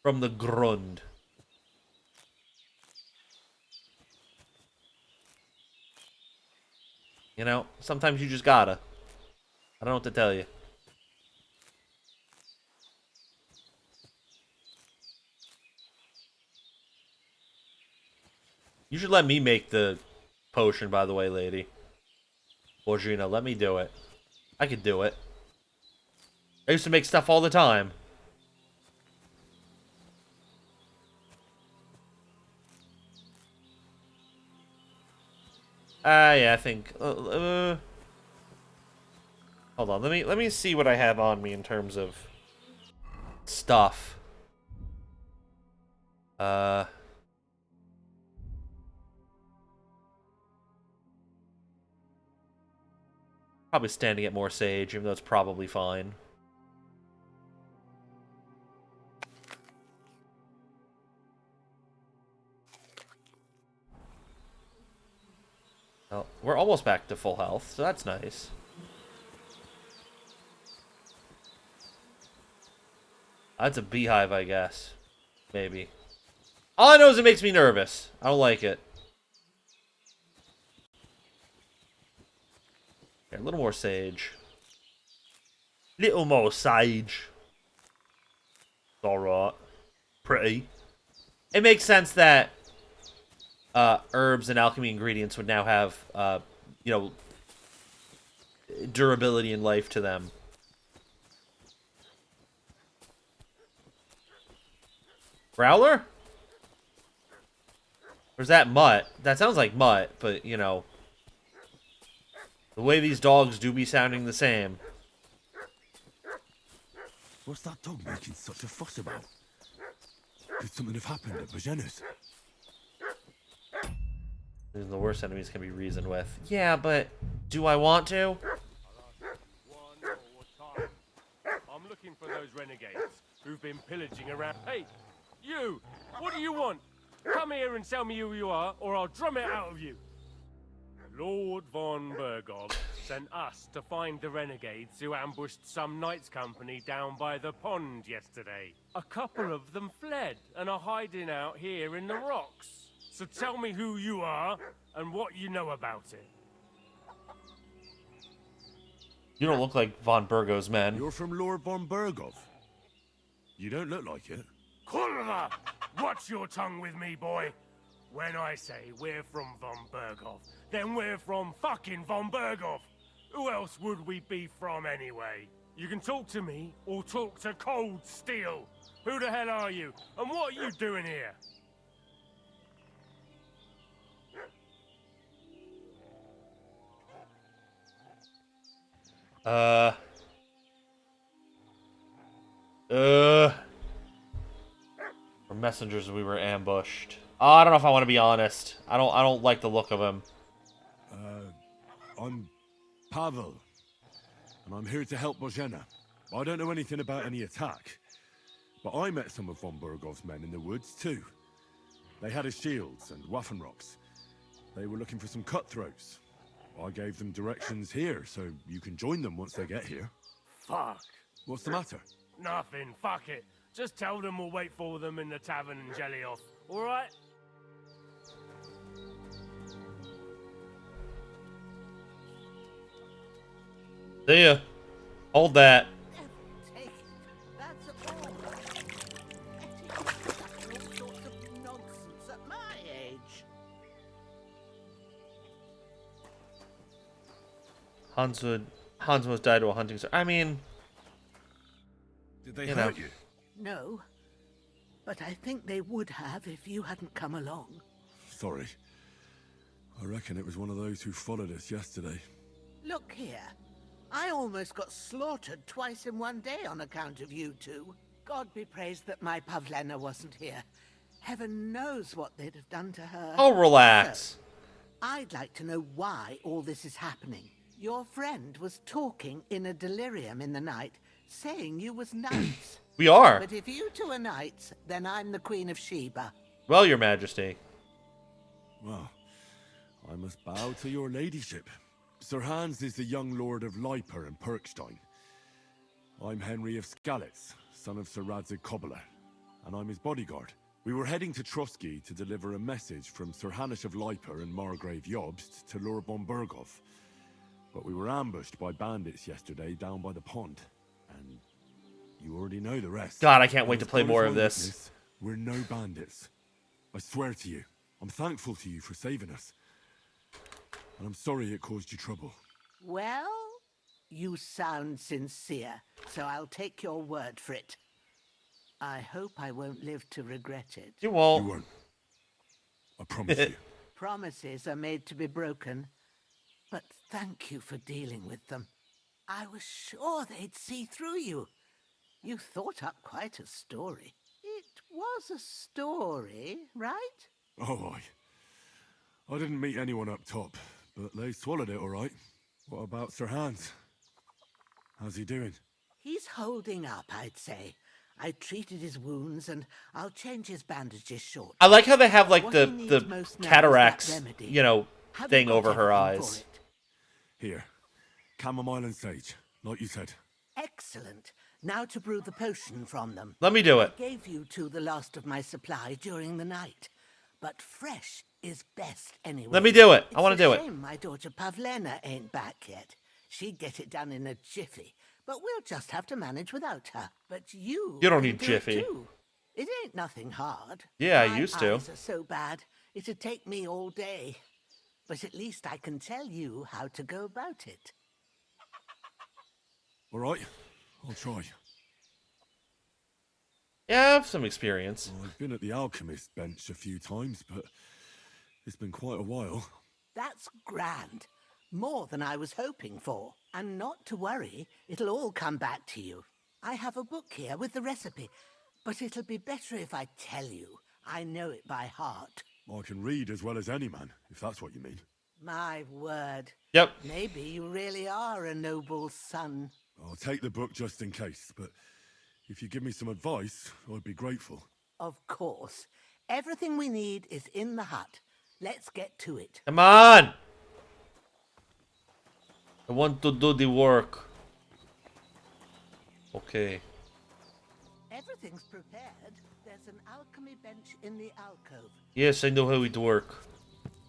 from the grund. Sometimes you just gotta. I don't know what to tell you. You should let me make the potion, by the way, lady. Borgina, let me do it. I could do it. I used to make stuff all the time. Yeah, I think. Hold on, let me see what I have on me in terms of stuff. Probably standing at more sage, even though it's probably fine. Well, we're almost back to full health, so that's nice. That's a beehive, I guess. Maybe. All I know is it makes me nervous. I don't like it. Here, a little more sage. Little more sage. Alright. Pretty. it makes sense that herbs and alchemy ingredients would now have, you know, durability in life to them. Growler? Or is that mutt? That sounds like mutt, but, you know, the way these dogs do be sounding the same. What's that dog making such a fuss about? Could something have happened at Bajena's? Even the worst enemies can be reasoned with. Yeah, but do I want to? I'm looking for those renegades who've been pillaging around. Hey, you! What do you want? Come here and tell me who you are, or I'll drum it out of you. Lord von Bergov sent us to find the renegades who ambushed some knights' company down by the pond yesterday. A couple of them fled and are hiding out here in the rocks. So tell me who you are and what you know about it. You don't look like von Burgo's men. You're from Lord von Bergov. You don't look like it. Kurva! Watch your tongue with me, boy. When I say we're from von Bergov, then we're from fucking von Bergov. Who else would we be from anyway? You can talk to me or talk to Cold Steel. Who the hell are you? And what are you doing here? We're messengers, we were ambushed. Oh, I don't know if I want to be honest. I don't like the look of him. I'm Pavel, and I'm here to help Bojena. I don't know anything about any attack, but I met some of von Bergov's men in the woods too. They had his shields and Waffenrocks. They were looking for some cutthroats. I gave them directions here, so you can join them once they get here. Fuck. What's the matter? Nothing, fuck it. Just tell them we'll wait for them in the tavern in Jelioff, alright? See ya. Hold that. Take it. That's all. Getting all sorts of nonsense at my age. Hans almost died while hunting. I mean, did they hurt you? No, but I think they would have if you hadn't come along. Sorry. I reckon it was one of those who followed us yesterday. Look here. I almost got slaughtered twice in one day on account of you two. God be praised that my Pavlena wasn't here. Heaven knows what they'd have done to her. Oh, relax. So, I'd like to know why all this is happening. Your friend was talking in a delirium in the night, saying you was knights. We are. But if you two are knights, then I'm the Queen of Sheba. Well, Your Majesty. Well, I must bow to your ladyship. Sir Hans is the young lord of Leiper and Perkstein. I'm Henry of Skalitz, son of Sir Radzig Kobyla, and I'm his bodyguard. We were heading to Trotsky to deliver a message from Sir Hanish of Leiper and Margrave Jobst to Lord von Bergov. But we were ambushed by bandits yesterday down by the pond, and you already know the rest. God, I can't wait to play more of this. Witness, we're no bandits. I swear to you, I'm thankful to you for saving us. And I'm sorry it caused you trouble. Well, you sound sincere, so I'll take your word for it. I hope I won't live to regret it. You won't. You won't. I promise you. Promises are made to be broken, but thank you for dealing with them. I was sure they'd see through you. You thought up quite a story. It was a story, right? Oh, I didn't meet anyone up top, but they swallowed it all right. What about Sir Hans? How's he doing? He's holding up, I'd say. I treated his wounds, and I'll change his bandages short. I like how they have like What the he needs most now is cataracts, that remedy. you know, Have thing you got over her everything for eyes. it? Here, chamomile and sage, like you said. Excellent. Now to brew the potion from them. Let me do it. I gave you two the last of my supply during the night, but fresh is best anyway. Let me do it. I want to do It's it. a shame my daughter Pavlena ain't back yet. She'd get it done in a jiffy, but we'll just have to manage without her. But you You don't can need do it jiffy. too. It ain't nothing hard. Yeah, I My used to. eyes are so bad, it'd take me all day. But at least I can tell you how to go about it. All right, I'll try. Yeah, I have some experience. Well, I've been at the alchemist bench a few times, but it's been quite a while. That's grand. More than I was hoping for. And not to worry, it'll all come back to you. I have a book here with the recipe, but it'll be better if I tell you. I know it by heart. I can read as well as any man, if that's what you mean. My word. Yep. Maybe you really are a noble son. I'll take the book just in case, but if you give me some advice, I'd be grateful. Of course. Everything we need is in the hut. Let's get to it. Come on! I want to do the work. Okay. Everything's prepared. There's an alchemy bench in the alcove. Yes, I know how it work.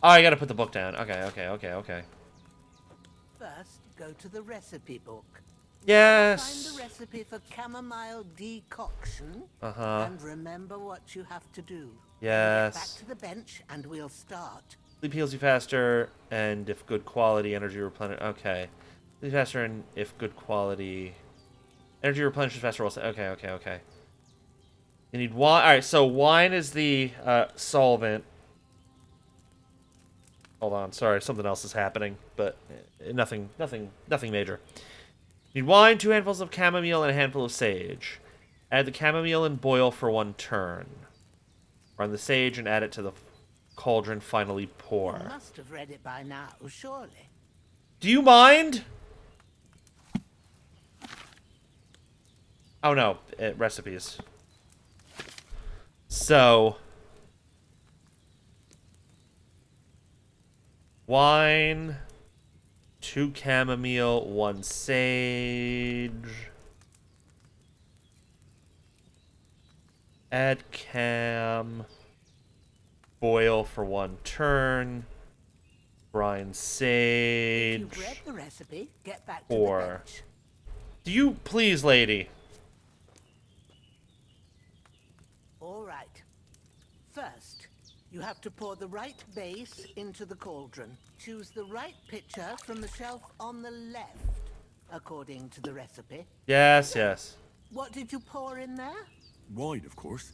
Oh, I gotta put the book down. Okay. First, go to the recipe book. Yes. Find the recipe for chamomile decoction. Uh-huh. And remember what you have to do. Yes. Get back to the bench and we'll start. Sleep heals you faster, and if good quality, energy replenish. Okay. Sleep faster, and if good quality, energy replenishes faster. Also, okay. You need wine. All right, so wine is the solvent. Hold on, sorry, something else is happening, but nothing major. You need wine, 2 handfuls of chamomile, and a handful of sage. Add the chamomile and boil for 1 turn. Run the sage and add it to the cauldron. Finally pour. You must have read it by now, surely. Do you mind? Oh no, recipes. So, wine, 2 chamomile, 1 sage. Add cam. Boil for 1 turn. Brine sage. If you've read the recipe, get back to the Pour. bench. Do you please, lady? All right. First, you have to pour the right base into the cauldron. Choose the right pitcher from the shelf on the left, according to the recipe. Yes. What did you pour in there? Wine, of course.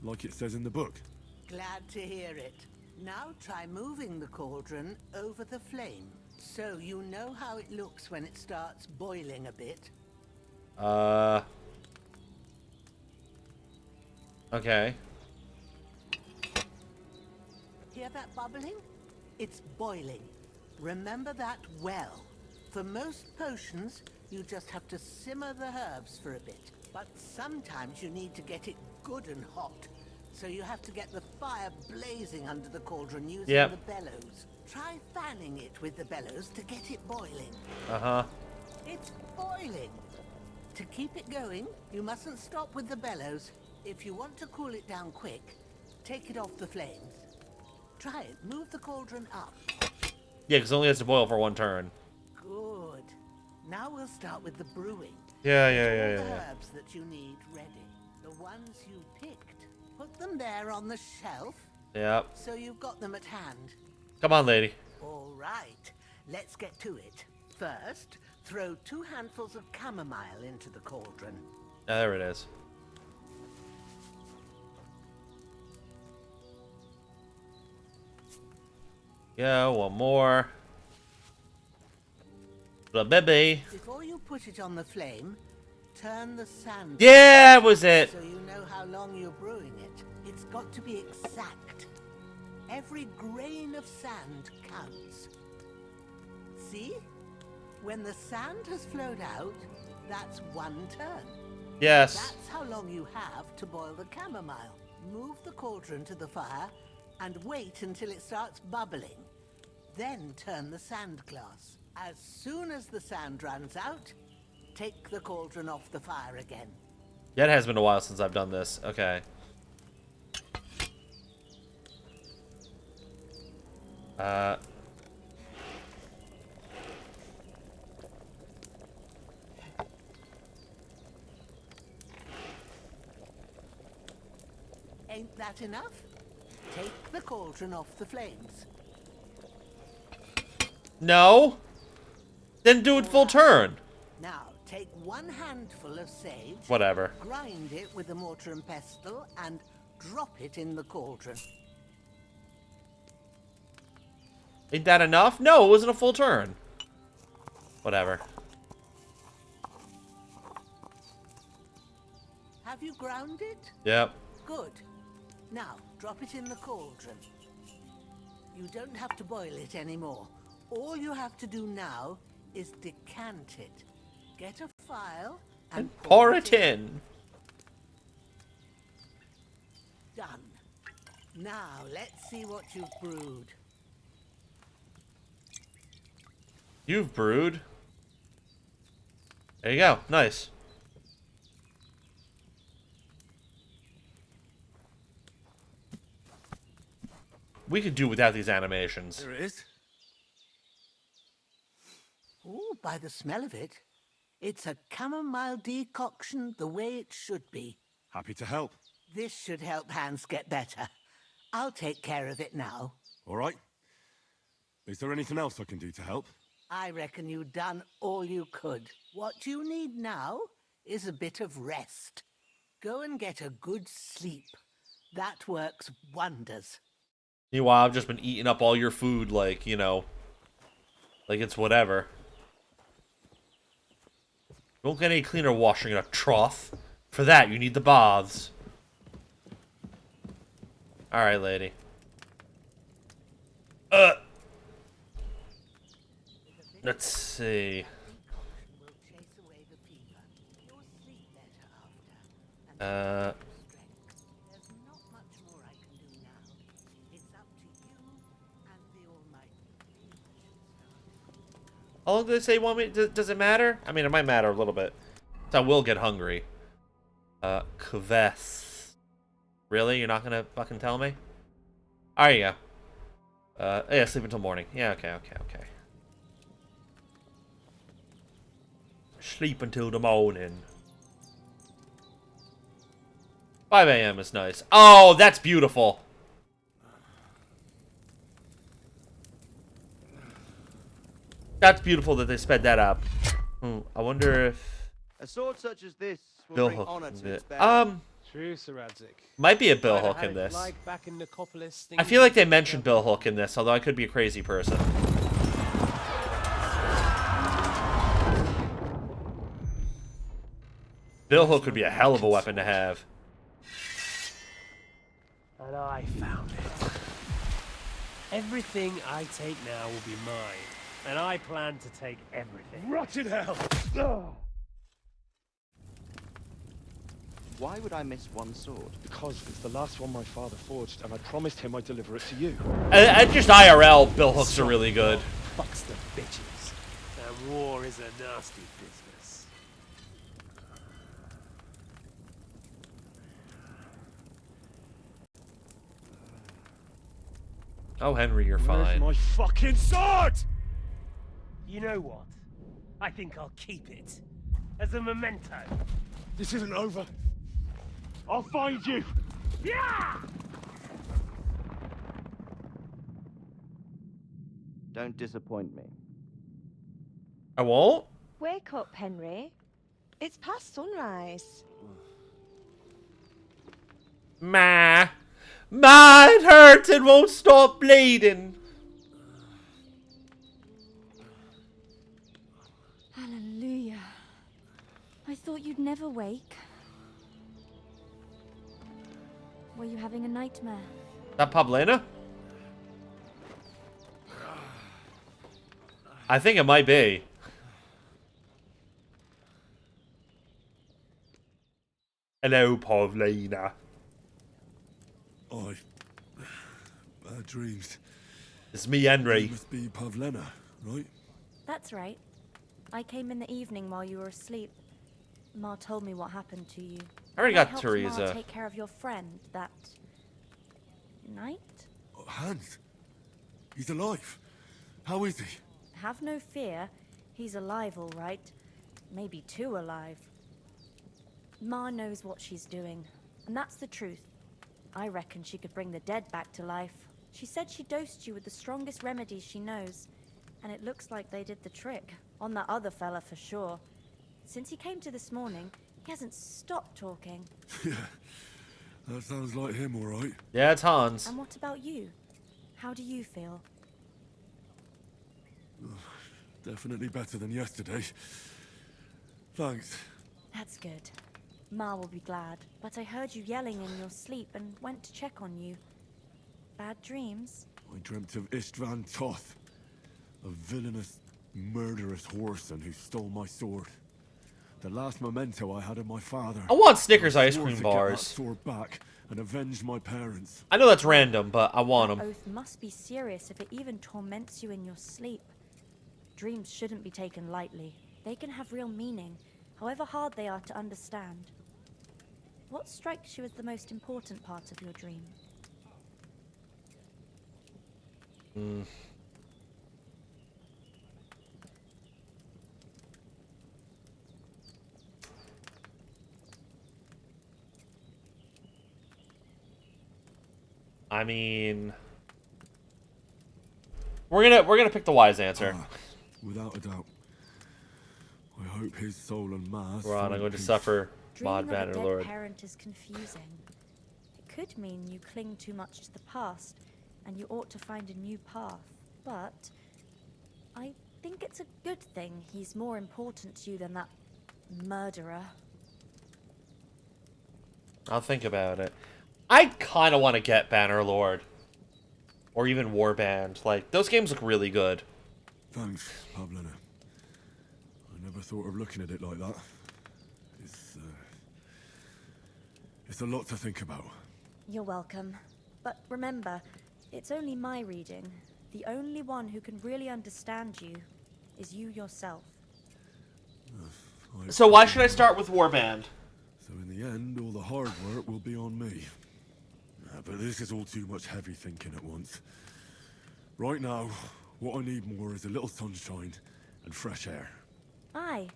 Like it says in the book. Glad to hear it. Now try moving the cauldron over the flame, so you know how it looks when it starts boiling a bit. Okay. Hear that bubbling? It's boiling. Remember that well. For most potions, you just have to simmer the herbs for a bit. But sometimes you need to get it good and hot. So you have to get the fire blazing under the cauldron using the bellows. Try fanning it with the bellows to get it boiling. Uh-huh. It's boiling. To keep it going, you mustn't stop with the bellows. If you want to cool it down quick, take it off the flames. Try it. Move the cauldron up. Yeah, because it only has to boil for 1 turn. Good. Now we'll start with the brewing. Yeah. Get all the herbs that you need ready. The ones you picked. Put them there on the shelf. Yep. So you've got them at hand. Come on, lady. All right. Let's get to it. First, throw 2 handfuls of chamomile into the cauldron. There it is. Yeah, 1 more. The baby. Before you put it on the flame, turn the sand. Yeah, that was it. So you know how long you're brewing it. It's got to be exact. Every grain of sand counts. See? When the sand has flowed out, that's 1 turn. Yes. That's how long you have to boil the chamomile. Move the cauldron to the fire and wait until it starts bubbling. Then turn the sand glass. As soon as the sand runs out, take the cauldron off the fire again. Yeah, it has been a while since I've done this. Okay. Ain't that enough? Take the cauldron off the flames. No. Then do it full turn. Now, take one handful of sage. Whatever. Grind it with a mortar and pestle and drop it in the cauldron. Ain't that enough? No, it wasn't a full turn. Whatever. Have you ground it? Yep. Good. Now, drop it in the cauldron. You don't have to boil it anymore. All you have to do now is decant it. Get a file and Pour it in. Done. Now, let's see what you've brewed. You've brewed. There you go. Nice. We could do without these animations. There it is. Oh, by the smell of it, it's a chamomile decoction the way it should be. Happy to help. This should help Hans get better. I'll take care of it now. All right. Is there anything else I can do to help? I reckon you've done all you could. What you need now is a bit of rest. Go and get a good sleep. That works wonders. Meanwhile, I've just been eating up all your food like, you know, like it's whatever. Don't get any cleaner washing in a trough. For that, you need the baths. Alright, lady. Let's see. How long do they say you want me? Does it matter? I mean, it might matter a little bit. So I will get hungry. Kves. Really? You're not gonna fucking tell me? There you go. Yeah, sleep until morning. Yeah, okay. Sleep until the morning. 5 a.m. is nice. Oh, that's beautiful. That's beautiful that they sped that up. I wonder if a sword such as this will Bill bring Hook honor is to its it. bearer. True, Sir Radzik. Might be a Bill Might have Hook had in it this. like back in Nicopolis, I feel like they mentioned Bill Hook in this, although I could be a crazy person. Bill Hook would be a hell of a weapon to have. And I found it. Everything I take now will be mine. And I plan to take everything. Rotted hell! Why would I miss one sword? Because it's the last one my father forged, and I promised him I'd deliver it to you. And just IRL, Bill Hooks are really good. Fucks the bitches. And war is a nasty business. Oh, Henry, you're Where's fine. my fucking sword? You know what? I think I'll keep it. As a memento. This isn't over. I'll find you. Yeah! Don't disappoint me. I won't? Wake up, Henry. It's past sunrise. Ma. It hurts and won't stop bleeding. Hallelujah. I thought you'd never wake. Were you having a nightmare? That Pavlena? I think it might be. Hello, Pavlena. Bad dreams. It's me, Henry. You must be Pavlena, right? That's right. I came in the evening while you were asleep. Ma told me what happened to you. I already I got helped Teresa. Ma take care of your friend that night. Hans. He's alive. How is he? Have no fear. He's alive, all right. Maybe too alive. Ma knows what she's doing, and that's the truth. I reckon she could bring the dead back to life. She said she dosed you with the strongest remedies she knows, and it looks like they did the trick. On that other fella for sure. Since he came to this morning, he hasn't stopped talking. Yeah, that sounds like him, all right. Yeah, it's Hans. And what about you? How do you feel? Definitely better than yesterday. Thanks. That's good. Ma will be glad, but I heard you yelling in your sleep and went to check on you. Bad dreams? I dreamt of Istvan Toth, a villainous, murderous whoreson who stole my sword. The last memento I had of my father. I want Snickers I ice swore cream to get that bars. sword back and avenge my parents. I know that's random, but I want That them. oath must be serious if it even torments you in your sleep. Dreams shouldn't be taken lightly. They can have real meaning, however hard they are to understand. What strikes you as the most important part of your dream? I mean, we're gonna pick the wise answer. Without a doubt. I hope his soul and mass. Ron, I'm going to suffer. Mod Dreaming of a Banner dead Lord. parent is confusing. It could mean you cling too much to the past, and you ought to find a new path. But I think it's a good thing he's more important to you than that murderer. I'll think about it. I kind of want to get Banner Lord. Or even Warband. Like, those games look really good. Thanks, Pavlina. I never thought of looking at it like that. It's a lot to think about. You're welcome. But remember, it's only my reading. The only one who can really understand you is you yourself. So why should I start with Warband? So in the end, all the hard work will be on me. But this is all too much heavy thinking at once. Right now, what I need more is a little sunshine and fresh air. Aye,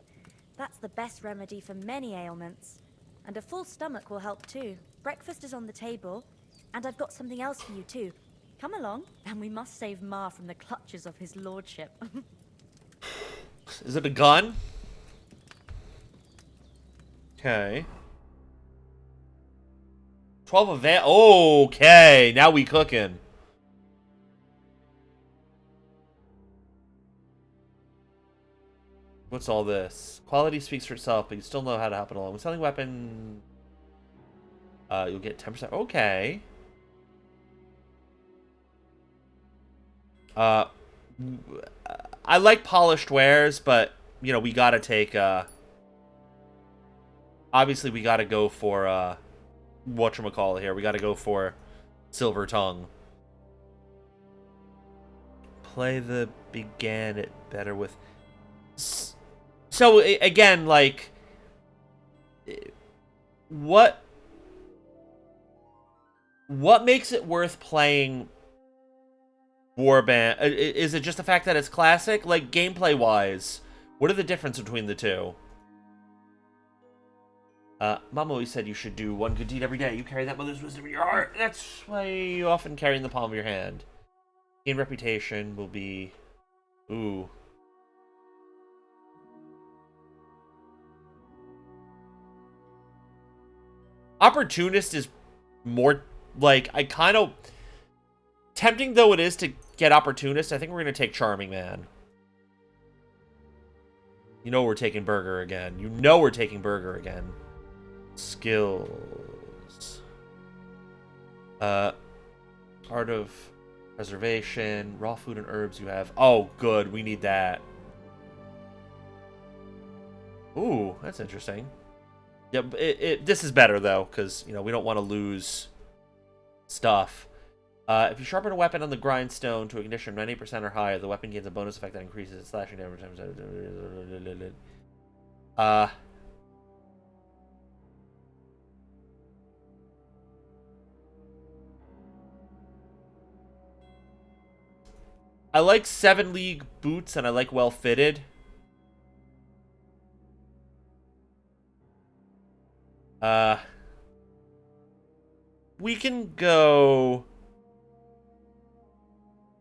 that's the best remedy for many ailments. And a full stomach will help too. Breakfast is on the table, and I've got something else for you too. Come along, and we must save Ma from the clutches of his lordship. Is it a gun? Okay. 12 event. Okay, now we cooking. What's all this? Quality speaks for itself, but you still know how to help it along. With selling weapon, you'll get 10%. Okay. I like polished wares, but you know we gotta take. Obviously, we gotta go for whatchamacallit here. We gotta go for Silver Tongue. Play the began it better with. So again, like, what makes it worth playing Warband? Is it just the fact that it's classic? Like, gameplay wise, what are the difference between the two? Mom always said you should do one good deed every day. You carry that mother's wisdom in your heart. That's why you often carry in the palm of your hand. Gain reputation will be, ooh. Opportunist is more, like, I kind of... Tempting though it is to get Opportunist, I think we're going to take Charming Man. You know we're taking Burger again. You know we're taking Burger again. Skills. Art of Preservation. Raw food and herbs you have. Oh, good. We need that. Ooh, that's interesting. Yeah, this is better, though, because, you know, we don't want to lose stuff. If you sharpen a weapon on the grindstone to ignition 90% or higher, the weapon gains a bonus effect that increases its slashing damage. I like 7 League boots, and I like well fitted. We can go...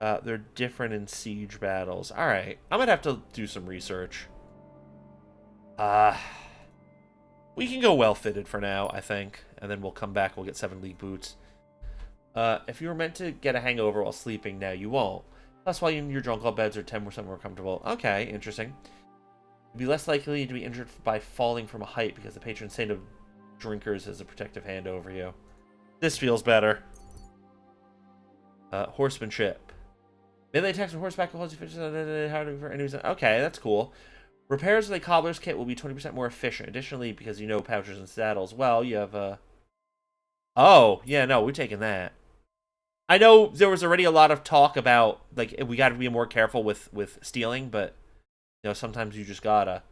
they're different in siege battles. Alright, I'm gonna have to do some research. We can go well-fitted for now, I think. And then we'll come back, we'll get 7 league boots. If you were meant to get a hangover while sleeping, now you won't. That's why your drunk all beds are 10% more comfortable. Okay, interesting. You'd be less likely to be injured by falling from a height because the patron saint of drinkers has a protective hand over you. This feels better. Horsemanship. Melee attacks on horseback will okay, that's cool. Repairs with a cobbler's kit will be 20% more efficient. Additionally, because you know pouches and saddles, well, you have oh, yeah, no, we're taking that. I know there was already a lot of talk about, like, we gotta be more careful with stealing, but, you know, sometimes you just gotta,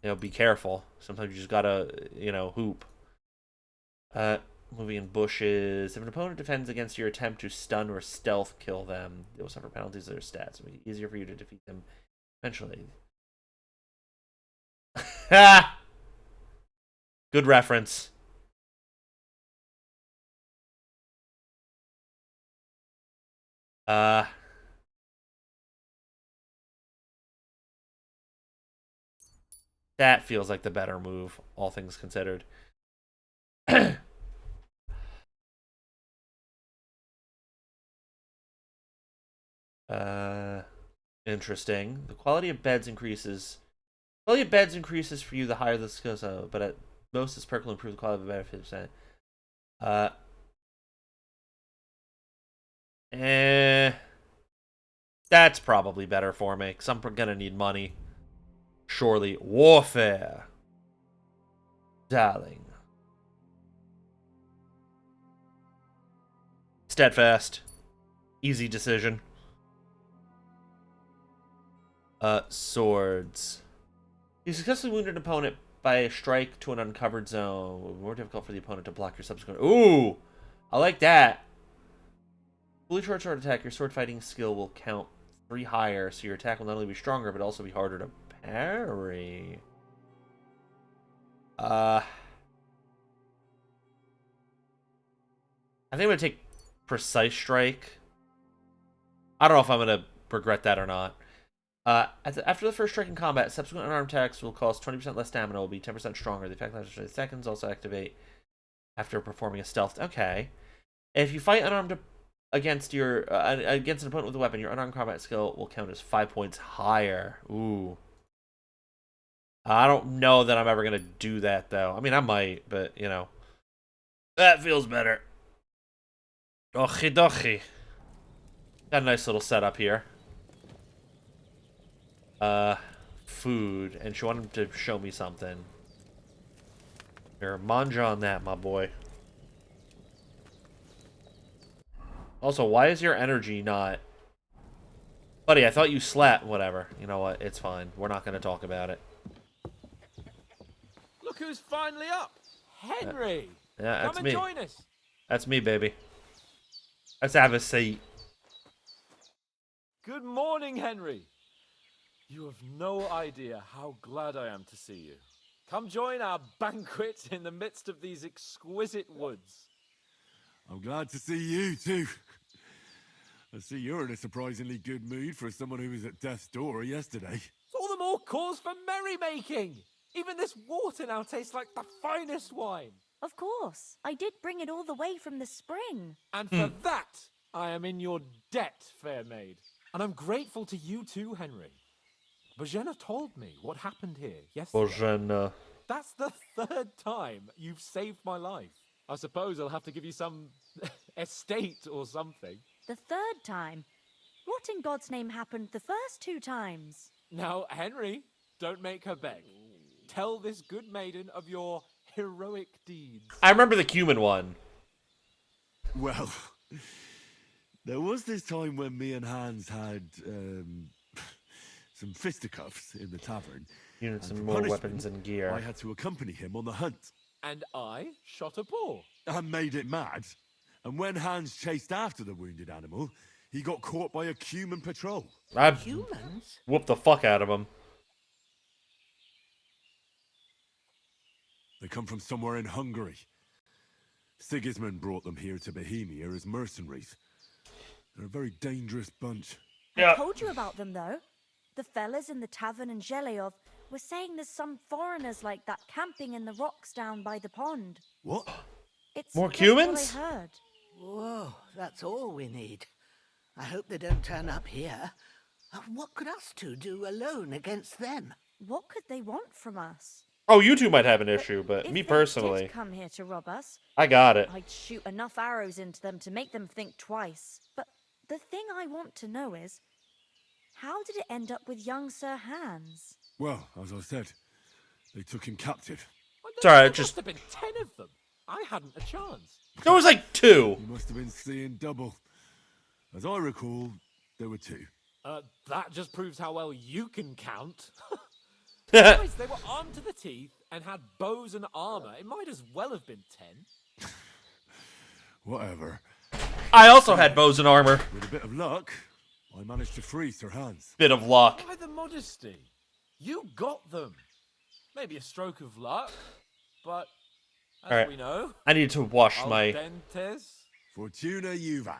you know, be careful. Sometimes you just gotta, you know, hoop. Moving in bushes. If an opponent defends against your attempt to stun or stealth kill them, they will suffer penalties to their stats. It'll make it easier for you to defeat them eventually. Ha! Good reference. That feels like the better move, all things considered. Interesting. The quality of beds increases. Quality of beds increases for you the higher the skill, but at most this perk will improve the quality of the bed 50%. That's probably better for me, because I'm gonna need money. Surely. Warfare. Darling. Steadfast. Easy decision. Swords. You successfully wounded an opponent by a strike to an uncovered zone. It will be more difficult for the opponent to block your subsequent... Ooh! I like that. Fully short sword attack, your sword fighting skill will count 3 higher, so your attack will not only be stronger, but also be harder to parry. I think I'm going to take Precise Strike. I don't know if I'm going to regret that or not. After the first strike in combat, subsequent unarmed attacks will cost 20% less stamina, will be 10% stronger. The effect lasts for 20 seconds, also activate after performing a stealth. Okay. If you fight unarmed against against an opponent with a weapon, your unarmed combat skill will count as 5 points higher. Ooh. I don't know that I'm ever going to do that, though. I mean, I might, but, you know. That feels better. Okie dokie. Got a nice little setup here. Food. And she wanted to show me something. Here, manja on that, my boy. Also, why is your energy not... Buddy, I thought you slept. Whatever. You know what? It's fine. We're not going to talk about it. Look who's finally up! Henry! Yeah, that's Come me. and join us! That's me, baby. Let's have a seat. Good morning, Henry! You have no idea how glad I am to see you. Come join our banquet in the midst of these exquisite woods. I'm glad to see you, too. I see you're in a surprisingly good mood for someone who was at death's door yesterday. All the more cause for merrymaking! Even this water now tastes like the finest wine. Of course. I did bring it all the way from the spring. And for that, I am in your debt, fair maid. And I'm grateful to you too, Henry. Bojena told me what happened here yesterday. Bojena. That's the 3rd time you've saved my life. I suppose I'll have to give you some estate or something. The 3rd time? What in God's name happened the first 2 times? Now, Henry, don't make her beg. Tell this good maiden of your heroic deeds. I remember the cumin one. Well, there was this time when me and Hans had some fisticuffs in the tavern. You need some more weapons and gear. I had to accompany him on the hunt. And I shot a boar. I made it mad. And when Hans chased after the wounded animal, he got caught by a cumin patrol. Humans? Whooped the fuck out of him. They come from somewhere in Hungary. Sigismund brought them here to Bohemia as mercenaries. They're a very dangerous bunch. I told you about them, though. The fellas in the tavern in Zheleov were saying there's some foreigners like that camping in the rocks down by the pond. What? It's More just Cumans? what I heard. Whoa, that's all we need. I hope they don't turn up here. What could us two do alone against them? What could they want from us? Oh, you two might have an issue, but If me they personally, did come here to rob us, I got it. I'd shoot enough arrows into them to make them think twice. But the thing I want to know is, how did it end up with young Sir Hans? Well, as I said, they took him captive. Sorry, There just must have been 10 of them. I hadn't a chance. there was like 2. You must have been seeing double. As I recall, there were 2. That just proves how well you can count. Besides, they were armed to the teeth and had bows and armor. It might as well have been 10. Whatever. I also had bows and armor. With a bit of luck, I managed to free Sir Hans. Bit of luck. Why the modesty? You got them. Maybe a stroke of luck, but as All right. we know, I need to wash al my. dentes. Fortuna juvat.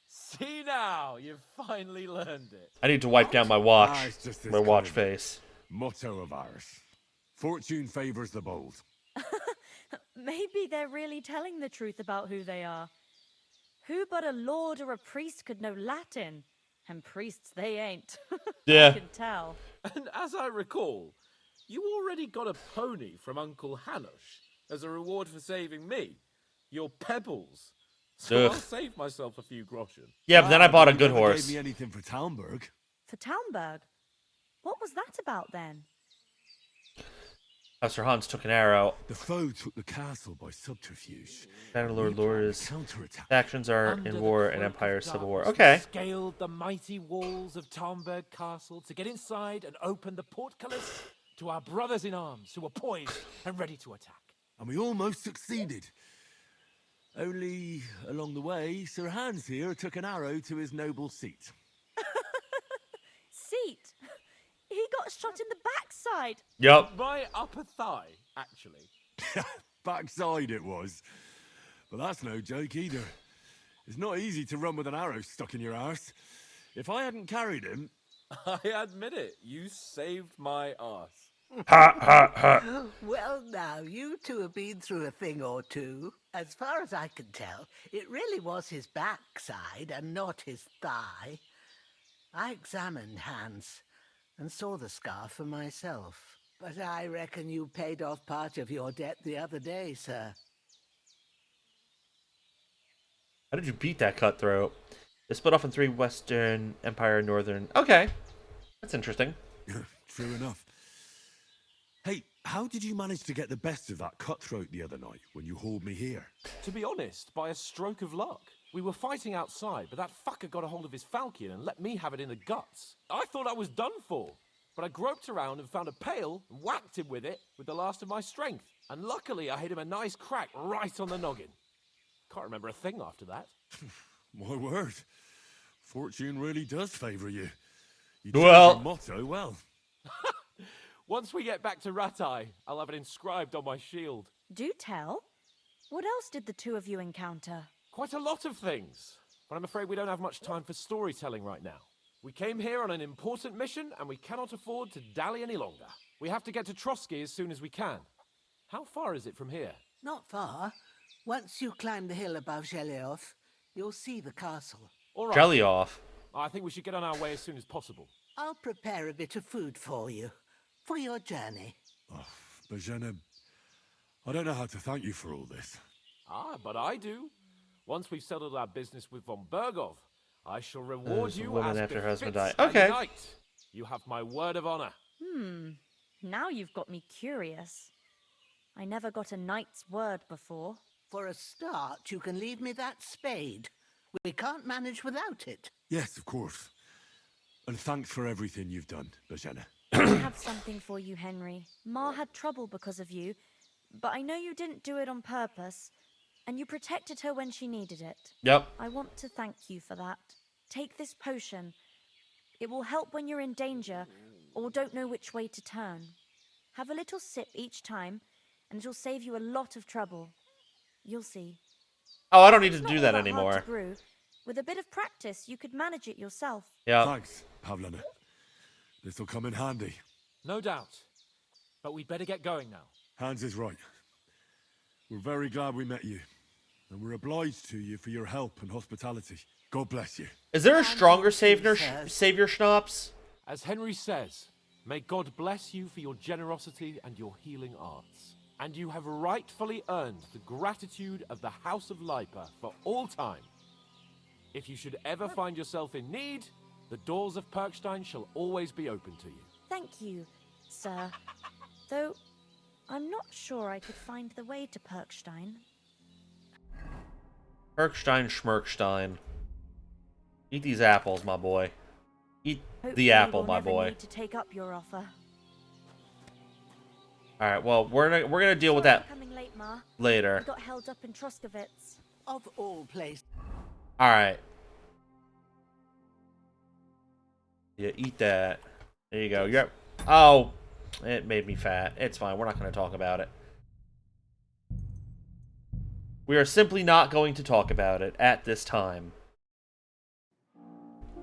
See now, you've finally learned it. I need to wipe down my watch. it's just this My watch kind of face. Motto of ours. Fortune favors the bold. Maybe they're really telling the truth about who they are. Who but a lord or a priest could know Latin? And priests, they ain't. Yeah. I can tell. And as I recall, you already got a pony from Uncle Hanush as a reward for saving me. Your pebbles. So Ugh. I'll save myself a few groschen. Yeah, but then I bought a You good never horse. Gave me anything for Talmberg. For Talmberg? What was that about then? Sir Hans took an arrow. The foe took the castle by subterfuge. Battle Lord Laura's counterattack. factions are Under in the war and cloak of Empire Civil War. darkness, Okay. we scaled the mighty walls of Talmberg Castle to get inside and open the portcullis to our brothers in arms who were poised and ready to attack. And we almost succeeded. Only along the way, Sir Hans here took an arrow to his noble seat. Seat? He got shot in the backside. Yup. My upper thigh, actually. Backside it was. But that's no joke either. It's not easy to run with an arrow stuck in your arse. If I hadn't carried him... I admit it, you saved my arse. Ha ha ha. Well, now, you two have been through a thing or two. As far as I can tell, it really was his backside and not his thigh. I examined Hans and saw the scar for myself. But I reckon you paid off part of your debt the other day, sir. How did you beat that cutthroat? They split off in 3: Western Empire, Northern. Okay. That's interesting. True enough. Hey, how did you manage to get the best of that cutthroat the other night when you hauled me here? To be honest, by a stroke of luck. We were fighting outside, but that fucker got a hold of his falchion and let me have it in the guts. I thought I was done for, but I groped around and found a pail and whacked him with it with the last of my strength. And luckily, I hit him a nice crack right on the noggin. Can't remember a thing after that. My word. Fortune really does favour you. You Well- chose your motto well. Once we get back to Ratai, I'll have it inscribed on my shield. Do tell. What else did the two of you encounter? Quite a lot of things, but I'm afraid we don't have much time for storytelling right now. We came here on an important mission, and we cannot afford to dally any longer. We have to get to Trotsky as soon as we can. How far is it from here? Not far. Once you climb the hill above Zheleov, you'll see the castle. All right. Jelly off. I think we should get on our way as soon as possible. I'll prepare a bit of food for you, for your journey. Bozhena, I don't know how to thank you for all this. Ah, but I do. Once we've settled our business with von Bergov, I shall reward There's a you woman as after her husband befits died. a Okay. knight. You have my word of honor. Now you've got me curious. I never got a knight's word before. For a start, you can leave me that spade. We can't manage without it. Yes, of course. And thanks for everything you've done, Bozhena. I have something for you, Henry. Ma had trouble because of you, but I know you didn't do it on purpose, and you protected her when she needed it. Yep. I want to thank you for that. Take this potion. It will help when you're in danger or don't know which way to turn. Have a little sip each time, and it'll save you a lot of trouble. You'll see. Oh, I don't need to It's do not that all hard anymore. to brew. With a bit of practice, you could manage it yourself. Yeah. Thanks, Pavlina. This'll come in handy. No doubt. But we'd better get going now. Hans is right. We're very glad we met you. And we're obliged to you for your help and hospitality. God bless you. Is there a stronger savior schnapps? As Henry says, may God bless you for your generosity and your healing arts. And you have rightfully earned the gratitude of the House of Lipa for all time. If you should ever find yourself in need, the doors of Perkstein shall always be open to you. Thank you, sir. Though, I'm not sure I could find the way to Perkstein. Perkstein Schmerkstein. Eat these apples, my boy. Eat Hopefully the apple, we'll my never boy. need to take up your offer. All right, well, we're gonna deal with that Coming late, Ma. later. We got held up in Troskowitz. Of all places. All right. Yeah, eat that. There you go. Yep. Oh, it made me fat. It's fine. We're not going to talk about it. We are simply not going to talk about it at this time.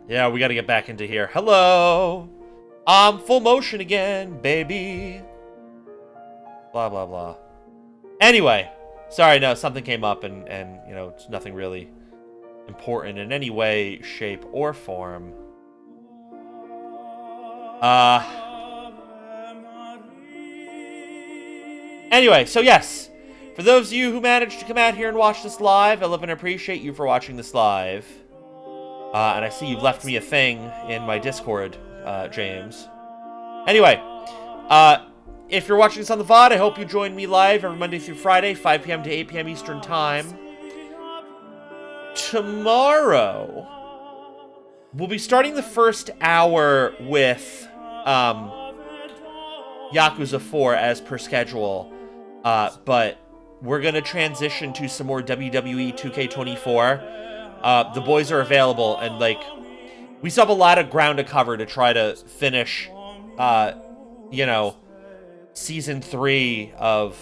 Yeah, we got to get back into here. Hello. I'm full motion again, baby. Blah, blah, blah. Anyway. Sorry, no, something came up and you know, it's nothing really important in any way, shape, or form. Anyway, so yes, for those of you who managed to come out here and watch this live, I love and appreciate you for watching this live. And I see you've left me a thing in my Discord, James. Anyway, if you're watching this on the VOD, I hope you join me live every Monday through Friday, 5 p.m. to 8 p.m. Eastern Time. Tomorrow, we'll be starting the first hour with Yakuza 4 as per schedule, but we're going to transition to some more WWE 2K24. The boys are available, and like, we still have a lot of ground to cover to try to finish, you know, Season 3 of,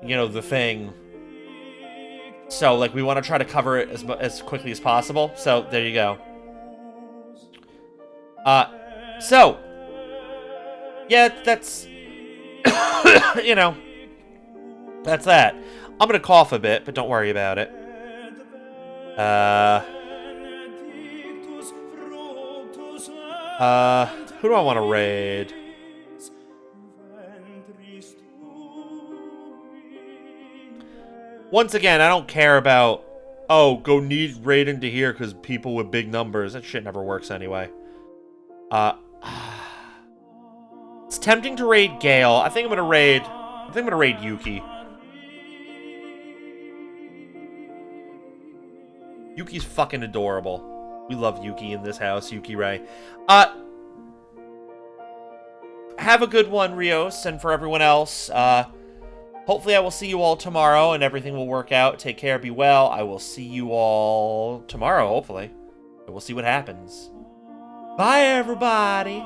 you know, the thing. So, like, we want to try to cover it as quickly as possible. So, there you go. So, yeah, that's, you know, that's that. I'm going to cough a bit, but don't worry about it. Who do I want to raid? Once again, I don't care about, oh, go need raid into here because people with big numbers. That shit never works anyway. It's tempting to raid Gale. I think I'm gonna raid Yuki. Yuki's fucking adorable. We love Yuki in this house, Yuki Ray. Have a good one, Rios, and for everyone else, hopefully I will see you all tomorrow and everything will work out. Take care, be well. I will see you all tomorrow, hopefully. And we'll see what happens. Bye, everybody.